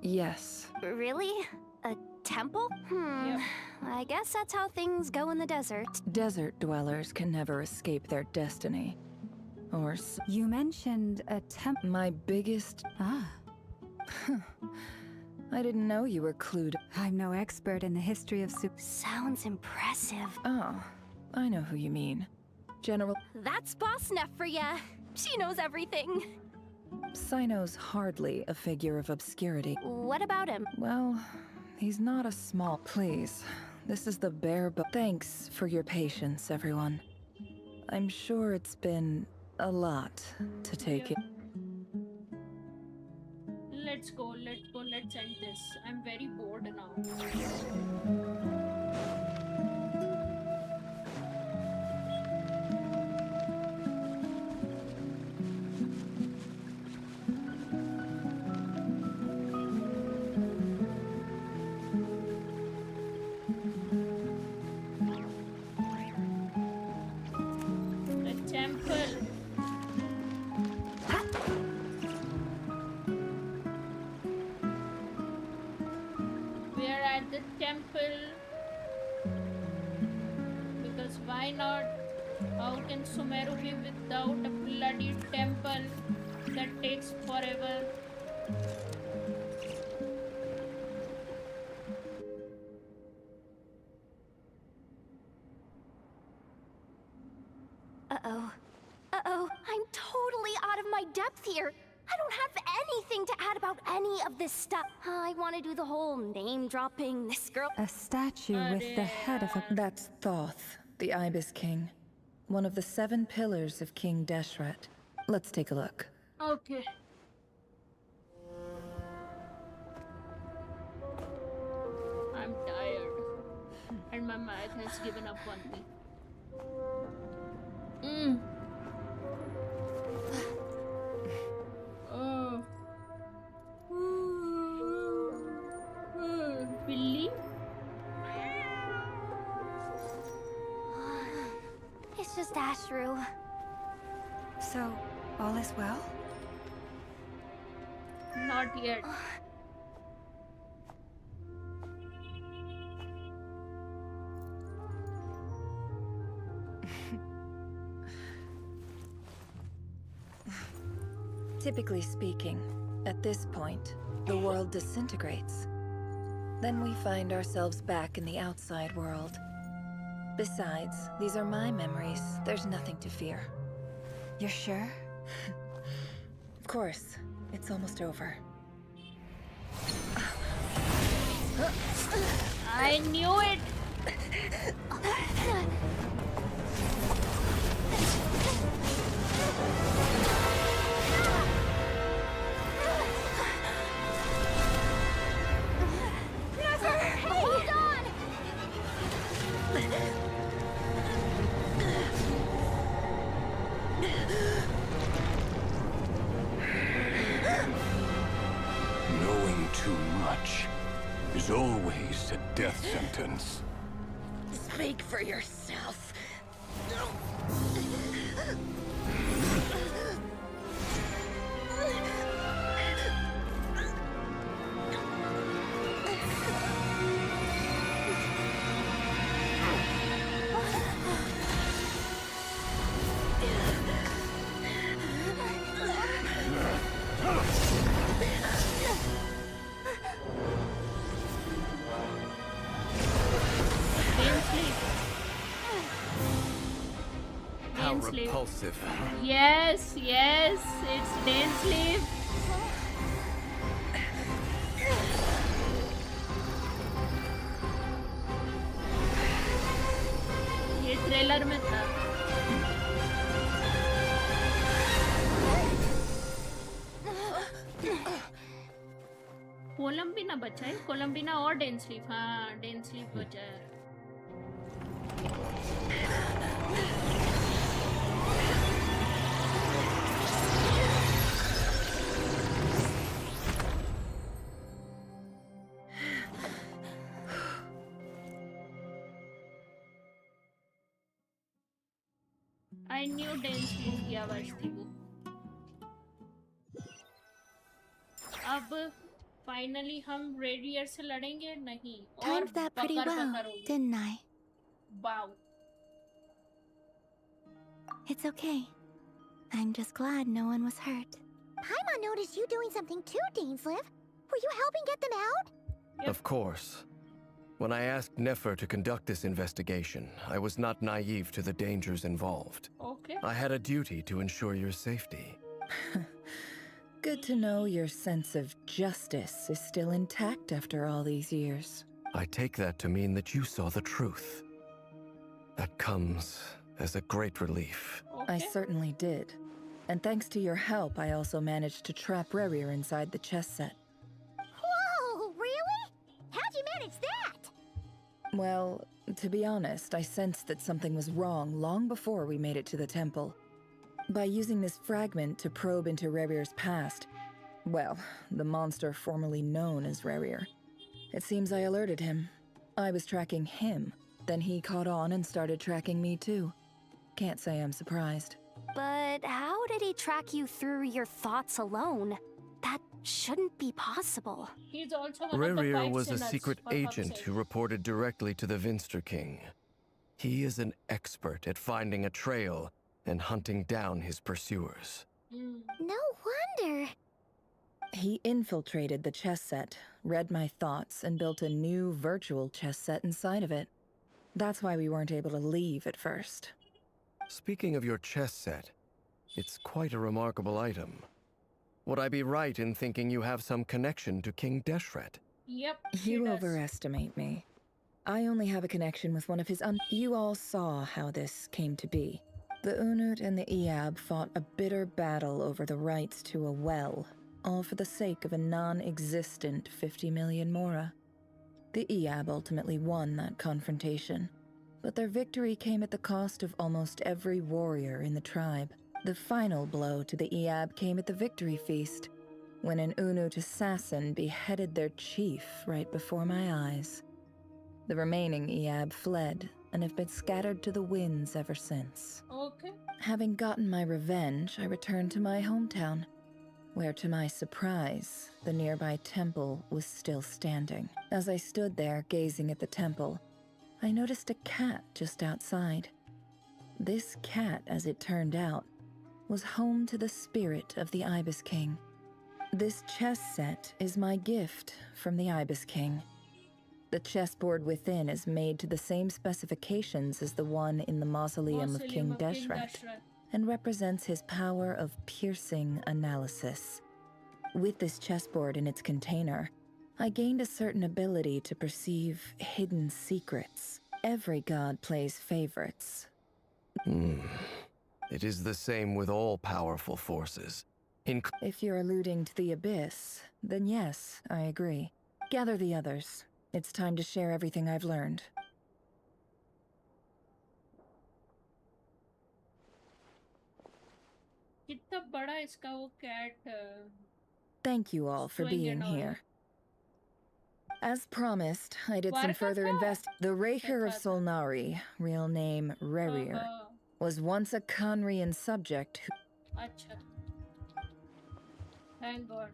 Yes. Really? A temple? Yep. I guess that's how things go in the desert. Desert dwellers can never escape their destiny. Or... You mentioned a temple. My biggest... Ah. I didn't know you were clued. I'm no expert in the history of Sounds impressive. Oh, I know who you mean. General... That's Boss Neff for ya. She knows everything. Sino's hardly a figure of obscurity. What about him? Well, he's not a small... Please, this is the bare... Thanks for your patience, everyone. I'm sure it's been a lot to take in. Let's go, let's end this. I'm very bored now. The temple. We are at the temple because why not? How can Sumeru be without a bloody temple that takes forever? Uh-oh. Uh-oh, I'm totally out of my depth here. I don't have anything to add about any of this stuff. I want to do the whole name-dropping, this girl... A statue with the head of a... That's Thoth, the Ibis King. One of the 7 pillars of King Deshret. Let's take a look. Okay. I'm tired. And my mouth has given up on me. Oh. Billy? It's just Ashru. So, all is well? Not yet. Typically speaking, at this point, the world disintegrates. Then we find ourselves back in the outside world. Besides, these are my memories. There's nothing to fear. You're sure? Of course. It's almost over. I knew it! Hold on! Knowing too much is always a death sentence. Speak for yourself. How repulsive. Yes, yes, it's Dainsleif. ये trailer में था. कोलंबिना बचा है, कोलंबिना और डेंसलीफ. हाँ, डेंसलीफ बचा है. I knew Dainsleif की आवाज थी वो. अब फाइनली हम रेडियर से लड़ेंगे नहीं. Timed that pretty well, didn't I? Wow. It's okay. I'm just glad no one was hurt. Paimon noticed you doing something too, Dainsleif. Were you helping get them out? Of course. When I asked Nefer to conduct this investigation, I was not naive to the dangers involved. Okay. I had a duty to ensure your safety. Good to know your sense of justice is still intact after all these years. I take that to mean that you saw the truth. That comes as a great relief. I certainly did. And thanks to your help, I also managed to trap Rerir inside the chess set. Whoa, really? How'd you manage that? Well, to be honest, I sensed that something was wrong long before we made it to the temple. By using this fragment to probe into Rerir's past, well, the monster formerly known as Rerir, it seems I alerted him. I was tracking him, then he caught on and started tracking me too. Can't say I'm surprised. But how did he track you through your thoughts alone? That shouldn't be possible. He's also one of the Rerir five was a sinners, secret for fuck's agent sake. who reported directly to the Vinster King. He is an expert at finding a trail and hunting down his pursuers. No wonder. He infiltrated the chess set, read my thoughts, and built a new virtual chess set inside of it. That's why we weren't able to leave at first. Speaking of your chess set, it's quite a remarkable item. Would I be right in thinking you have some connection to King Deshret? Yep. You overestimate me. I only have a connection with one of his You all saw how this came to be. The Unut and the Iab fought a bitter battle over the rights to a well, all for the sake of a non-existent 50 million mera. The Iab ultimately won that confrontation, but their victory came at the cost of almost every warrior in the tribe. The final blow to the Iab came at the victory feast, when an Unut assassin beheaded their chief right before my eyes. The remaining Iab fled and have been scattered to the winds ever since. Okay. Having gotten my revenge, I returned to my hometown, where to my surprise, the nearby temple was still standing. As I stood there gazing at the temple, I noticed a cat just outside. This cat, as it turned out, was home to the spirit of the Ibis King. This chess set is my gift from the Ibis King. The chessboard within is made to the same specifications as the one in the mausoleum of King Deshret, and represents his power of piercing analysis. With this chessboard in its container, I gained a certain ability to perceive hidden secrets. Every god plays favorites. It is the same with all powerful forces. If you're alluding to the Abyss, then yes, I agree. Gather the others. It's time to share everything I've learned. कितना बड़ा इसका वो cat Thank you all for swing being and all. here. As promised, I did some further The Rerir of Solnari, real name Rerir, was once a Conrian subject who... अच्छा. Thank God.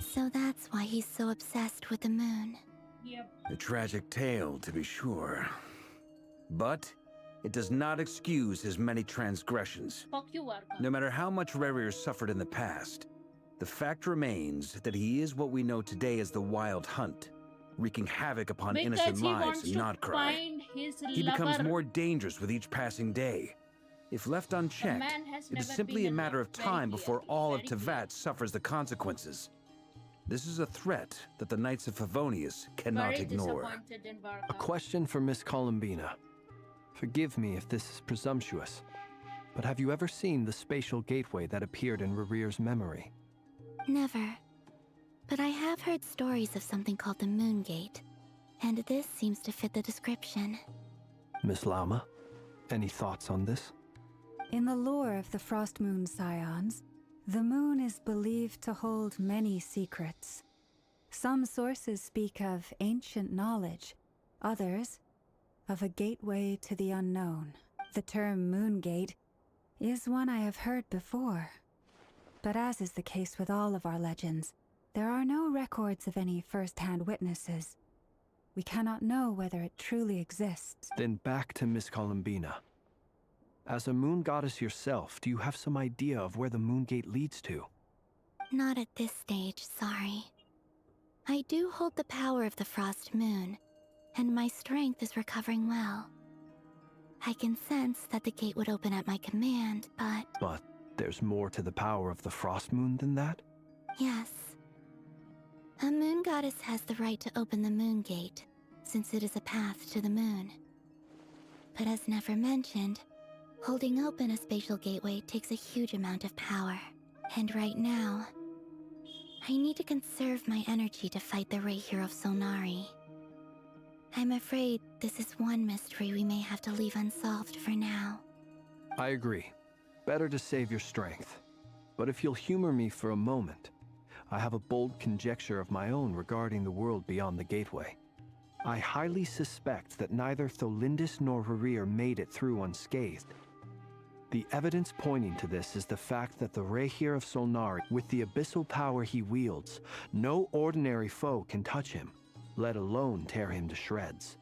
So that's why he's so obsessed with the moon. Yep. A tragic tale, to be sure. But it does not excuse his many transgressions. Fuck you, Varka. No matter how much Rerir suffered in the past, the fact remains that he is what we know today as the Wild Hunt, wreaking havoc upon Because innocent he lives wants and to not cry. find his He becomes lover. more dangerous with each passing day. If left unchecked, man has it is never simply been a matter in of time before all of Tevat suffers the consequences. This is a threat that the Knights of Favonius cannot Very ignore. disappointed in Varka. A question for Miss Columbina. Forgive me if this is presumptuous, but have you ever seen the spatial gateway that appeared in Rerir's memory? Never. But I have heard stories of something called the Moon Gate, and this seems to fit the description. Miss Lama, any thoughts on this? In the lore of the Frost Moon Scions, the moon is believed to hold many secrets. Some sources speak of ancient knowledge, others of a gateway to the unknown. The term Moon Gate is one I have heard before. But as is the case with all of our legends, there are no records of any first-hand witnesses. We cannot know whether it truly exists. Then back to Miss Columbina. As a moon goddess yourself, do you have some idea of where the Moon Gate leads to? Not at this stage, sorry. I do hold the power of the Frost Moon, and my strength is recovering well. I can sense that the gate would open at my command, but... But there's more to the power of the Frost Moon than that? Yes. A moon goddess has the right to open the moon gate, since it is a path to the moon. But as Nefer mentioned, holding open a spatial gateway takes a huge amount of power. And right now, I need to conserve my energy to fight the Rerir of Solnari. I'm afraid this is one mystery we may have to leave unsolved for now. I agree. Better to save your strength. But if you'll humor me for a moment, I have a bold conjecture of my own regarding the world beyond the gateway. I highly suspect that neither Tholindis nor Rerir made it through unscathed. The evidence pointing to this is the fact that the Rerir of Solnari, with the abyssal power he wields, no ordinary foe can touch him, let alone tear him to shreds.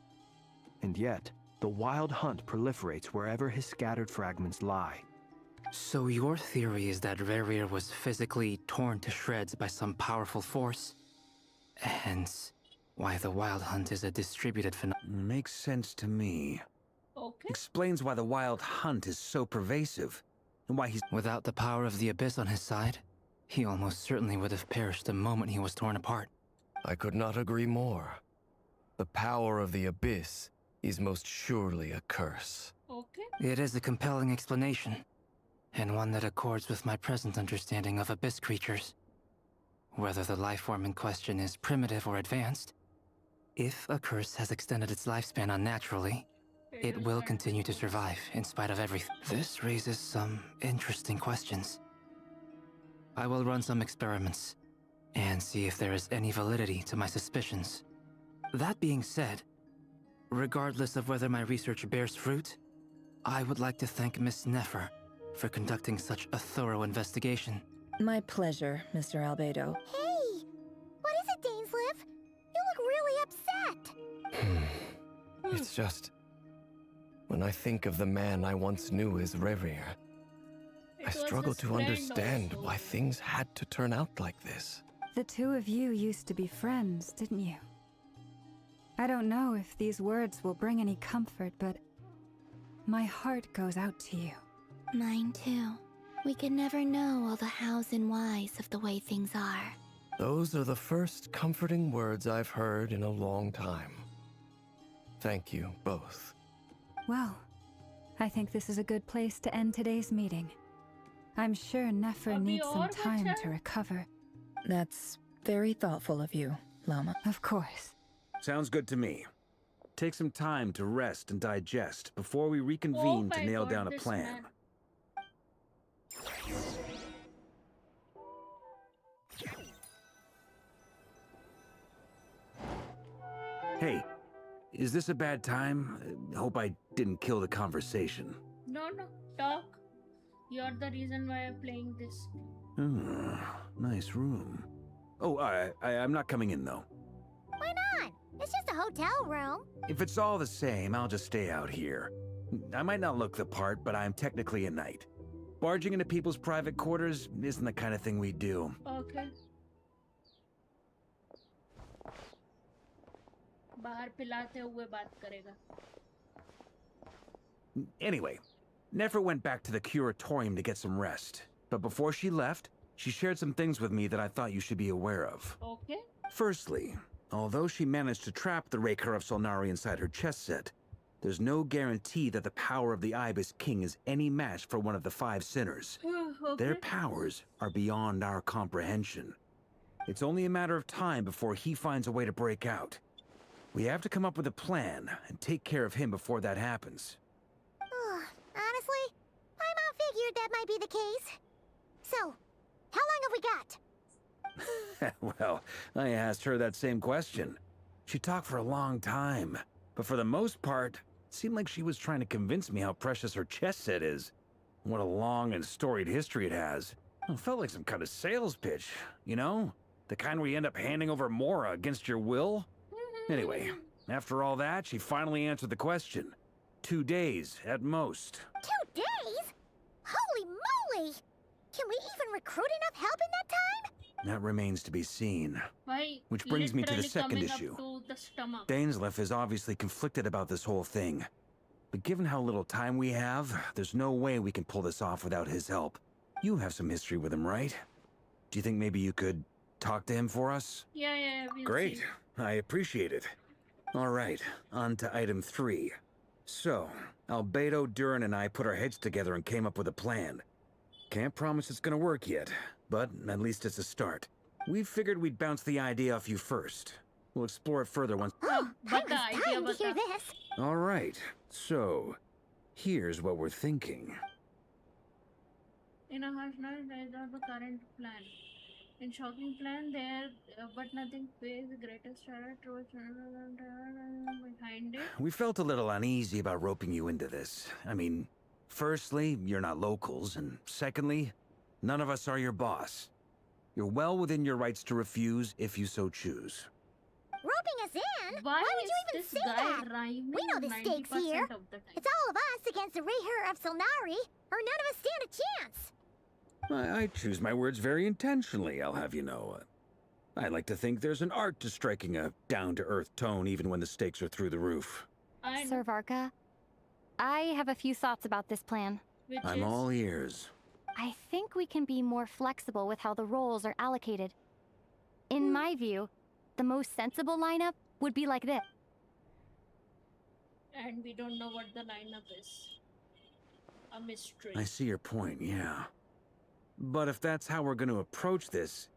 And yet, the wild hunt proliferates wherever his scattered fragments lie. So your theory is that Rerir was physically torn to shreds by some powerful force? Hence, why the wild hunt is a distributed phenomenon. Makes sense to me. Okay. Explains why the wild hunt is so pervasive, and why he's... Without the power of the Abyss on his side, he almost certainly would have perished the moment he was torn apart. I could not agree more. The power of the Abyss is most surely a curse. Okay. It is a compelling explanation, and one that accords with my present understanding of Abyss creatures. Whether the life form in question is primitive or advanced, if a curse has extended its lifespan unnaturally, it will continue to survive in spite of everything. This raises some interesting questions. I will run some experiments and see if there is any validity to my suspicions. That being said, regardless of whether my research bears fruit, I would like to thank Miss Nefer for conducting such a thorough investigation. My pleasure, Mr. Albedo. Hey! What is it, Dainsleif? You look really upset. It's just... when I think of the man I once knew as Rerir, I struggle to understand why things had to turn out like this. The two of you used to be friends, didn't you? I don't know if these words will bring any comfort, but my heart goes out to you. Mine too. We can never know all the hows and whys of the way things are. Those are the first comforting words I've heard in a long time. Thank you, both. Well, I think this is a good place to end today's meeting. I'm sure Nefer needs some time to recover. That's very thoughtful of you, Lama. Of course. Sounds good to me. Take some time to rest and digest before we reconvene to nail down a plan. Hey, is this a bad time? Hope I didn't kill the conversation. No, talk. You're the reason why I'm playing this. Nice room. Oh, I'm not coming in, though. Why not? It's just a hotel room. If it's all the same, I'll just stay out here. I might not look the part, but I'm technically a knight. Barging into people's private quarters isn't the kind of thing we do. Okay. बाहर पिलाते हुए बात करेगा. Anyway, Nefer went back to the curatorium to get some rest. But before she left, she shared some things with me that I thought you should be aware of. Okay. Firstly, although she managed to trap the Rerir of Solnari inside her chess set, there's no guarantee that the power of the Ibis King is any match for one of the 5 sinners. Okay. Their powers are beyond our comprehension. It's only a matter of time before he finds a way to break out. We have to come up with a plan and take care of him before that happens. Honestly, my mom figured that might be the case. So, how long have we got? Well, I asked her that same question. She talked for a long time, but for the most part, it seemed like she was trying to convince me how precious her chess set is. What a long and storied history it has. It felt like some kind of sales pitch, you know? The kind where you end up handing over mera against your will? Anyway, after all that, she finally answered the question. 2 days, at most. 2 days? Holy moly! Can we even recruit enough help in that time? That remains to be seen. Why, Which brings me to the second coming up issue. to the stomach. Dainsleif is obviously conflicted about this whole thing. But given how little time we have, there's no way we can pull this off without his help. You have some history with him, right? Do you think maybe you could talk to him for us? Yeah, we'll Great. see. I appreciate it. All right, on to item 3. So, Albedo, Durin, and I put our heads together and came up with a plan. Can't promise it's gonna work yet, but at least it's a start. We figured we'd bounce the idea off you first. We'll explore it further once. Oh, I was dying to hear this. All right, so here's what we're thinking. In a harsh night, lays out the current plan. In shocking plan, there, but nothing pays the greatest terror towards behind it. We felt a little uneasy about roping you into this. I mean, firstly, you're not locals, and secondly, none of us are your boss. You're well within your rights to refuse if you so choose. Roping us in? Why would is you even this say guy that? rhyming We know the stakes 90% here. of the time? It's all of us against the Rerir of Solnari, or none of us stand a chance. I choose my words very intentionally, I'll have you know. I like to think there's an art to striking a down-to-earth tone even when the stakes are through the roof. Sir Varka, I have a few thoughts about this plan. I'm all ears. I think we can be more flexible with how the roles are allocated. In my view, the most sensible lineup would be like this. And we don't know what the lineup is. A mystery. I see your point, yeah. But if that's how we're going to approach this,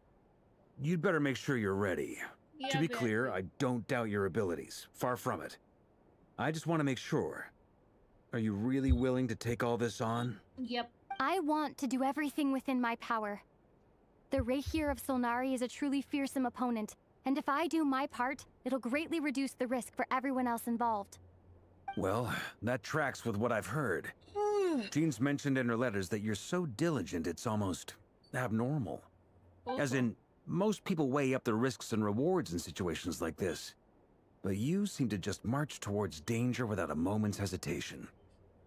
you'd better make sure you're ready. Yeah, To be clear, I don't doubt your abilities. Far from it. I just want to make sure. Are you really willing to take all this on? Yep. I want to do everything within my power. The Rerir of Solnari is a truly fearsome opponent, and if I do my part, it'll greatly reduce the risk for everyone else involved. Well, that tracks with what I've heard. Jean's mentioned in her letters that you're so diligent it's almost abnormal. As in, most people weigh up the risks and rewards in situations like this. But you seem to just march towards danger without a moment's hesitation.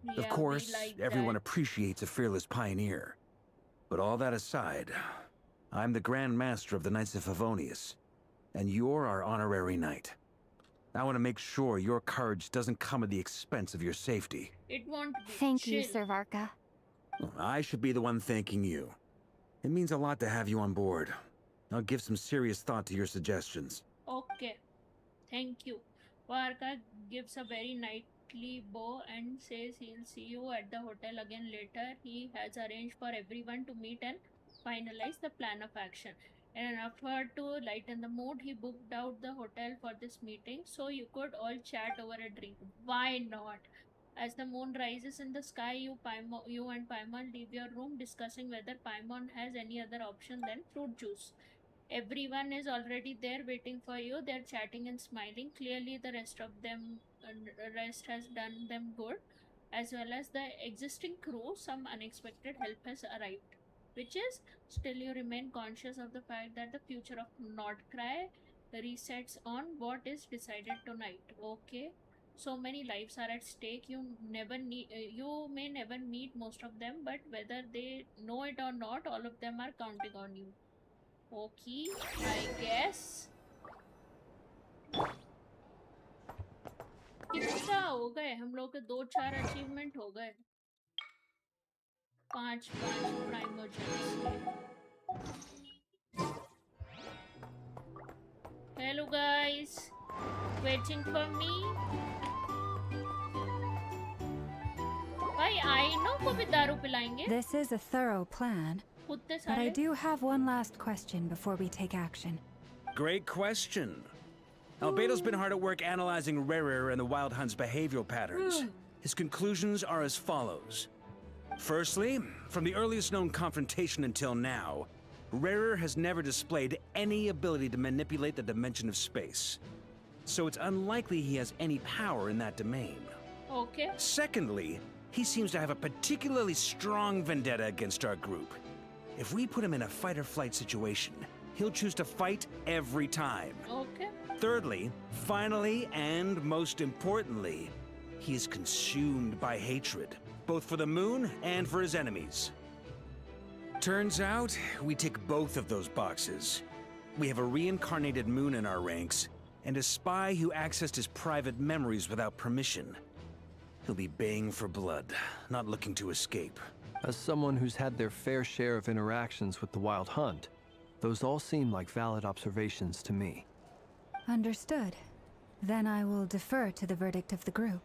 Yeah, Of course, we like everyone that. appreciates a fearless pioneer. But all that aside, I'm the Grand Master of the Knights of Favonius, and you're our honorary knight. I want to make sure your courage doesn't come at the expense of your safety. It won't be. Thank you, Chill. Sir Varka. I should be the one thanking you. It means a lot to have you on board. I'll give some serious thought to your suggestions. Okay. Thank you. Varka gives a very knightly bow and says he'll see you at the hotel again later. He has arranged for everyone to meet and finalize the plan of action. In an effort to lighten the mood, he booked out the hotel for this meeting so you could all chat over a drink. Why not? As the moon rises in the sky, you and Paimon leave your room discussing whether Paimon has any other option than fruit juice. Everyone is already there waiting for you. They're chatting and smiling. Clearly the rest has done them good. As well as the existing crew, some unexpected help has arrived. Which is, still you remain conscious of the fact that the future of Nordcry resets on what is decided tonight. Okay, so many lives are at stake. You may never meet most of them, but whether they know it or not, all of them are counting on you. Okay, I guess. कितना हो गए हम लोग के 2-4 achievement हो गए 5 primer Hello guys, waiting for me. भाई आइनो को भी दारू पिलाएंगे? This is a thorough plan, कुत्ते but I साले? do have one last question before we take action. Great question. Albedo's been hard at work analyzing Rerir and the Wild Hunt's behavioral patterns. His conclusions are as follows. Firstly, from the earliest known confrontation until now, Rerir has never displayed any ability to manipulate the dimension of space. So it's unlikely he has any power in that domain. Okay. Secondly, he seems to have a particularly strong vendetta against our group. If we put him in a fight-or-flight situation, he'll choose to fight every time. Okay. Thirdly, finally, and most importantly, he is consumed by hatred, both for the moon and for his enemies. Turns out, we tick both of those boxes. We have a reincarnated moon in our ranks, and a spy who accessed his private memories without permission. He'll be baying for blood, not looking to escape. As someone who's had their fair share of interactions with the Wild Hunt, those all seem like valid observations to me. Understood. Then I will defer to the verdict of the group.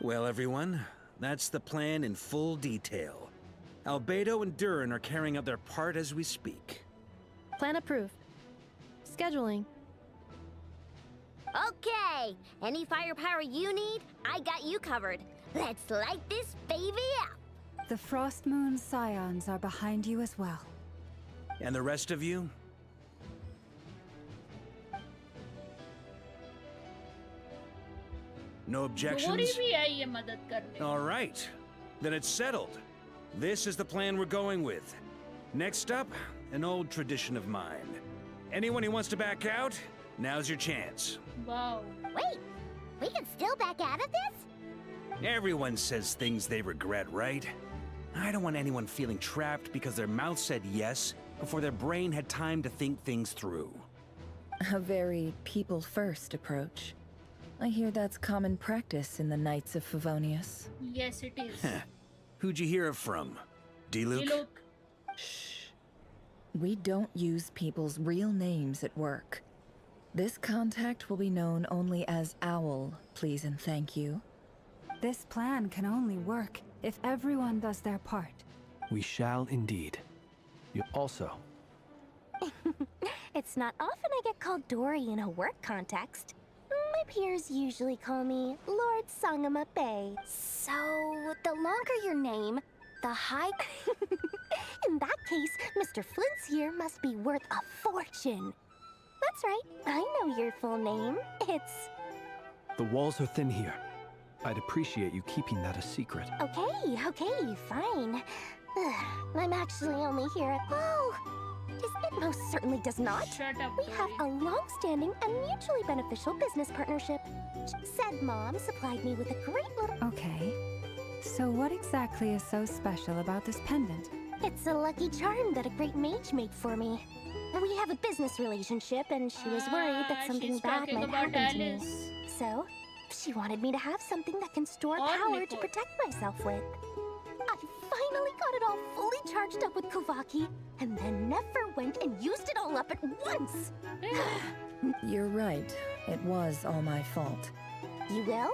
Well, everyone, that's the plan in full detail. Albedo and Durin are carrying out their part as we speak. Plan approved. Scheduling. Okay, any firepower you need, I got you covered. Let's light this baby up. The Frost Moon Scions are behind you as well. And the rest of you? No objections? डोरी भी आई है मदद करने. All right. Then it's settled. This is the plan we're going with. Next up, an old tradition of mine. Anyone who wants to back out, now's your chance. Wow. Wait, we can still back out of this? Everyone says things they regret, right? I don't want anyone feeling trapped because their mouth said yes before their brain had time to think things through. A very people-first approach. I hear that's common practice in the Knights of Favonius. Yes, it is. Who'd you hear it from? D-Luke? D-Luke. Shh. We don't use people's real names at work. This contact will be known only as Owl, please and thank you. This plan can only work if everyone does their part. We shall indeed. You also. It's not often I get called Dory in a work context. My peers usually call me Lord Sangamabe. So, the longer your name, the high... In that case, Mr. Flint's here must be worth a fortune. That's right, I know your full name. It's... The walls are thin here. I'd appreciate you keeping that a secret. Okay, fine. I'm actually only here at... Oh, it most certainly does not. Shut up, We have a long-standing and mutually beneficial business partnership. Said Mom supplied me with a great little... Okay. So what exactly is so special about this pendant? It's a lucky charm that a great mage made for me. We have a business relationship, and she was worried that something she's bad talking might about happen to Alice. me. So, she wanted me to have something that can store Or power to Nicole. protect myself with. I finally got it all fully charged up with Kuvaki, and then never went and used it all up at once. You're right. It was all my fault. You will?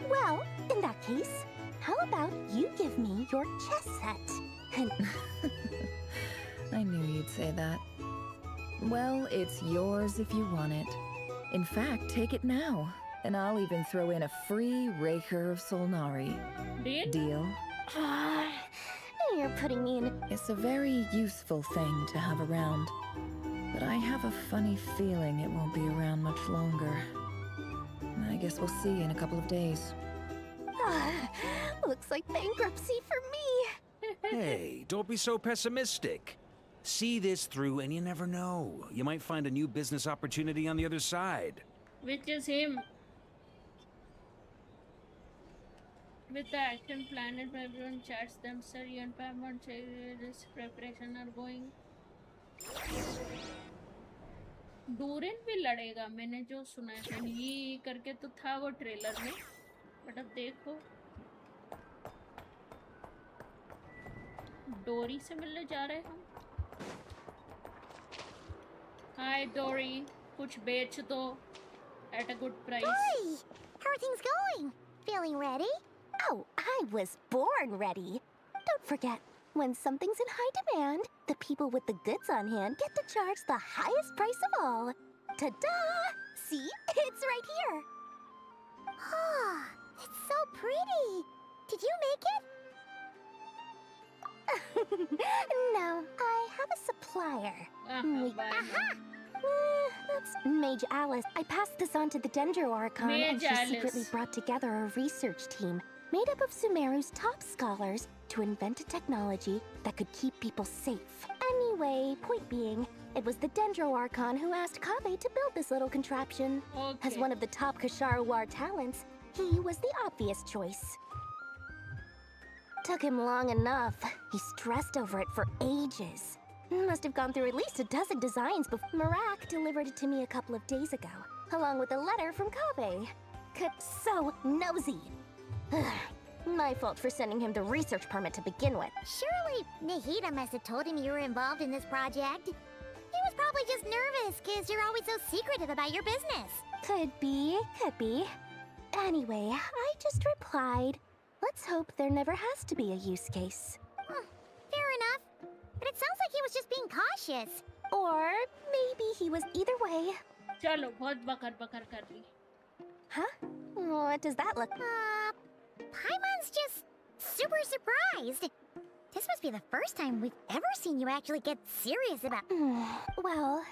Well, in that case, how about you give me your chess set? And I knew you'd say that. Well, it's yours if you want it. In fact, take it now, and I'll even throw in a free Rerir of Solnari. Deal? You're putting me in... It's a very useful thing to have around, but I have a funny feeling it won't be around much longer. I guess we'll see in a couple of days. Looks like bankruptcy for me. Hey, don't be so pessimistic. See this through and you never know. You might find a new business opportunity on the other side. Which is him. With the action planet, everyone chats them. Sir, you and Paramount say this preparation are going. डूरिन भी लड़ेगा, मैंने जो सुना है ये करके तो था वो ट्रेलर में, बट अब देखो डोरी से मिलने जा रहे हम. हाय डोरी, कुछ बेच दो at a good price. Dory, how are things going? Feeling ready? Oh, I was born ready. Don't forget, when something's in high demand, the people with the goods on hand get to charge the highest price of all. Ta-da! See? It's right here. Ah, it's so pretty. Did you make it? No, I have a supplier. Aha! That's Mage Alice. I passed this on to the Dendro Archon, and Mage she Alice. secretly brought together a research team made up of Sumeru's top scholars to invent a technology that could keep people safe. Anyway, point being, it was the Dendro Archon who asked Kaveh to build this little contraption. As one of the top Kasharu War talents, he was the obvious choice. Took him long enough. He stressed over it for ages. Must have gone through at least a dozen designs before Merak delivered it to me a couple of days ago, along with a letter from Kaveh. So nosy. My fault for sending him the research permit to begin with. Surely Nahida must have told him you were involved in this project. You was probably just nervous because you're always so secretive about your business. Could be, could be. Anyway, I just replied. Let's hope there never has to be a use case. Fair enough. But it sounds like he was just being cautious. Or maybe he was either way. चलो बहुत बकर कर ली. Huh? What does that look? Paimon's just super surprised. This must be the first time we've ever seen you actually get serious about. Well,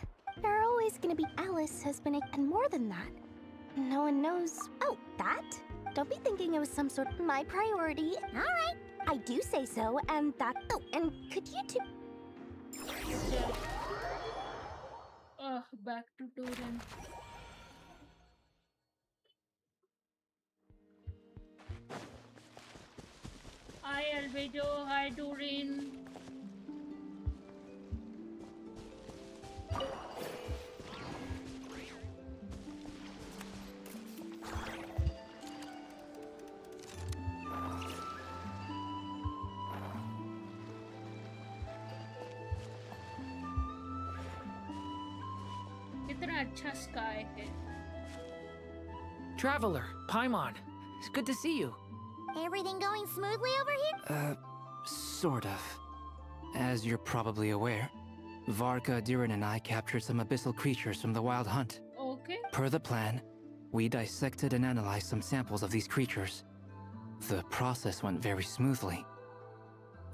there are always gonna be Alice has been and more than that. No one knows. Oh, that? Don't be thinking it was some sort of my priority. All right. I do say so, and that. Oh, and could you two? Back to durin. Hi Albedo, hi durin. कितना अच्छा sky है. Traveler, Paimon, it's good to see you. Everything going smoothly over here? Sort of. As you're probably aware, Varka, Durin, and I captured some abyssal creatures from the Wild Hunt. Okay. Per the plan, we dissected and analyzed some samples of these creatures. The process went very smoothly.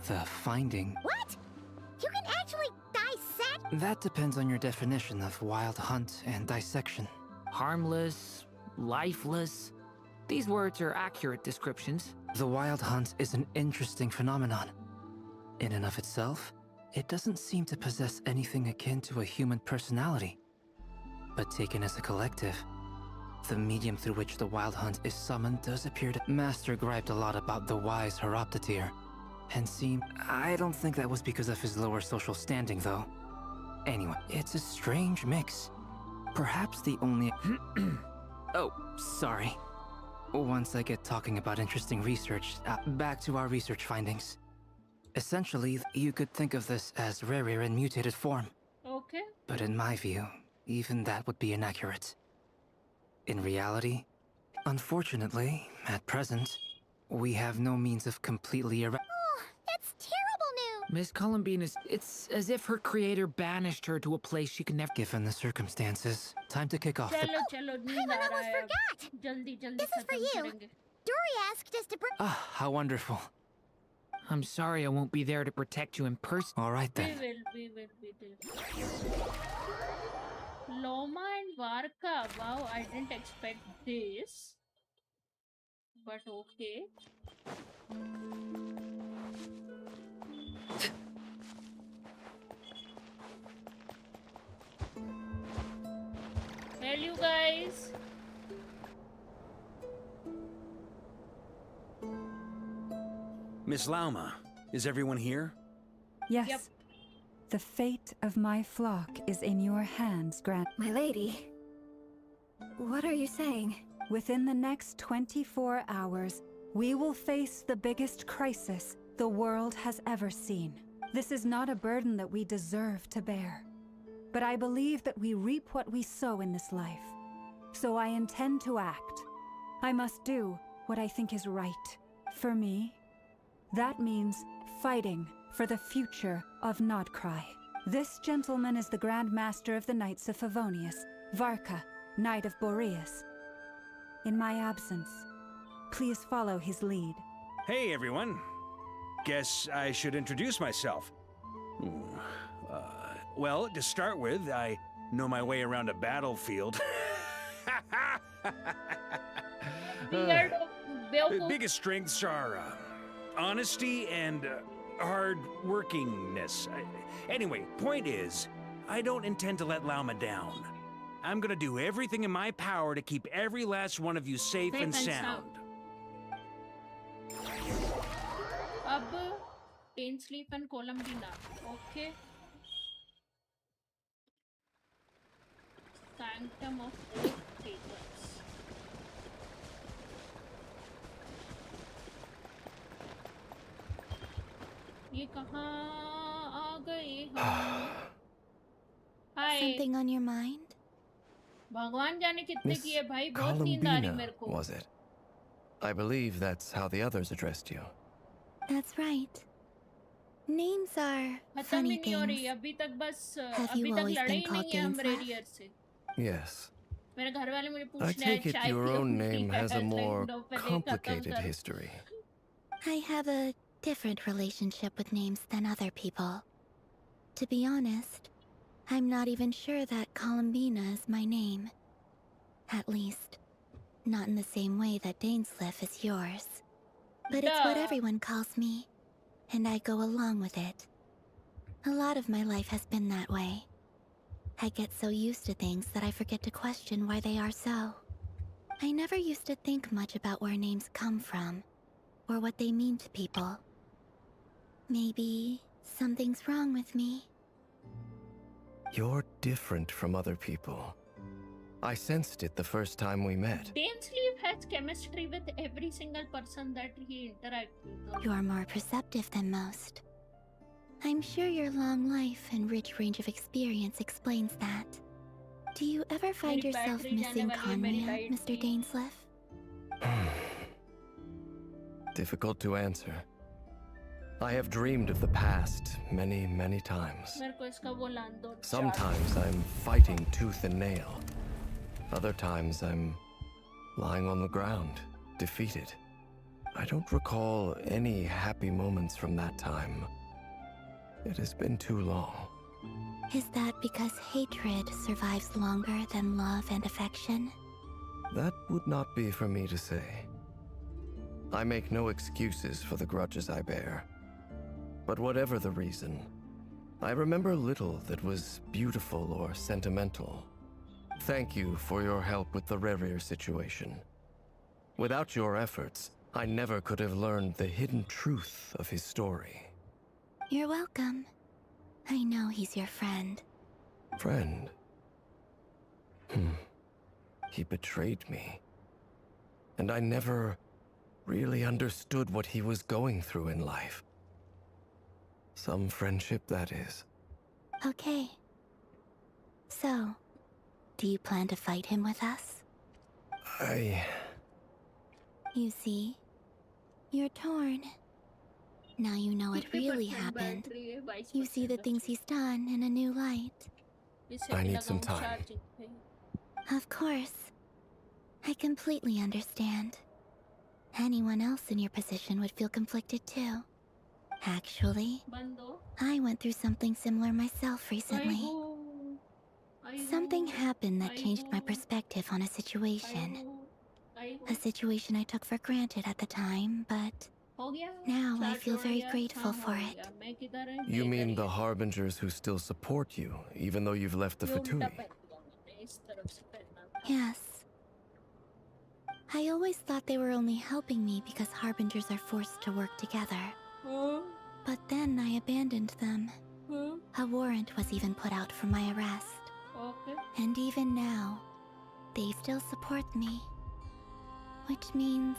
The finding... What? You can actually dissect? That depends on your definition of Wild Hunt and dissection. Harmless, lifeless. These words are accurate descriptions. The Wild Hunt is an interesting phenomenon. In and of itself, it doesn't seem to possess anything akin to a human personality. But taken as a collective, the medium through which the Wild Hunt is summoned does appear to... Master griped a lot about the wise Horoptetyr, and seemed... I don't think that was because of his lower social standing, though. Anyway, it's a strange mix. Perhaps the only... Oh, sorry. Once I get talking about interesting research, back to our research findings. Essentially, you could think of this as Rerir in mutated form. Okay. But in my view, even that would be inaccurate. In reality, unfortunately, at present, we have no means of completely That's terrible news! Miss Columbine is... It's as if her creator banished her to a place she could never... Given the circumstances, time to kick off चलो नींद आ रहा है. जल्दी This is for you. Dory asked us to bring... Ah, how wonderful. I'm sorry I won't be there to protect you in person. All right then. We will be there. Loma and Varka. Wow, I didn't expect this. But okay. Well, you guys. Miss Lauma, is everyone here? Yes. Yep. The fate of my flock is in your hands, My lady. What are you saying? Within the next 24 hours, we will face the biggest crisis the world has ever seen. This is not a burden that we deserve to bear. But I believe that we reap what we sow in this life. So I intend to act. I must do what I think is right. For me, that means fighting for the future of Nodcry. This gentleman is the Grand Master of the Knights of Favonius, Varka, Knight of Boreas. In my absence, please follow his lead. Hey, everyone. Guess I should introduce myself. Well, to start with, I know my way around a battlefield. Biggest strengths are honesty and hard-workingness. Anyway, point is, I don't intend to let Lauma down. I'm gonna do everything in my power to keep every last one of you safe and sound. अब pain sleep and Columbina. Okay. Sanctum of Oak Pagans. ये कहाँ आ गए हम? Something on your mind? भगवान जाने कितने Miss किए भाई, बहुत नींद आ रही मेरे Columbina, को. was it? I believe that's how the others addressed you. That's right. Names are खत्म funny ही नहीं हो रही things. अभी तक, बस Have अभी you तक always लड़े been ही called नहीं है हम Dainsleif? रेडियर से. Yes. मेरे घर वाले मुझे I पूछ रहे हैं take it चाय your own पियोगी name has a है, more like, no, पहले खत्म complicated कर. history. I have a different relationship with names than other people. To be honest, I'm not even sure that Columbina is my name. At least, not in the same way that Dainsleif is yours. But it's what everyone calls me, and I go along with it. A lot of my life has been that way. I get so used to things that I forget to question why they are so. I never used to think much about where names come from, or what they mean to people. Maybe something's wrong with me. You're different from other people. I sensed it the first time we met. Dainsleif has chemistry with every single person that he interacts with. You're more perceptive than most. I'm sure your long life and rich range of experience explains that. Do you ever find मेरी yourself battery missing जाने वाली है, मेरी Conria, light Mr. की. Dainsleif? Difficult to answer. I have dreamed of the past many, many times. मेरे को इसका वो लान दो. Sometimes I'm fighting tooth and nail. Other times I'm lying on the ground, defeated. I don't recall any happy moments from that time. It has been too long. Is that because hatred survives longer than love and affection? That would not be for me to say. I make no excuses for the grudges I bear. But whatever the reason, I remember little that was beautiful or sentimental. Thank you for your help with the Rerir situation. Without your efforts, I never could have learned the hidden truth of his story. You're welcome. I know he's your friend. Friend? He betrayed me. And I never really understood what he was going through in life. Some friendship, that is. Okay. So, do you plan to fight him with us? You see, you're torn. Now you know what really happened. You see the things he's done in a new light. I need some time. Of course. I completely understand. Anyone else in your position would feel conflicted too. Actually, I went through something similar myself recently. Something happened that changed my perspective on a situation. A situation I took for granted at the time, but now I feel very grateful for it. You mean the Harbingers who still support you, even though you've left the Fatui? Yes. I always thought they were only helping me because Harbingers are forced to work together. But then I abandoned them. A warrant was even put out for my arrest. And even now, they still support me. Which means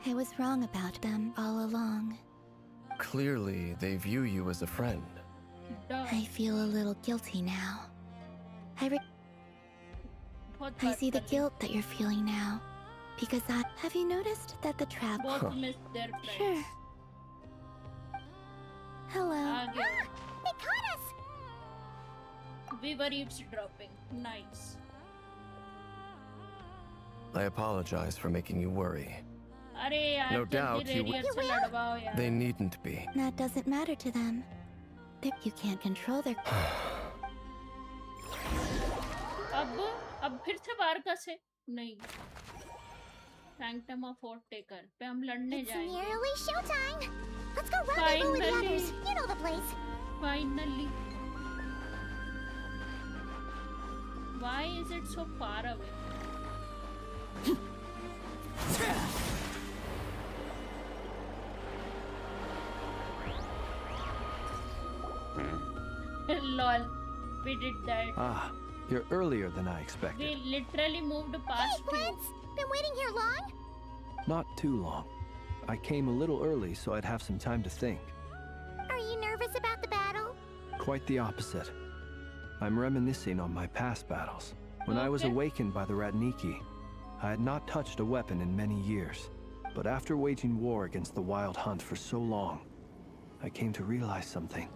I was wrong about them all along. Clearly, they view you as a friend. I feel a little guilty now. I see the guilt that you're feeling now. Because have you noticed that the trap... Sure. Hello. They caught us! We were eavesdropping. Nice. I apologize for making you worry. अरे यार, No doubt you रेडियर से लड़वाओ यार. They needn't be. That doesn't matter to them. You can't control their... अब फिर से वारका से नहीं. Sanctum of Fort Taker पे हम लड़ने जाएंगे. It's nearly showtime. Let's go rendezvous with the others. You know the place. Finally. Why is it so far away? Lol, we did that. Ah, you're earlier than I expected. We literally moved past Hey, Prince! Been waiting here long? Not too long. I came a little early so I'd have some time to think. Are you nervous about the battle? Quite the opposite. I'm reminiscing on my past battles. When I was awakened by the Ratniki, I had not touched a weapon in many years. But after waging war against the Wild Hunt for so long, I came to realize something.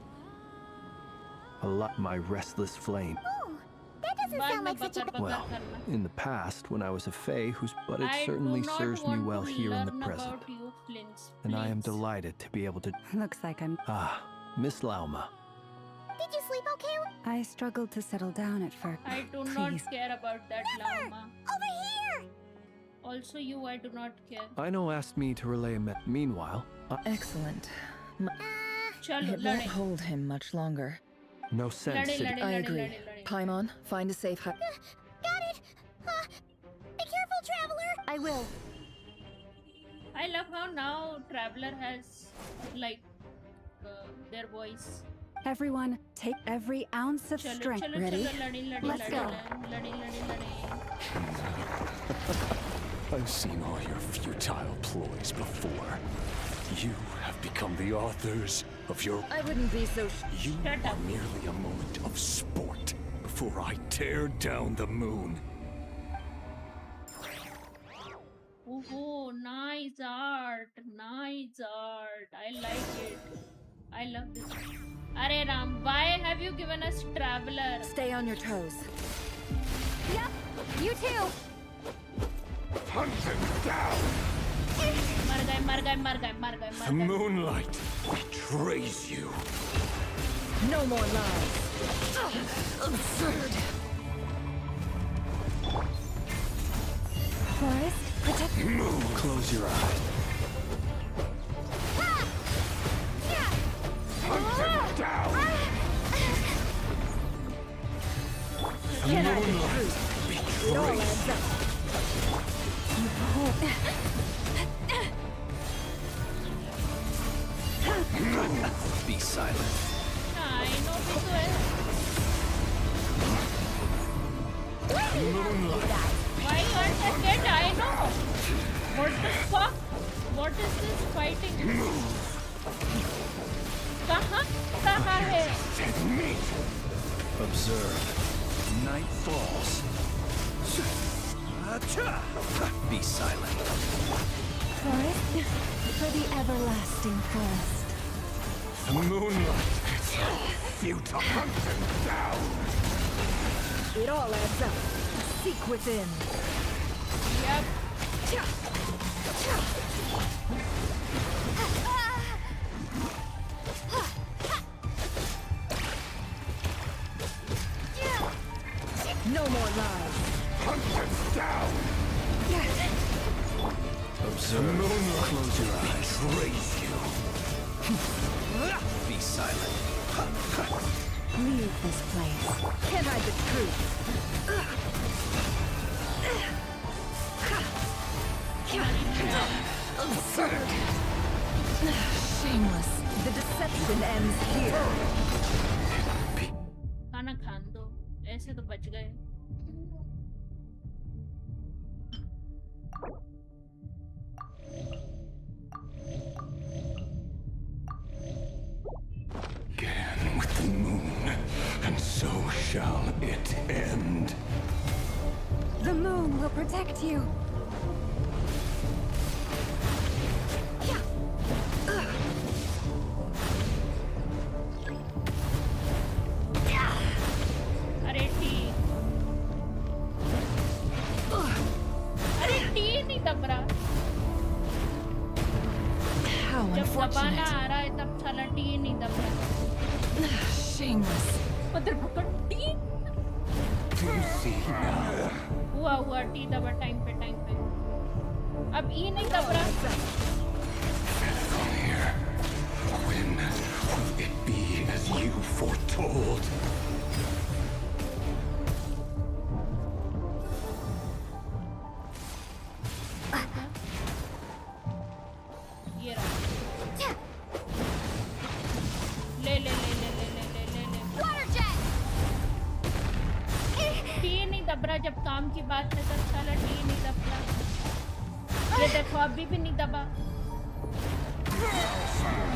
My restless flame. That doesn't sound like such a... Well, in the past, when I was a Fae but it certainly serves me well here in the present. And I am delighted to be able to... Looks like I'm... Ah, Miss Lauma. Did you sleep okay? I struggled to settle down at first. I do not care about that, Lauma. Over here! Also you, I do not care. Aino asked me to relay a Meanwhile... Excellent. Chalo, It won't hold him much longer. No sense. I agree. Paimon, find a safe Got it! Be careful, Traveler! I will. I love how now Traveler has, like, their voice. Everyone, take every ounce of strength. Ready? Let's go. I've seen all your futile ploys before. You have become the authors of your... I wouldn't be so... You are merely a moment of sport before I tear down the moon. Oh, nice art. Nice art. I like it. I love this. Are Ram, why have you given us Traveler? Stay on your toes. Yep, you too. Hunt him down! Mar The moonlight betrays you. No more lies. Absurd. Forest, protect... Move. Close your eyes. Hunt him down! The moonlight betrays you. Be silent. I know this way. Why can't I get? I know. What the fuck? What is this fighting? कहाँ है? Observe. Night falls. Be silent. Forest, for the everlasting forest. The moonlight. You to hunt him down. It all adds up. Seek within. Yep. No more lies. Hunt him down. Observe. Close your eyes. Betrays you. Be silent. Leave this place. Can't hide the truth. Absurd. Shameless. The deception ends here. खाना खान दो ऐसे तो बच गए Again with the moon, and so shall it end. The moon will protect you. अरे T नहीं दब रहा जब दबाना आ रहा है तब साला टी नहीं दब रहा Shameless. मदरफकर टी हुआ टी दबा टाइम पे अब ई नहीं दब रहा When will it be as you foretold? ये रहा ले टी नहीं दब रहा जब काम की बात है तब साला टी नहीं दब रहा ये देखो अभी भी नहीं दबा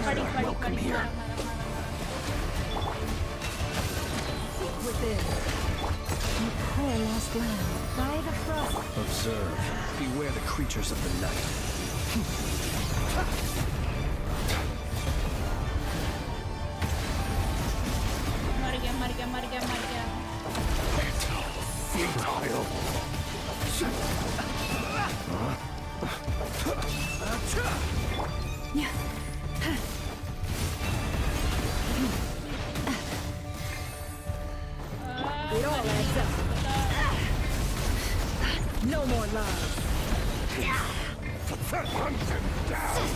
पड़ी मारा within. You poor lost lamb. By the frost. Observe. Beware the creatures of the night. मर गया Futile. It all adds up. No more love. Hunt them down.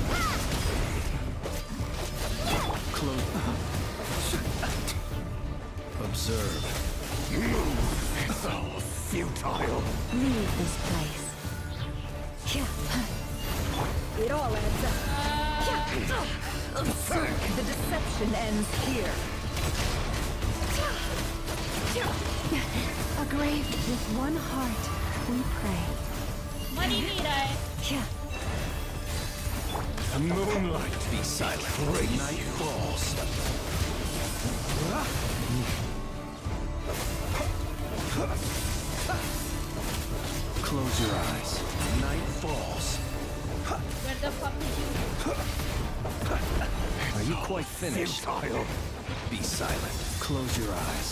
Close. Observe. It's all futile. Leave this place. It all adds up. The deception ends here. A grave with one heart, we pray. मर ही नहीं रहा है. The moonlight. Be silent. Night falls. Close your eyes. Night falls. Where the fuck is you? Are you quite finished? Futile. Be silent. Close your eyes.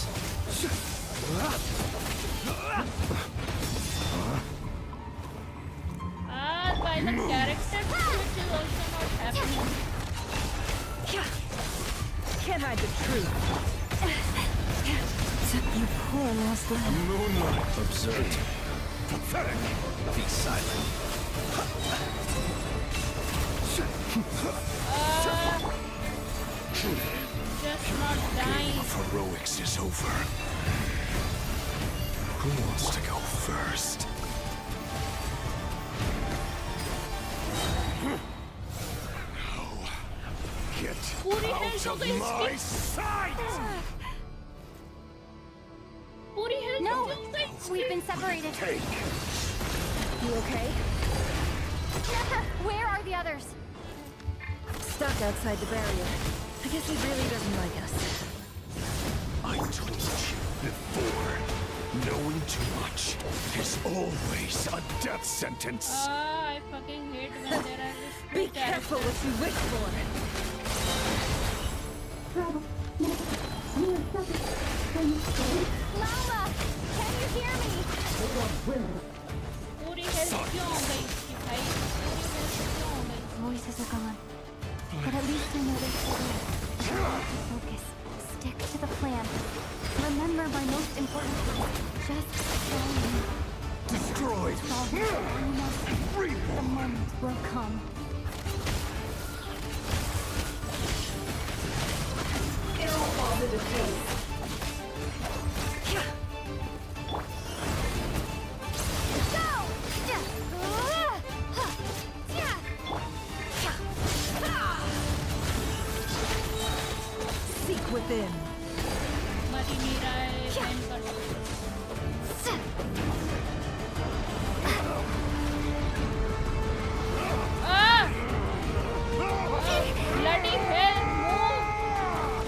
By the character switch is also not happening. Can't hide the truth. You poor lost lamb. Moonlight. Observe. Pathetic. Be silent. Just not dying. Of heroics is over. Who wants to go first? No. Get पूरी out health हो of गई my इसकी. sight! पूरी health No, हो गई इसकी. we've been separated. Take. You okay? Where are the others? Stuck outside the barrier. I guess he really doesn't like us. I told you before. Knowing too much is always a death sentence. I fucking hate when there are this. Be careful what you wish for. Mama, can you hear me? पूरी health क्यों हो गई इसकी भाई? पूरी health क्यों हो गई? Voices are gone, but at least I know they're still there. Focus. Stick to the plan. Remember my most important part. Just follow. Destroyed. The moment will come. It all falls into place. Seek within. मर ही नहीं रहा है भयंकर. Bloody hell, move!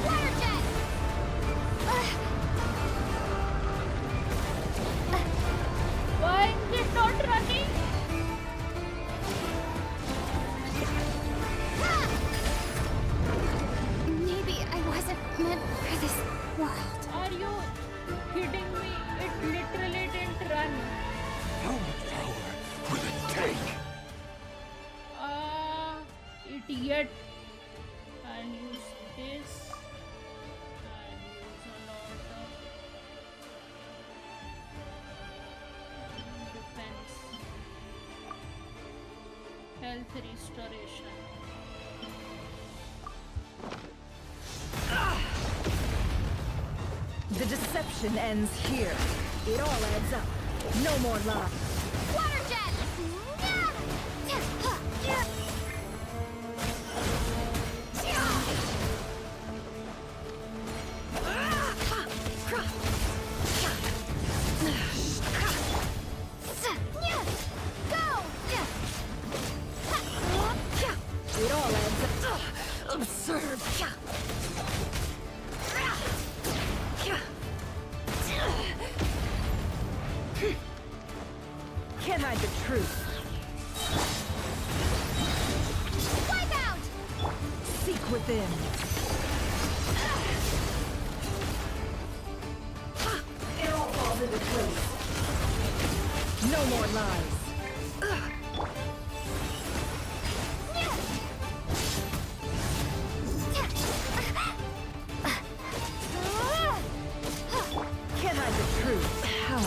Water jet! Why is it not running? Maybe I wasn't meant for this world. Are you kidding me? It literally didn't run. How much power will it take? Idiot. I'll use this. I'll use a lot of defense. Health restoration. The deception ends here. It all adds up. No more love. Water jet! It all adds up. Absurd. within. It all falls into place. No more lies. Can I the truth? How?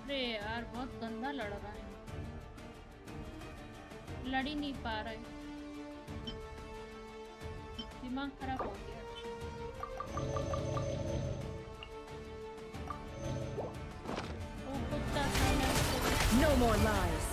अरे यार बहुत गंदा लड़ रहा है, लड़ ही नहीं पा रहा है, दिमाग खराब हो गया। वो कुत्ता सा है उसको। No more lies.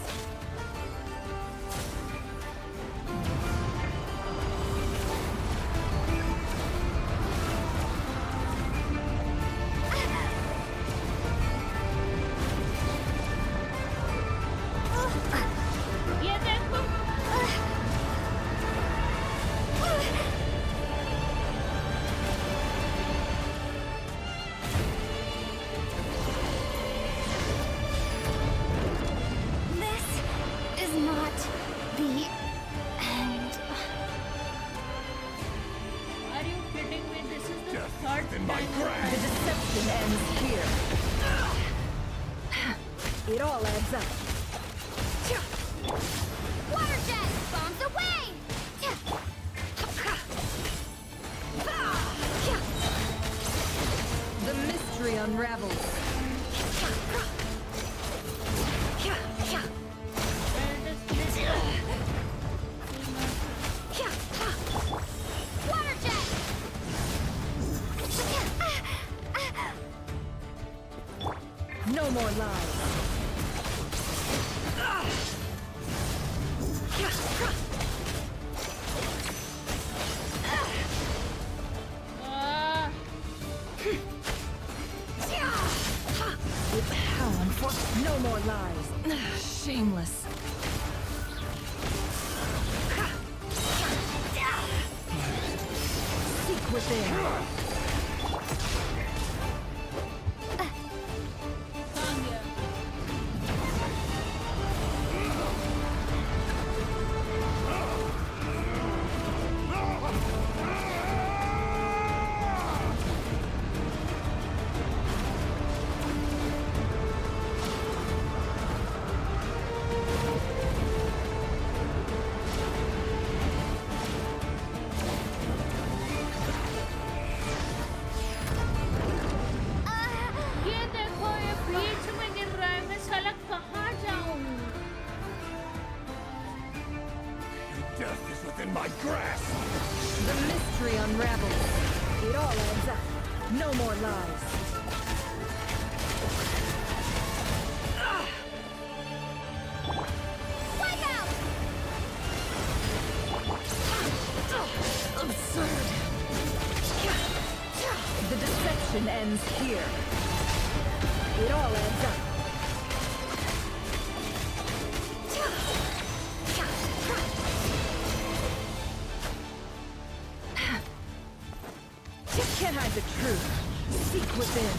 ये देखो। This is not the end. Are you kidding me? This is the third in my time. grasp. The deception ends here. It all adds up. Water jet! Bombs away! The mystery unravels. Water jet! No more lies. Ah, How unfortunate. No more lies. Shameless. Seek within. कहाँ गया? ये देखो, ये बीच में गिर रहा है, मैं साला कहाँ जाऊँ? Death is within my grasp. The mystery unravels. It all adds up. No more lies. Wipeout! Absurd. The deception ends here. It all adds up. Can't hide the truth. Seek within.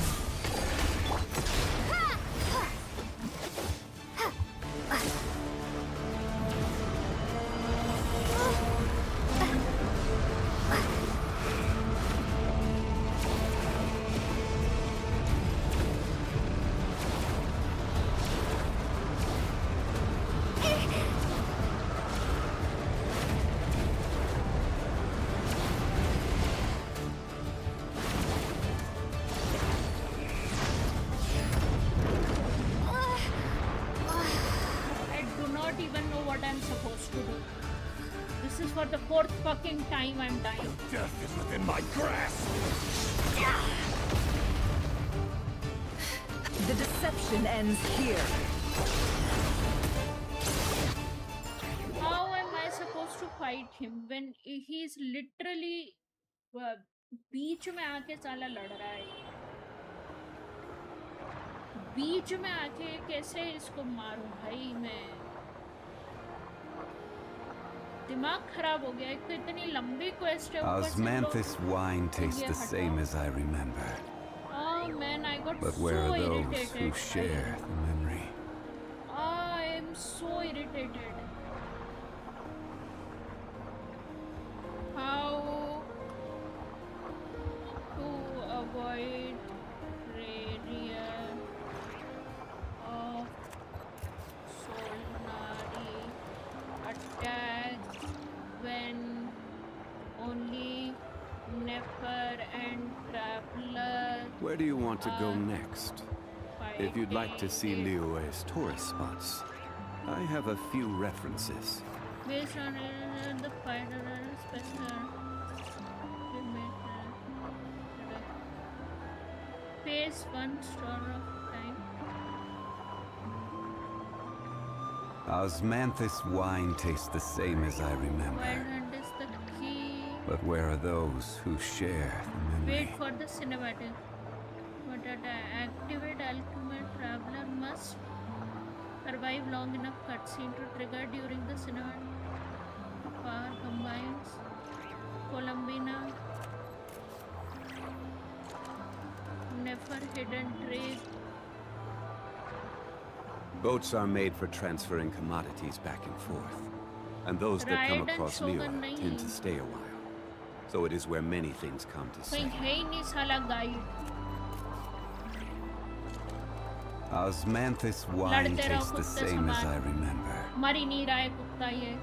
I do not even know what I'm supposed to do. This is for the fourth fucking time I'm dying. Death is within my grasp. The deception ends here. How am I supposed to fight him when he's literally बीच में आके साला लड़ रहा है? बीच में आके कैसे इसको मारूं भाई मैं? दिमाग खराब हो गया। एक तो इतनी लंबी क्वेस्ट है, ऊपर से Osmanthus wine tastes the same as I remember. Oh man, I got But so where are those irritated. who share the memory? I am so irritated. Where do you want to go next? If you'd like to see Liyue's tourist spots, I have a few references. Based on the fighter special phase 1 store of time. Osmanthus wine tastes the same as I remember. Wild Hunt is the key. But where are those who share the memory? Wait for the cinematic. But activate ultimate traveler must survive long enough cutscene to trigger during the cinematic. Power combines Columbina Nefer hidden trade. Boats are made for transferring commodities back and forth, and those that come across Liyue tend to stay a while. So it is where many things come to कहीं settle. है ही नहीं साला guide. Osmanthus wine लड़ते रहो tastes the कुत्ते same as I समान. remember. मर ही नहीं रहा है कुत्ता ये.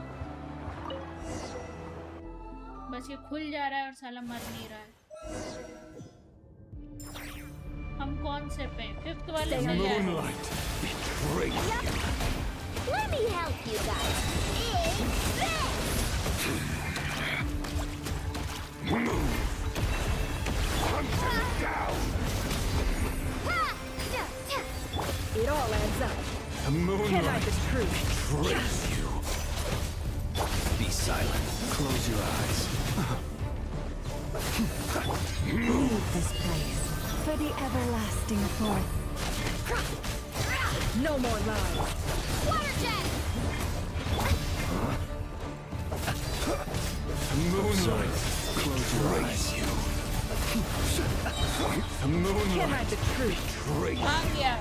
बस ये खुल जा रहा है और साला मर नहीं रहा है. हम कौन से पे? 5th वाले से जाए. Let me help you guys. It all adds up. The moonlight Can I just prove betrays you. Be silent. Close your eyes. Leave this place for the everlasting forth. No more lies. Water jet! The moonlight close your eyes. The moonlight Can I the truth? betrays you. गया.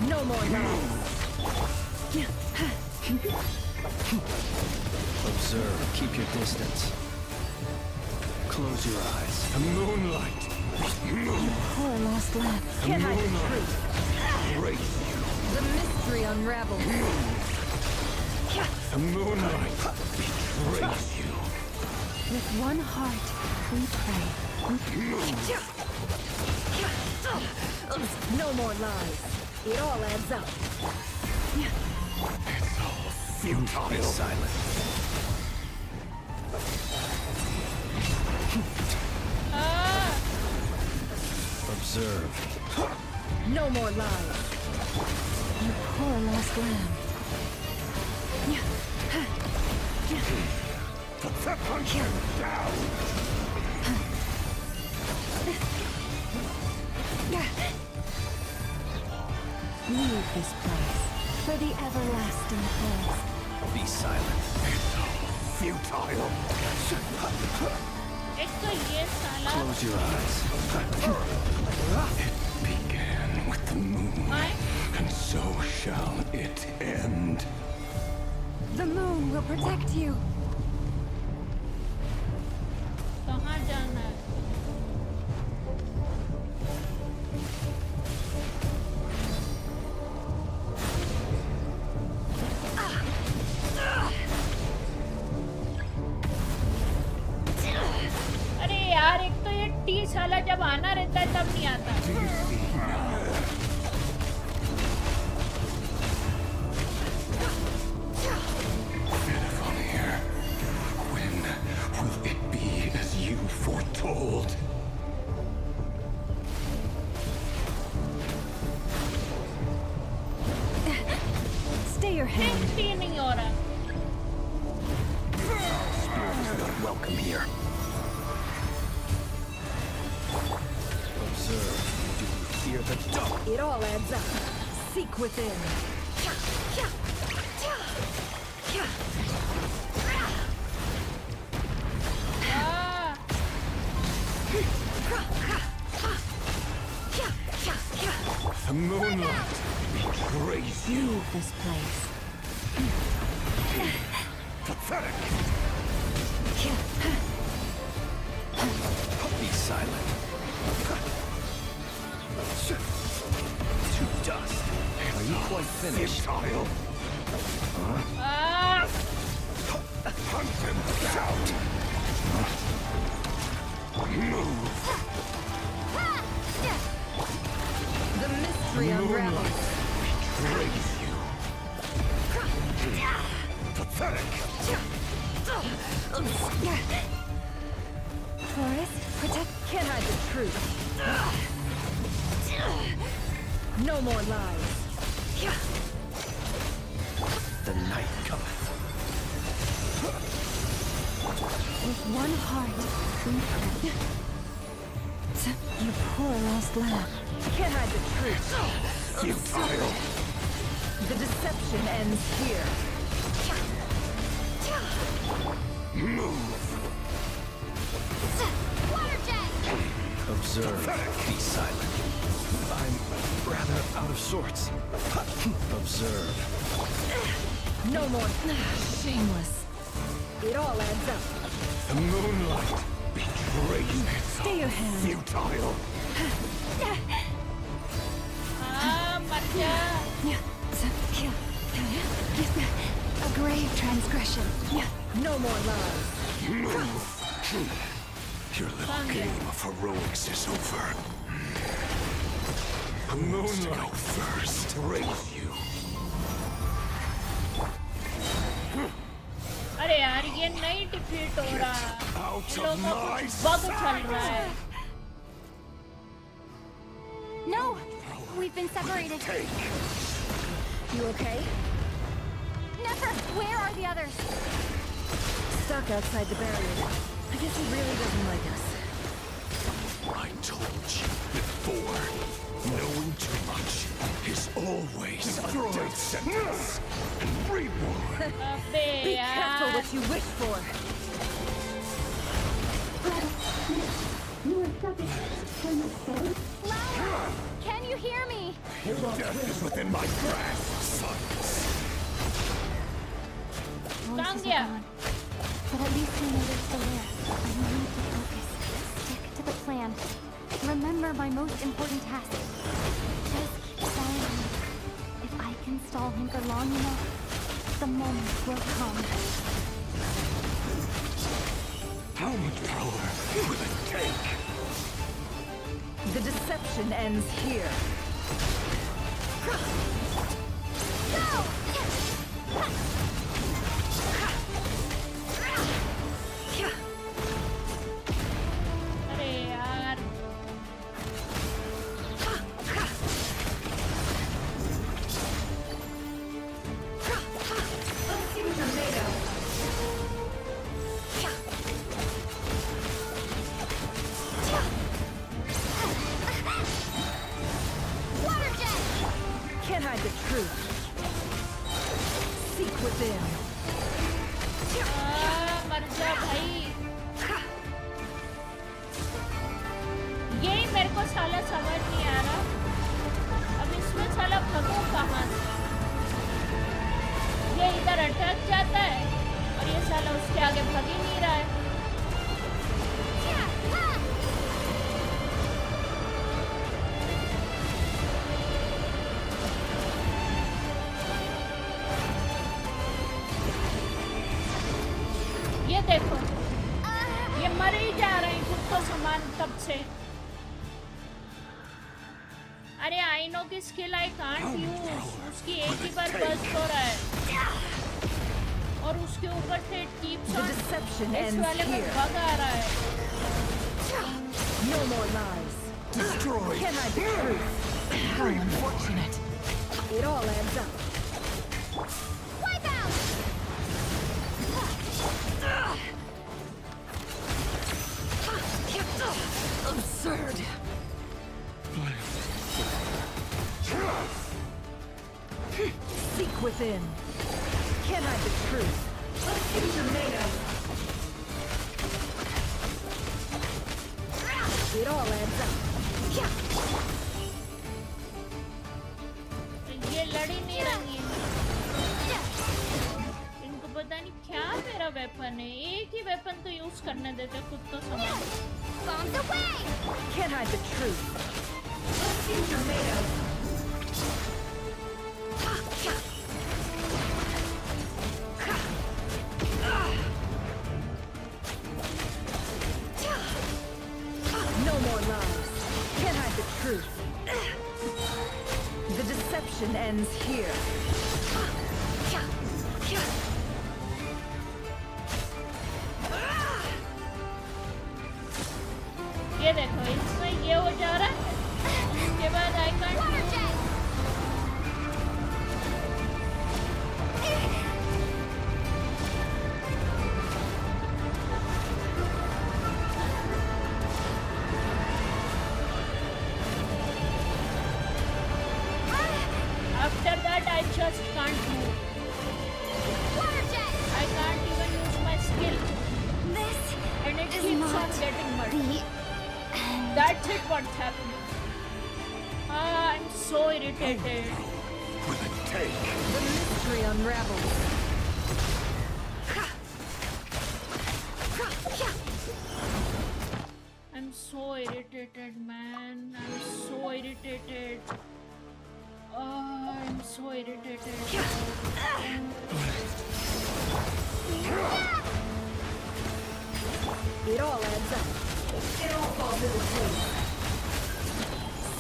No more lies. Observe. Keep your distance. Close your eyes. The moonlight. Poor lost lamb. Can I the truth? Betrays you. The mystery unravels. The moonlight betrays you. With one heart, we pray. No more lies. It all adds up. It's all futile. Be silent. Observe. No more lies. You poor lost lamb. Hunt him down. Leave this place for the everlasting forth. Be silent. It's all futile. एक तो ये साला. Close your eyes. It began with the moon, and so shall it end. The moon will protect you. कहाँ जाना है? अरे यार एक तो ये टी साला जब आना रहता है तब नहीं आता. Varka, when will it be as you foretold? Stay your hand. T नहीं हो रहा. Spirit is not welcome here. Observe. Do you fear the dark? It all adds up. Seek within. The moonlight betrays you. Leave this place. Pathetic. Be silent. To dust. Are you quite finished? Futile. Ah! Hunt him down. The mystery unravels. Betrays you. Pathetic. Forest, protect. Can't hide the truth. No more lies. The night cometh. With one heart, your poor lost lamb. Can't hide the truth. Futile. The deception ends here. Move. Water jet! Observe. Be silent. I'm rather out of sorts. Observe. No more. Shameless. It all adds up. The moonlight betrays me. Stay your hand. Futile. A grave transgression. No more lies. Your little game of heroics is over. Who wants to go first? Raise you. अरे यार ये नहीं defeat हो रहा, इन लोगों का कुछ bug चल रहा है। No! We've been separated. You okay? Nefer, where are the others? Stuck outside the barrier. I guess he really doesn't like us. I told you before, knowing too much is always a death sentence. And reborn. Be careful what you wish for. Louder! Can you hear me? Your death is within my grasp, sons. But at least we know they're still there. And we need to focus. Stick to the plan. Remember my most important task. Just keep silent. If I can stall him for long enough, the moment will come. How much power will it take? The deception ends here. Go! अरे यार Water jet! Can't hide the truth. Seek within. मर जा भाई। यही मेरे को साला समझ नहीं आ रहा, अब इसमें साला भगो कहाँ से? ये इधर अटक जाता है और ये साला उसके आगे भग ही नहीं रहा है। ये देखो, ये मर ही जा रहे हैं खुद को समान तब से। अरे आइनो की स्किल आई कांट यूज, उसकी एक ही बार बस्ट हो रहा है और उसके ऊपर से कीप्स ऑन इस वाले में बग आ रहा है। No more lies. Destroy. Can't hide the truth. How unfortunate. It all adds up. Wipe out! Absurd. Seek within. Can't hide the truth. It all adds up. ये लड़ ही नहीं रही है। इनको पता नहीं क्या मेरा वेपन है, एक ही वेपन तो यूज करने देते खुद को समान। Bombs away! Can't hide the truth. ends here. ये देखो इसमें ये हो जा रहा है उसके बाद I can't after that I just can't move. I can't even use my skill. And it keeps on getting murdered. That's it, what's happening. I'm so irritated. Will it take? The mystery unravels. I'm so irritated, man. I'm so irritated. Oh, I'm so irritated. It all adds up. It all falls into place.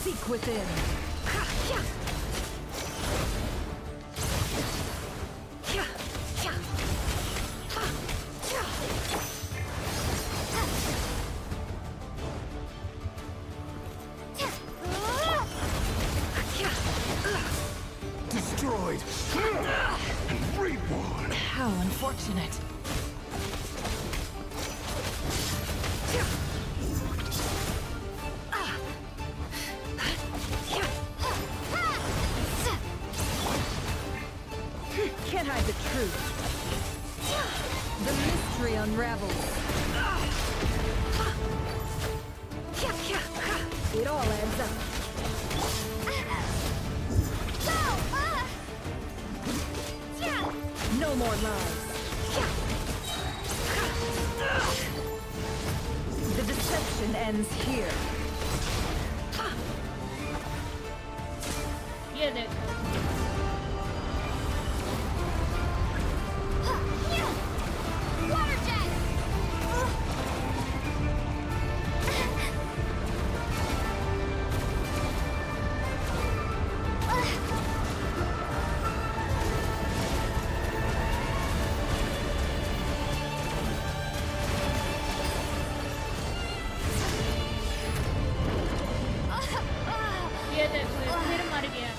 Seek within. Destroyed and reborn. How unfortunate. Can't hide the truth. The mystery unravels. It all adds up. No more lies. The deception ends here. ये देखो ये देखो ये फिर मर गया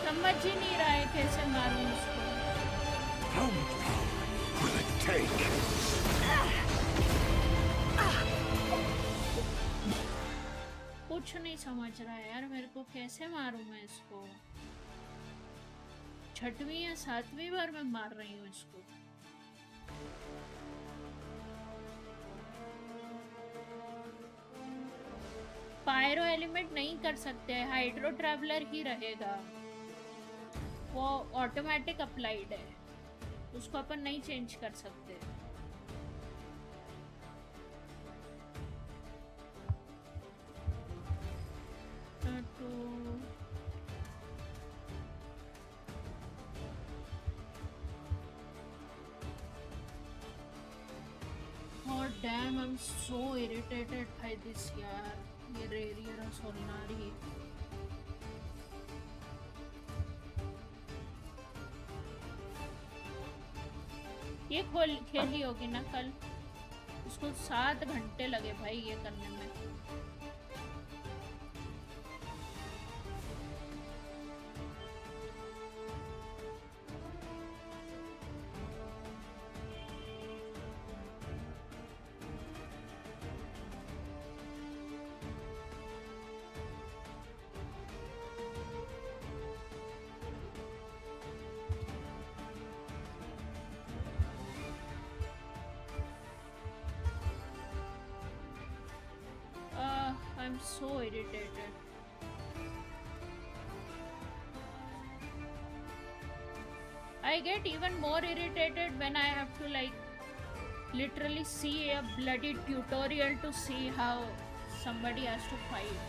समझ ही नहीं रहा है कैसे मारूं उसको How much power will it take? कुछ नहीं समझ रहा है यार मेरे को कैसे मारूं मैं इसको छठवीं या सातवीं बार मैं मार रही हूँ इसको पायरो एलिमेंट नहीं कर सकते हाइड्रो ट्रैवलर ही रहेगा वो ऑटोमेटिक अप्लाइड है उसको अपन नहीं चेंज कर सकते तो oh damn I'm so irritated by this यार ये रेरियर और सोलनारी ये खेली होगी ना कल उसको 7 घंटे लगे भाई ये करने में I'm so irritated. I get even more irritated when I have to like literally see a bloody tutorial to see how somebody has to fight.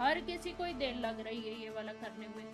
हर किसी को ही देर लग रही है ये वाला करने में।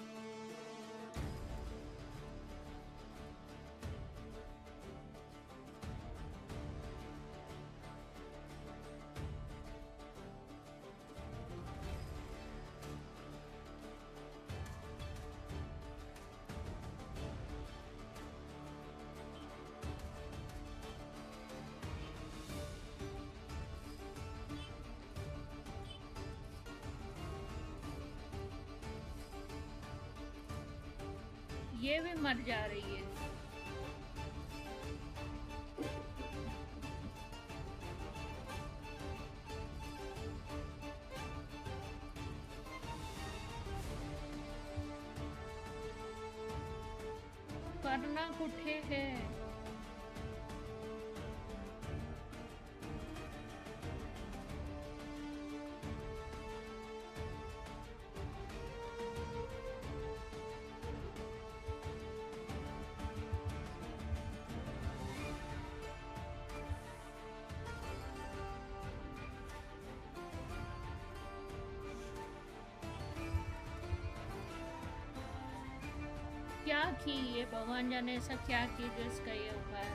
ये भी मर जा रही है। करना कुठे है? क्या की ये भगवान जाने ऐसा क्या की जो इसका ये हुआ है।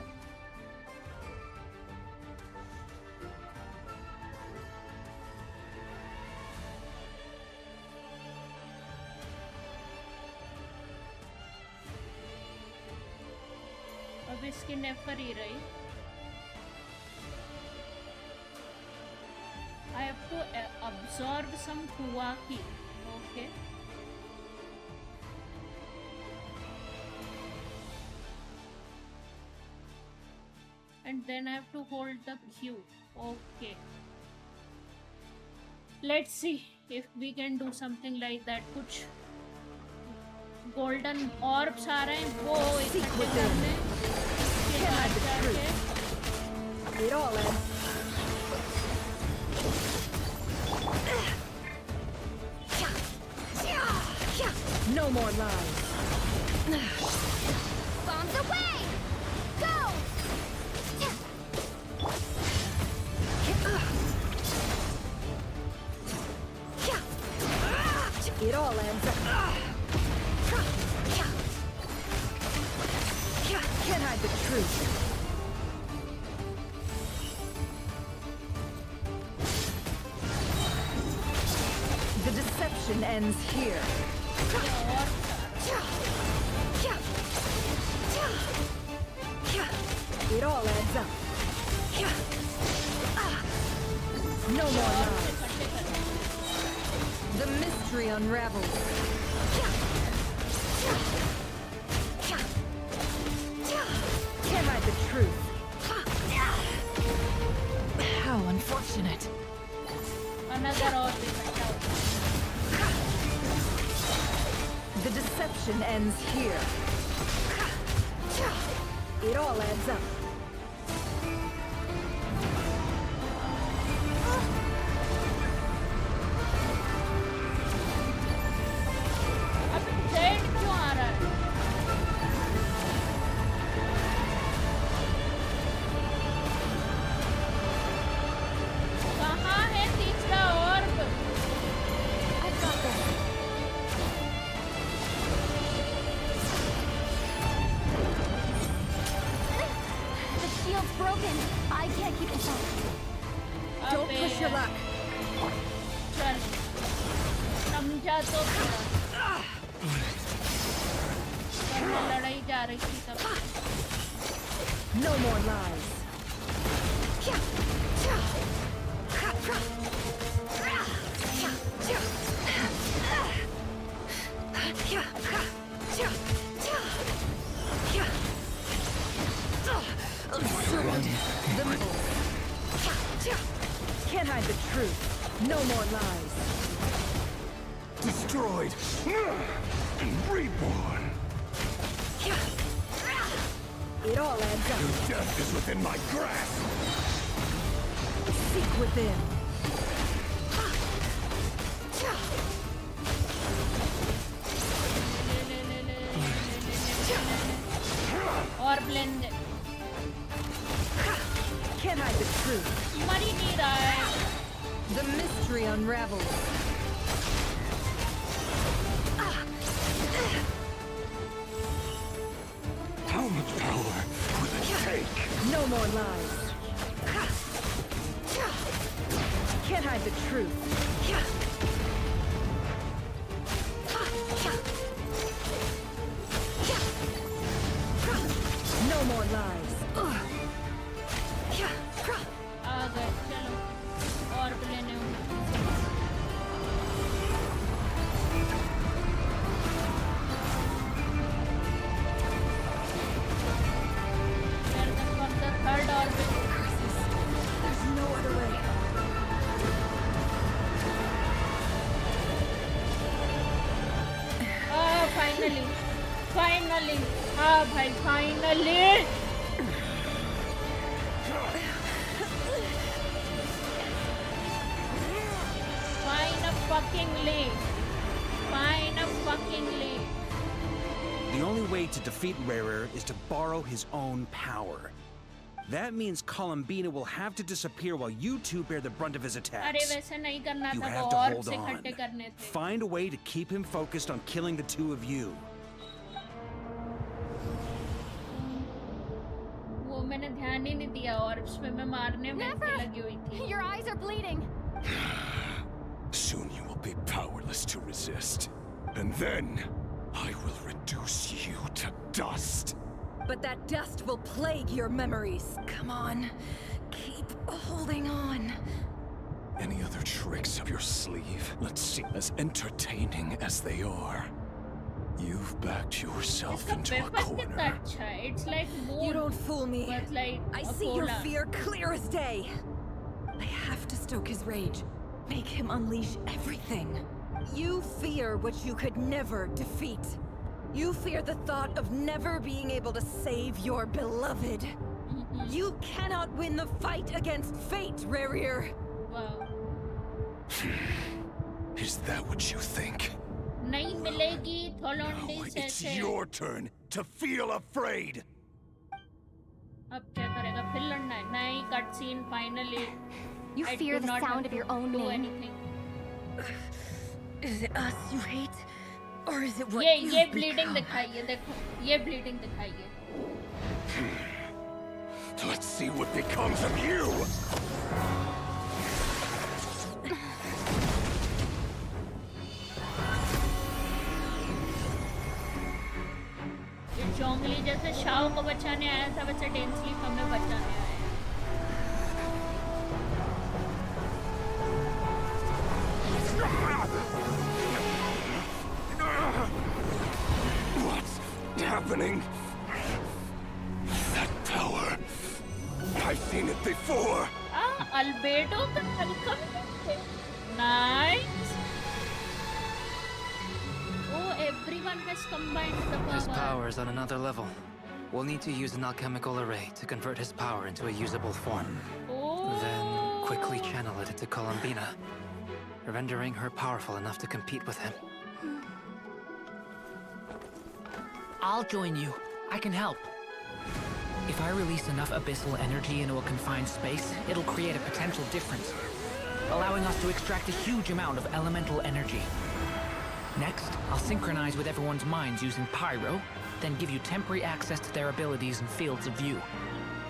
अब इसकी नेफर ही रही। I have to absorb some kuwaki. Okay. And then I have to hold the Q. Okay. Let's see if we can do something like that. कुछ golden orbs आ रहे हैं, वो इकट्ठे करने के बाद जाके It all ends. No more lies. Bombs away! Go! It all ends up. Can't hide the truth. The deception ends here. It all adds up. No more lies. The mystery unravels. Can't hide the truth. How unfortunate. another orb. The deception ends here. It all adds up. No more lies. Can't hide the truth. No more lies. Destroyed and reborn. It all adds up. Your death is within my grasp. Seek within. Or blend. Can't hide the truth. Money need I. The mystery unravels. How much power will it take? No more lies. Can't hide the truth. No more lies. आ गए चलो और लेने होंगे from the third orbit. There's no other way. Finally. Finally. हाँ भाई finally. Fuckingly. The only way to defeat Rerir is to borrow his own power. That means Columbina will have to disappear while you two bear the brunt of his attacks. अरे वैसे नहीं करना You था have वो to और hold से on. इकट्ठे करने थे. Find a way to keep him focused on killing the two of you. वो मैंने ध्यान ही नहीं दिया और उसमें मैं मारने में लगी हुई थी. Your eyes are bleeding. Soon you will be powerless to resist. And then, I will reduce you to dust. But that dust will plague your memories. Come on. Keep holding on. Any other tricks up your sleeve? Let's see. As entertaining as they are, you've backed yourself into a corner. It's like moon. You don't fool me. But like I see your fear clear as day. I have to stoke his rage. Make him unleash everything. You fear what you could never defeat. You fear the thought of never being able to save your beloved. You cannot win the fight against fate, Rerir. Wow. Is that what you think? नहीं मिलेगी थोलोंडी Now से it's your turn to feel afraid. अब क्या करेगा फिर लड़ना है नहीं cut scene finally. You fear the sound of your own name. Anything. Is it us you hate? Or is it what ये bleeding दिखाइए देखो ये bleeding दिखाइए. Let's see what becomes of you. ये जोंगली जैसे शाओ को बचाने आया था वैसे डेंसली हमें बचाने आया. What's happening? That power. I've seen it before. Albedo का हल्का nice. Oh, everyone has combined the power. His power is on another level. We'll need to use an alchemical array to convert his power into a usable form. Then quickly channel it into Columbina, rendering her powerful enough to compete with him. I'll join you. I can help. If I release enough abyssal energy into a confined space, it'll create a potential difference, allowing us to extract a huge amount of elemental energy. Next, I'll synchronize with everyone's minds using pyro, then give you temporary access to their abilities and fields of view.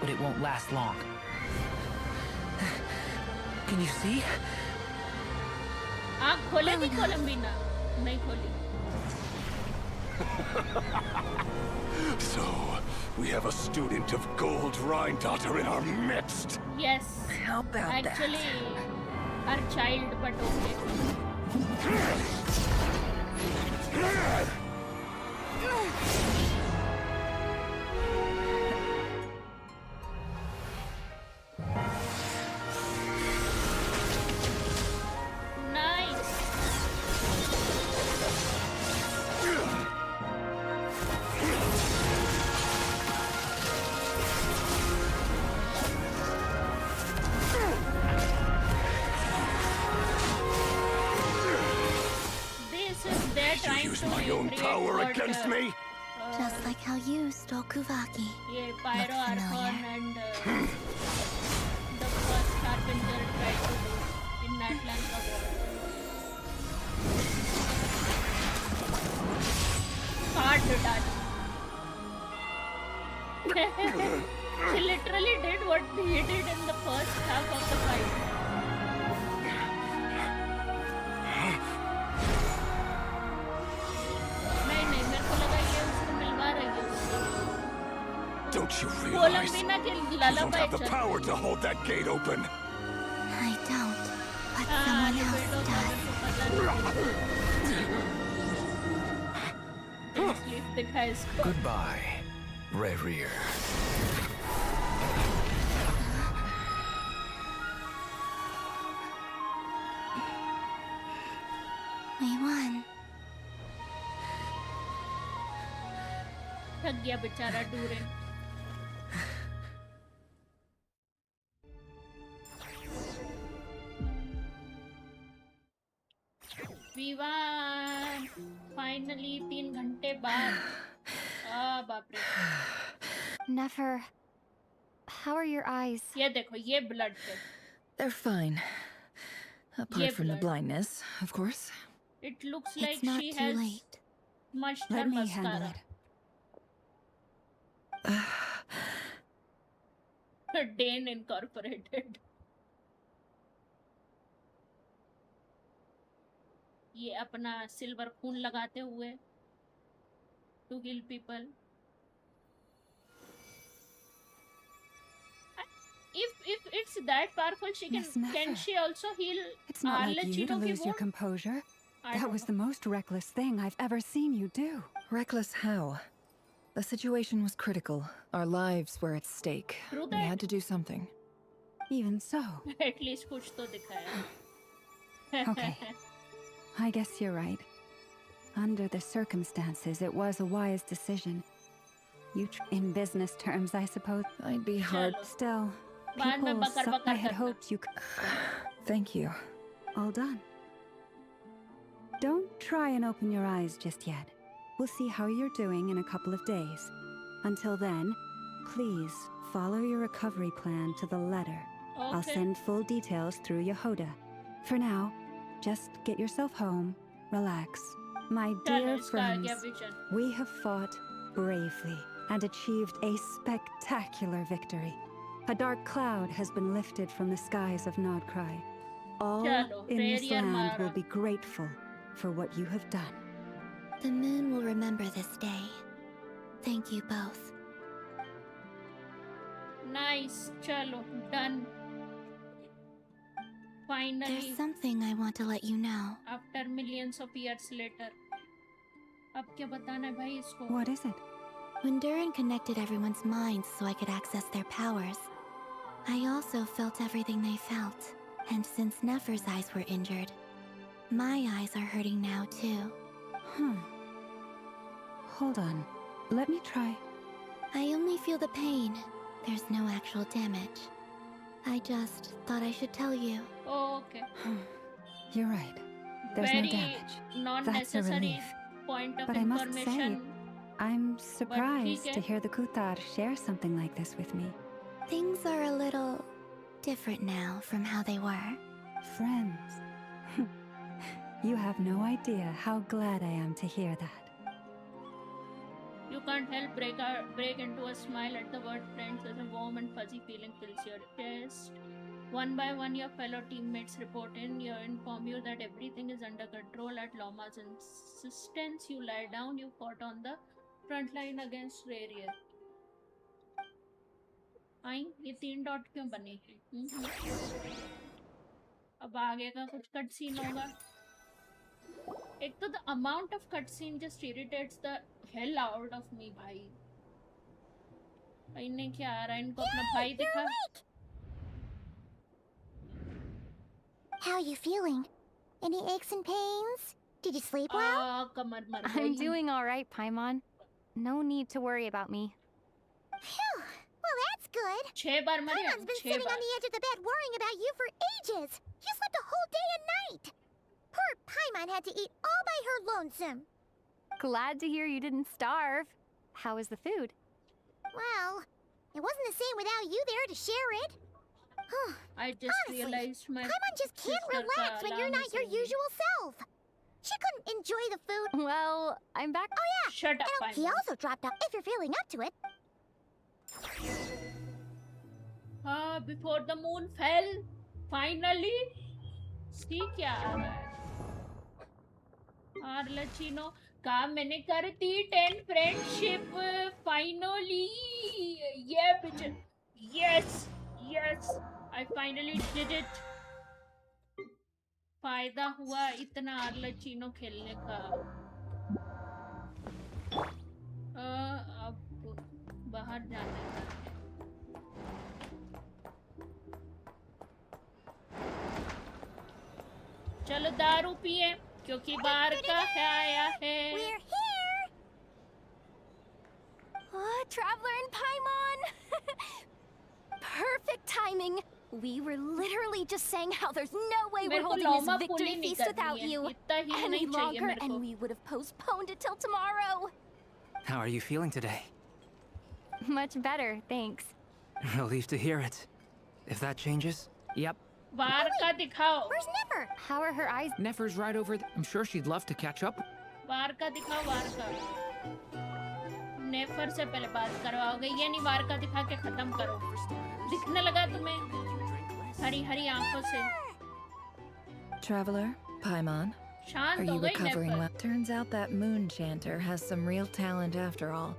But it won't last long. Can you see? आँख खोलेगी कोलंबीना नहीं खोली. So, we have a student of Gold Rheindotter in our midst. Yes. How about Actually, our child, but okay. My own power against me? Just like how you stole Kuvaki. Yeah, Pyro Archon and the first Carpenter tried to do in Natlanka War. She literally did what he did in the first half of the fight. नहीं नहीं मेरे को लगा ये उसको मिलवा रही है उसको. Don't you realize कोलंबिना के you लाला don't भाई have the power to hold that gate open? I don't, but someone else does. दिखाए इसको. Goodbye, Rerir. We won. थक गया बेचारा डूरिन. We won. Finally 3 घंटे बाद. बाप रे. Never. How are your eyes? ये देखो ये blood थे. They're fine. Apart from the blood. blindness, of course. It looks It's like not she too has late. mushed Let her me handle mascara. it. Dane Incorporated. ये अपना silver खून लगाते हुए to heal people. If it's that powerful, she can. Miss Can Nefer. she also heal? It's not like you to Arlecchino ki lose your wound? composure. I That don't was the most reckless thing I've ever seen you do. Reckless how? The situation was critical. Our lives were at stake. True We that. had to do something. Even so. At least कुछ तो दिखाया. Okay. I guess you're right. Under the circumstances, it was a wise decision. In business terms, I suppose. I'd be hard. Still, बाद में people Bakr I Bakr had करना. hoped you could. Thank you. All done. Don't try and open your eyes just yet. We'll see how you're doing in a couple of days. Until then, please follow your recovery plan to the letter. I'll Okay. send full details through Yehoda. For now, just get yourself home, relax. My चलो dear इसका आ गया friends, vision. we have fought bravely and achieved a spectacular victory. A dark cloud has been lifted from the skies of Nodcry. All चलो, in this Rerir land will मारा. be grateful for what you have done. The moon will remember this day. Thank you both. Nice. चलो done. Finally, There's something I want to let you know. after millions of years later. अब क्या बताना है भाई इसको? What is it? When Durin connected everyone's minds so I could access their powers, I also felt everything they felt. And since Nefer's eyes were injured, my eyes are hurting now too. Hold on. Let me try. I only feel the pain. There's no actual damage. I just thought I should tell you. Oh, okay. You're right. There's Very no damage. That's a non-necessary relief. point of But I must say, information. I'm surprised ठीक to है. hear the Kutar share something like this with me. Things are a little different now from how they were. Friends. You have no idea how glad I am to hear that. You can't help break into a smile at the word friends as a warm and fuzzy feeling fills your chest. One by one, your fellow teammates report in. You inform you that everything is under control. At Loma's insistence, you lie down. You fought on the front line against Rerir. आई ये 3 dot क्यों बने हैं? अब आगे का कुछ cut scene होगा. एक तो the amount of cutscene just irritates the hell out of me भाई. इन्हें क्या आ रहा है? इनको अपना भाई दिखा. How are you feeling? Any aches and pains? Did you sleep well? कमर मर I'm गई. doing all right, Paimon. No need to worry about me. Phew. Well, that's good. 6 बार मरे. Paimon's been 6 sitting bar. on the edge of the bed worrying about you for ages. You slept a whole day and night. Poor Paimon had to eat all by her lonesome. Glad to hear you didn't starve. How was the food? Well, it wasn't the same without you there to share it. I just Honestly, realized my Paimon just can't sister relax का when you're alarm not your is ringing. usual self. She couldn't enjoy the food. Well, I'm back. Oh yeah. Shut up, And he Paimon. also dropped out if you're feeling up to it. Before the moon fell, finally. See क्या आ रहा है? Arlecchino, काम मैंने कर दी 10 friendship finally. Yeah, bitch. Yes, yes. I finally did it. फायदा हुआ इतना आर्लेचिनो खेलने का. अब बाहर जाने का. चलो दारू पिए क्योंकि बार का है आया है. We're here. Oh, Traveler and Paimon. Perfect timing. We were literally just saying how there's no way we're holding this victory feast without you any longer, and we would have postponed it till tomorrow. How are you feeling today? Much better, thanks. Relieved to hear it. If that changes? Yep. Varka दिखाओ. Where's Nefer? How are her eyes? Nefer's right over there. I'm sure she'd love to catch up. Varka दिखाओ Varka. नेफर से पहले बात करवाओगे ये नहीं वारका दिखा के खत्म करो. दिखने लगा तुम्हें हरी हरी आंखों से. Traveler, Paimon, are you recovering well? Turns out that moon chanter has some real talent after all.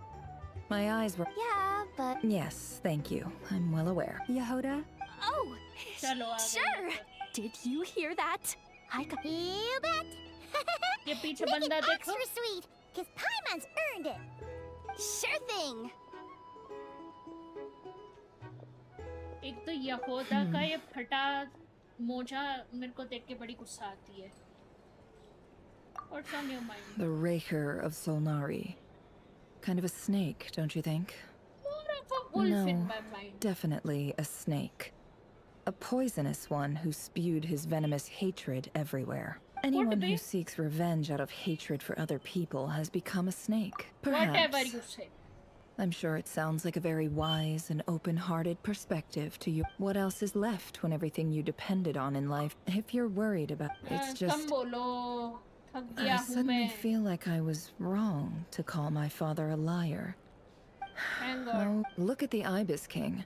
My eyes were... Yeah, but... Yes, thank you. I'm well aware. Yehuda? Oh, sure. Did you hear that? I got... You bet. ये पीछे Make बंदा it देखो. extra sweet, because Paimon's earned it. Sure thing. एक तो यहोदा का ये फटा मोजा मेरे को देख के बड़ी गुस्सा आती है. What's on your mind? The Rerir of Solnari. Kind of a snake, don't you think? More of a wolf in my mind. Definitely a snake. A poisonous one who spewed his venomous hatred everywhere. Anyone who seeks revenge out of hatred for other people has become a snake. Perhaps. Whatever you say. I'm sure it sounds like a very wise and open-hearted perspective to you. What else is left when everything you depended on in life? If you're worried about it's just... I suddenly feel like I was wrong to call my father a liar. Hang on. Oh, look at the Ibis King.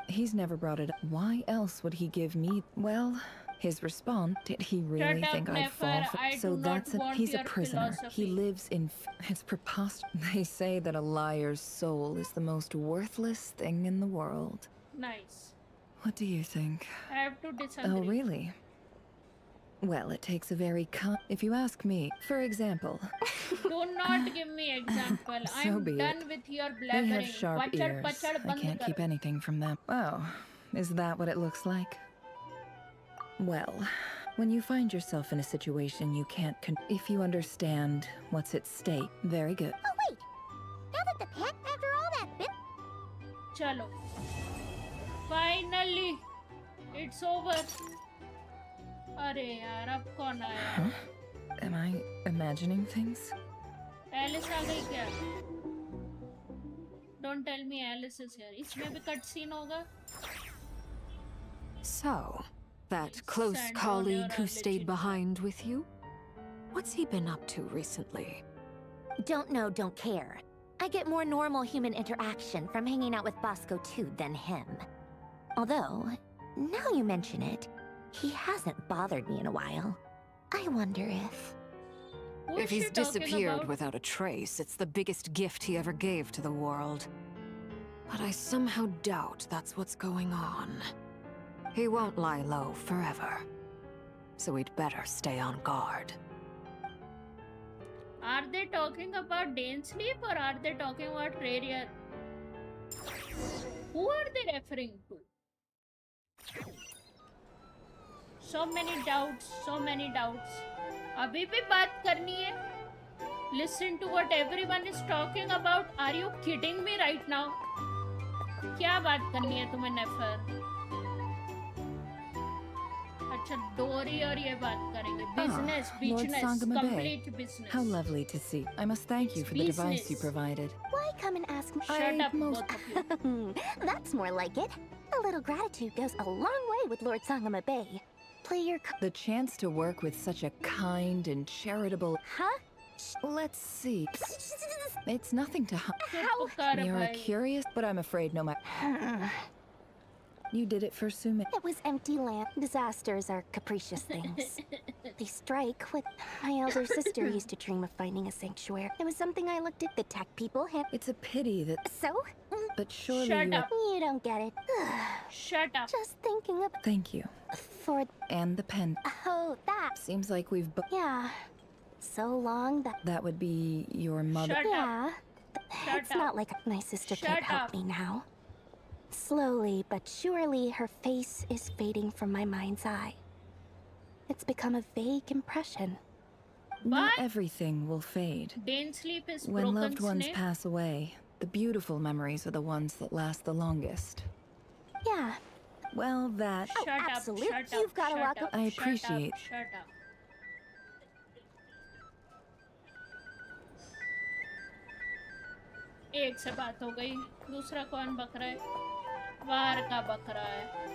He's never brought it up. Why else would he give me... Well, his response, did he really think I'd fall for... So that's it. He's a prisoner. He lives in... It's preposterous. They say that a liar's soul is the most worthless thing in the world. Nice. What do you think? I have to disagree. Oh, really? Well, it takes a very if you ask me, for example... Do not give me example. I'm done with your blabbering. They have sharp ears. I can't keep anything from them. Oh, is that what it looks like? Well, when you find yourself in a situation you can't if you understand what's at stake, very good. Oh, wait! Now that the pet, after all that bit... Chalo. Finally! It's over. अरे यार अब कौन आया? Am I imagining things? Alice आ गई क्या? Don't tell me Alice is here. इसमें भी cut scene होगा? So, that close colleague who stayed behind with you? What's he been up to recently? Don't know, don't care. I get more normal human interaction from hanging out with Bosco too than him. Although, now you mention it, he hasn't bothered me in a while. I wonder if... If he's disappeared without a trace, it's the biggest gift he ever gave to the world. But I somehow doubt that's what's going on. He won't lie low forever. So we'd better stay on guard. Are they talking about Dainsleep or are they talking about Rerir? Who are they referring to? So many doubts, so many doubts. अभी भी बात करनी है? Listen to what everyone is talking about. Are you kidding me right now? क्या बात करनी है तुम्हें नेफर? अच्छा डोरी और ये बात करेंगे. Business, business, complete business. How lovely to see. I must thank you for the device you provided. Why come and ask me? Shut up, both of you. That's more like it. A little gratitude goes a long way with Lord Sangama Bay. Play your... The chance to work with such a kind and charitable... Huh? Let's see. It's nothing to How? You're curious, but I'm afraid no matter. You did it for Sume. It was empty land. Disasters are capricious things. They strike what my elder sister used to dream of finding a sanctuary. It was something I looked at the tech people had. It's a pity that... So? But surely Shut you... up. You don't get it. Shut up. Just thinking of... Thank you. For... And the pen. Oh, that. Seems like we've... Yeah. So long that... That would be your mother... Shut Yeah. Shut It's up. not like my sister Shut can't help up. me now. Slowly but surely, her face is fading from my mind's eye. It's become a vague impression. Not What? everything will fade. Dane sleep is When broken loved ones snake. pass away, the beautiful memories are the ones that last the longest. Yeah. Well, that... Shut up, absolute. shut up, You've got to shut walk up, I shut appreciate- up, shut up. एक से बात हो गई, दूसरा कौन बक रहा है? वारका बक रहा है।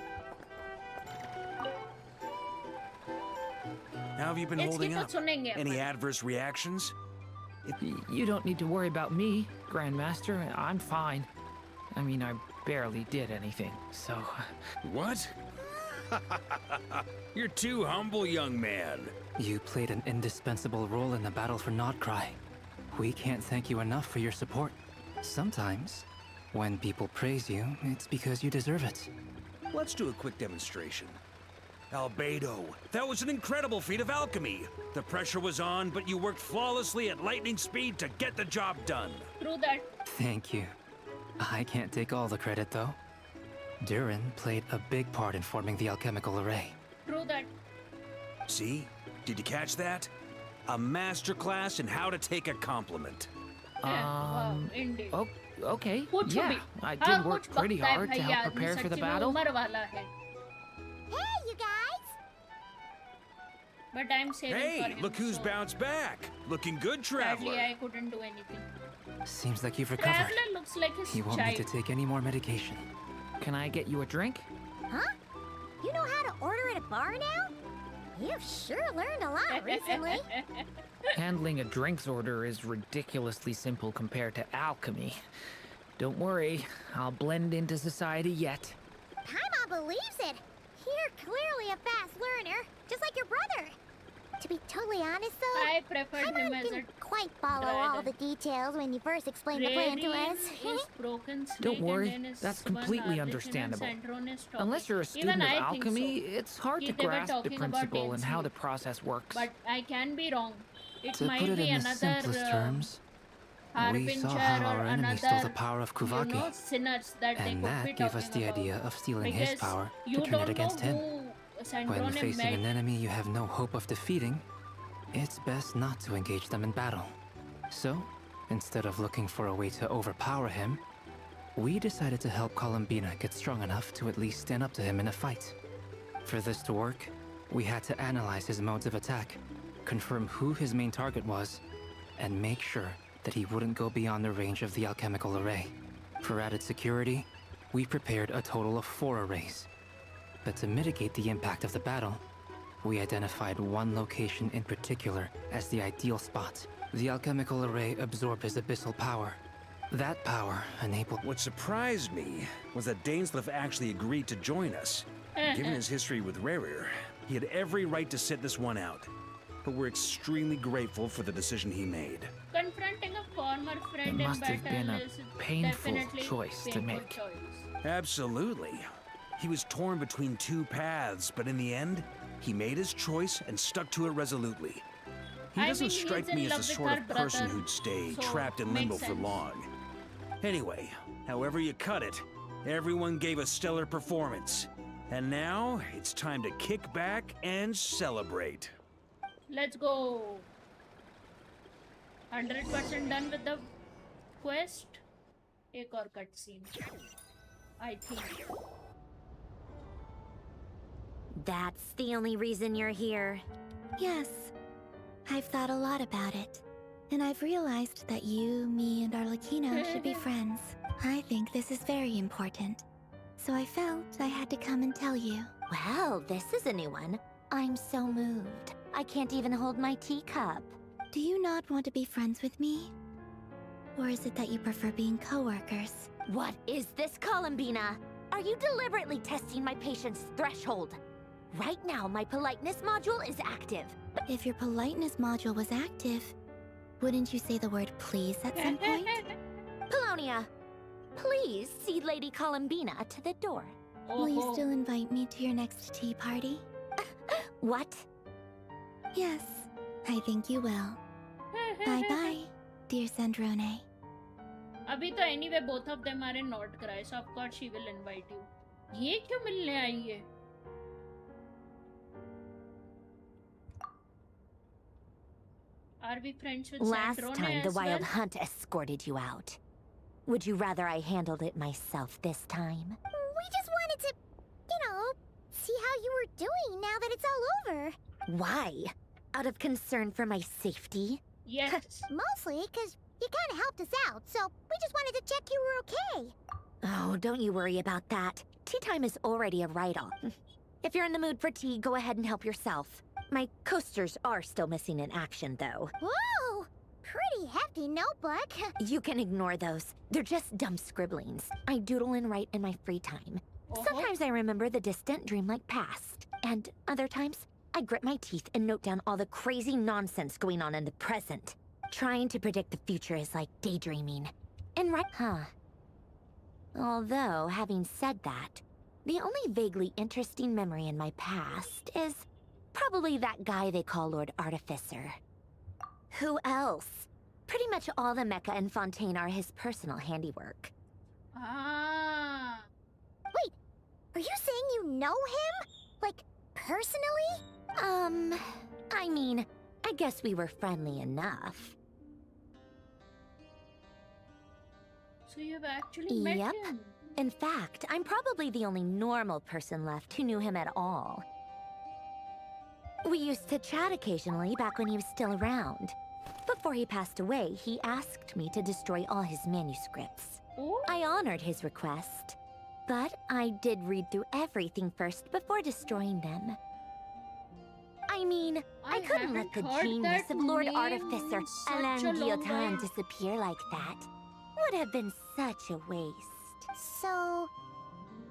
How have you been इसकी holding तो up? सुनेंगे Any upon. adverse reactions? You don't need to worry about me, Grandmaster. I'm fine. I mean, I barely did anything, so... What? You're too humble, young man. You played an indispensable role in the battle for Nodcry. We can't thank you enough for your support. Sometimes, when people praise you, it's because you deserve it. Let's do a quick demonstration. Albedo, that was an incredible feat of alchemy. The pressure was on, but you worked flawlessly at lightning speed to get the job done. True that. Thank you. I can't take all the credit, though. Durin played a big part in forming the alchemical array. True that. See? Did you catch that? A masterclass in how to take a compliment. Wow, indeed. Oh, okay. कुछ Yeah, भी। I हाँ, did work कुछ pretty बकता है hard to भाई, help आदमी prepare for the सच्ची में battle. उम्र वाला है। Hey, you guys! But I'm saving for Hey, him. look who's so bounced back. Looking good, sadly, traveler. I couldn't do anything. Seems like you've recovered. Traveler looks like his You won't child. need to take any more medication. Can I get you a drink? Huh? You know how to order at a bar now? You've sure learned a lot recently. Handling a drinks order is ridiculously simple compared to alchemy. Don't worry, I'll blend into society yet. Paimon believes it. You're clearly a fast learner, just like your brother. To be totally honest, though, I preferred him Paimon as a didn't quite follow all the details when you first explained the plan to Rerir us. is broken snake Don't worry, and then is that's one completely artisan understandable. and Centron is talking. Unless you're a Even student of I think alchemy, so. it's hard to They were grasp the talking about principle and how Dane the process works. But I can be wrong. It To might put it be in the another simplest terms, we harbinger saw how or our enemy stole another, the power of you know, Kuvaki, sinners that they and could that be gave us talking the about. idea of stealing his Because power you to turn don't it against know him. who When Centron facing met. an enemy you have no hope of defeating, it's best not to engage them in battle. So, instead of looking for a way to overpower him, we decided to help Columbina get strong enough to at least stand up to him in a fight. For this to work, we had to analyze his modes of attack, confirm who his main target was, and make sure that he wouldn't go beyond the range of the alchemical array. For added security, we prepared a total of 4 arrays. But to mitigate the impact of the battle, we identified one location in particular as the ideal spot. The alchemical array absorbed his abyssal power. That power enabled... What surprised me was that Dainsleif actually agreed to join us. Given his history with Rerir, he had every right to sit this one out. But we're extremely grateful for the decision he made. Confronting a former friend It must in have been battle a is painful definitely choice to painful make. choice. Absolutely. He was torn between 2 paths, but in the end, he made his choice and stuck to it resolutely. He I doesn't mean, he's strike in me as love the with sort her of person brother, who'd stay so trapped in limbo makes for sense. long. Anyway, however you cut it, everyone gave a stellar performance. And now, it's time to kick back and celebrate. Let's go. 100% done with the quest. एक और cutscene. I think. That's the only reason you're here. Yes. I've thought a lot about it. And I've realized that you, me, and Arlecchino should be friends. I think this is very important. So I felt I had to come and tell you. Well, this is a new one. I'm so moved. I can't even hold my teacup. Do you not want to be friends with me? Or is it that you prefer being co-workers? What is this, Columbina? Are you deliberately testing my patience threshold? Right now, my politeness module is active. If your politeness module was active, wouldn't you say the word please at some point? Polonia, please see Lady Columbina to the door. Will you still invite me to your next tea party? What? Yes, I think you will. Bye-bye, dear Sandrone. अभी तो anyway both of them are in North Cry, so of course she will invite you. ये क्यों मिलने आई है? Are we friends with Last Sandrone time the as Wild well? Hunt escorted you out. Would you rather I handled it myself this time? We just wanted to, see how you were doing now that it's all over. Why? Out of concern for my safety? Yes. Mostly because you kind of helped us out, so we just wanted to check you were okay. Oh, don't you worry about that. Tea time is already a write-off. If you're in the mood for tea, go ahead and help yourself. My coasters are still missing in action, though. Whoa! Pretty hefty notebook. You can ignore those. They're just dumb scribblings. I doodle and write in my free time. Sometimes I remember the distant dreamlike past. And other times, I grit my teeth and note down all the crazy nonsense going on in the present. Trying to predict the future is like daydreaming. And Although, having said that, the only vaguely interesting memory in my past is probably that guy they call Lord Artificer. Who else? Pretty much all the mecha and Fontaine are his personal handiwork. Ah. Wait, are you saying you know him? Like, personally? I mean, I guess we were friendly enough. So you've actually met him? In fact, I'm probably the only normal person left who knew him at all. We used to chat occasionally back when he was still around. Before he passed away, he asked me to destroy all his manuscripts. Ooh. I honored his request, but I did read through everything first before destroying them. I mean, I couldn't let the genius of Lord Artificer Alain Guillotin disappear like that. Would have been such a waste. So,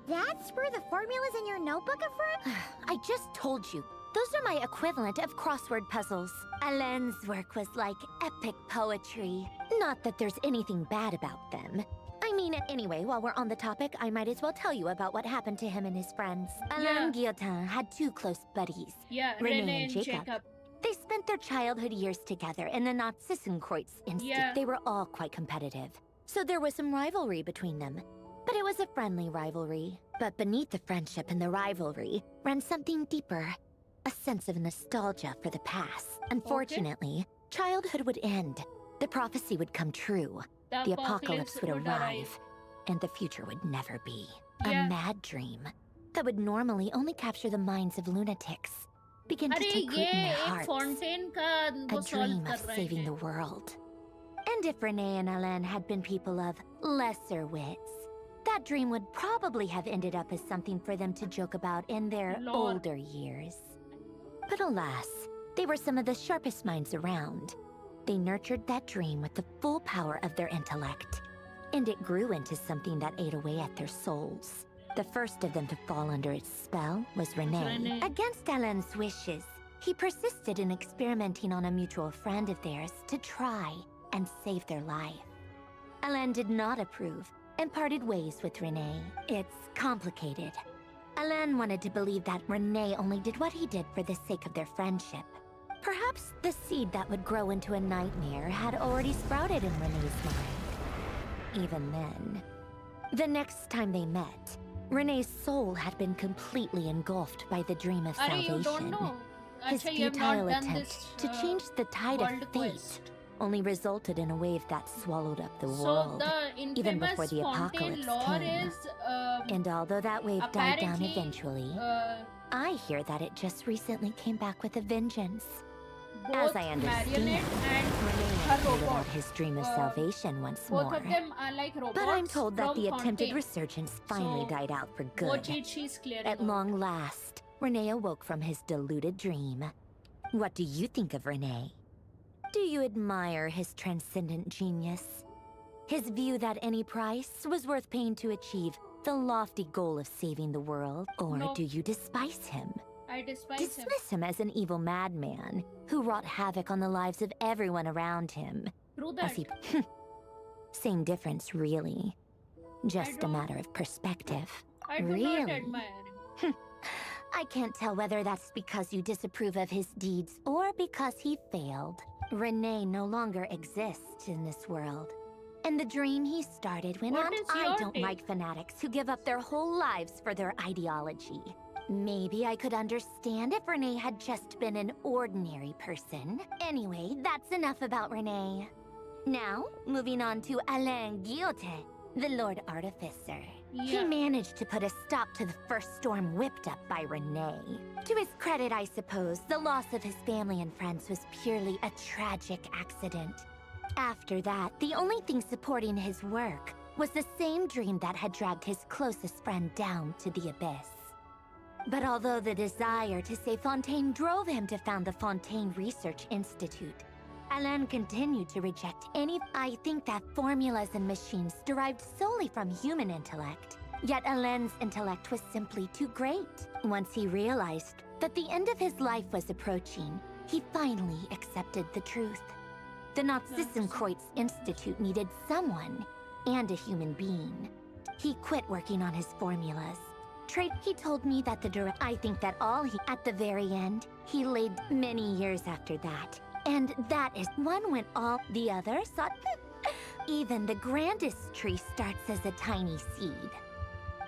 that's where the formulas in your notebook are from? I just told you. Those are my equivalent of crossword puzzles. Alain's work was like epic poetry. Not that there's anything bad about them. I mean, anyway, while we're on the topic, I might as well tell you about what happened to him and his friends. Alain Guillotin had two close buddies, René and Jacob. They spent their childhood years together in the Nazissenkreuz Institute. They were all quite competitive. So there was some rivalry between them. But it was a friendly rivalry. But beneath the friendship and the rivalry ran something deeper. A sense of nostalgia for the past. Unfortunately, childhood would end. The prophecy would come true. The apocalypse would arrive. And the future would never be. A mad dream that would normally only capture the minds of lunatics. Begin to take root in their hearts. A dream of saving the world. And if René and Alain had been people of lesser wits, that dream would probably have ended up as something for them to joke about in their older years. But alas, they were some of the sharpest minds around. They nurtured that dream with the full power of their intellect, and it grew into something that ate away at their souls. The first of them to fall under its spell was René. Against Alain's wishes, he persisted in experimenting on a mutual friend of theirs to try and save their life. Alain did not approve and parted ways with René. It's complicated. Alain wanted to believe that René only did what he did for the sake of their friendship. Perhaps the seed that would grow into a nightmare had already sprouted in René's mind. Even then. The next time they met, René's soul had been completely engulfed by the dream of salvation. You don't know. His futile attempt to change the tide of fate only resulted in a wave that swallowed up the world, even before the apocalypse came. And although that wave died down eventually, I hear that it just recently came back with a vengeance. As I understand, René went about his dream of salvation once more. Both of them are like robots. But I'm told that the attempted Fontaine. resurgence finally died out for good. Okicici is clearing At long last, René awoke from his deluded dream. What do you think of René? Do you admire his transcendent genius? His view that any price was worth paying to achieve the lofty goal of saving the world? Or No. do you despise him? I despise him. Dismiss him as an evil madman who wrought havoc on the lives of everyone around him. True As that. he... Same difference, really. Just a don't- matter of perspective. I do Really? not admire him. I can't tell whether that's because you disapprove of his deeds or because he failed. Renee no longer exists in this world. And the dream he started went What on. is I your don't take? like fanatics who give up their whole lives for their ideology. Maybe I could understand if Renee had just been an ordinary person. Anyway, that's enough about Renee. Now, moving on to Alain Guillotin, the Lord Artificer. He Yeah. managed to put a stop to the first storm whipped up by Renee. To his credit, I suppose, the loss of his family and friends was purely a tragic accident. After that, the only thing supporting his work was the same dream that had dragged his closest friend down to the abyss. But although the desire to save Fontaine drove him to found the Fontaine Research Institute, Alain continued to reject any... I think that formulas and machines derived solely from human intellect. Yet Alain's intellect was simply too great. Once he realized that the end of his life was approaching, he finally accepted the truth. The Nazissenkreuz Institute needed someone, and a human being. He quit working on his formulas. He told me that I think that at the very end, he laid many years after that. And that is one when all the others thought... Even the grandest tree starts as a tiny seed.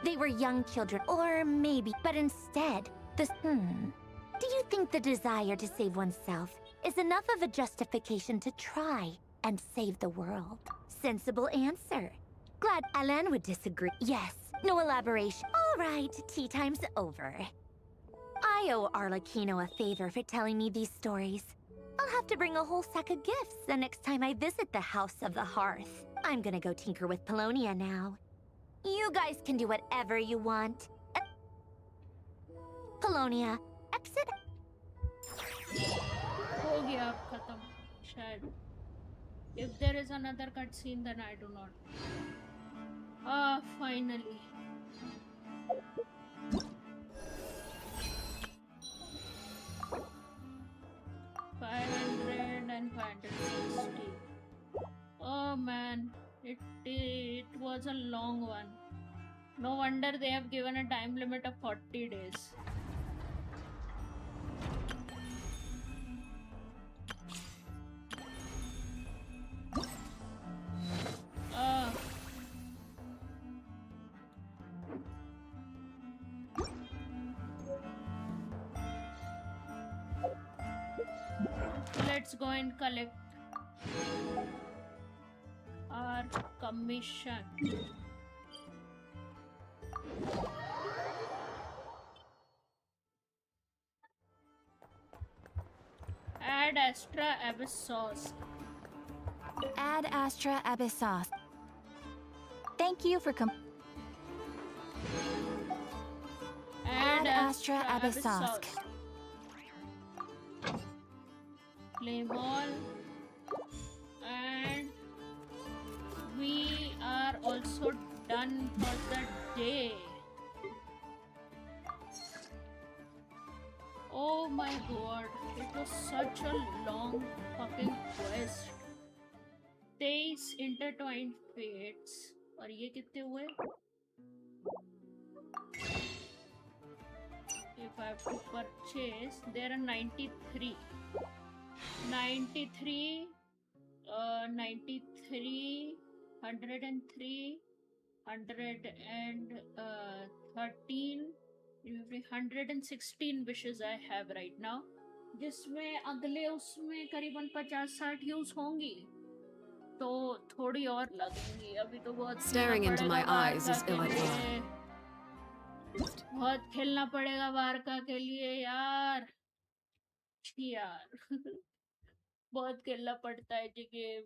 They were young children, or maybe, but instead, Do you think the desire to save oneself is enough of a justification to try and save the world? Sensible answer. Glad Alain would disagree. Yes, no elaboration. All right, tea time's over. I owe Arlecchino a favor for telling me these stories. I'll have to bring a whole sack of gifts the next time I visit the House of the Hearth. I'm gonna go tinker with Polonia now. You guys can do whatever you want. Polonia, exit. हो गया अब खत्म शायद. If there is another cutscene, then I do not. Finally. $560. Oh man, it was a long one. No wonder they have given a time limit of 40 days. Let's go and collect our commission. Add Astra Abyss sauce. Add Astra Abyss sauce. Thank you for Add Astra Abyss sauce. Play ball. And we are also done for the day. Oh my god, it was such a long fucking quest. 23 intertwined fates. और ये कितने हुए? If I have to purchase, there are 93. 93, 93, 103, 113, 116 wishes I have right now. जिसमें अगले उसमें करीबन 50-60 use होंगी, तो थोड़ी और लगेंगी. अभी तो बहुत Staring into my eyes is ill-advised. बहुत खेलना पड़ेगा वारका के लिए यार. बहुत खेलना पड़ता है जी game.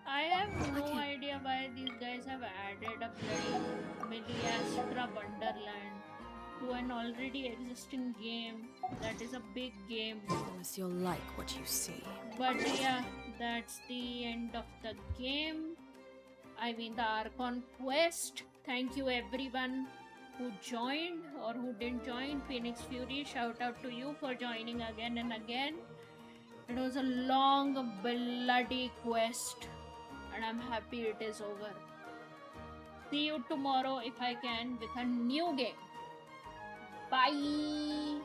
I have no idea why these guys have added a bloody Astra Wonderland. to an already existing game. That is a big game. Promise you'll like what you see. But yeah, that's the end of the game. I mean the Archon quest. Thank you everyone who joined or who didn't join. Phoenix Fury, shout out to you for joining again and again. It was a long, bloody quest, and I'm happy it is over. See you tomorrow if I can with a new game. Bye!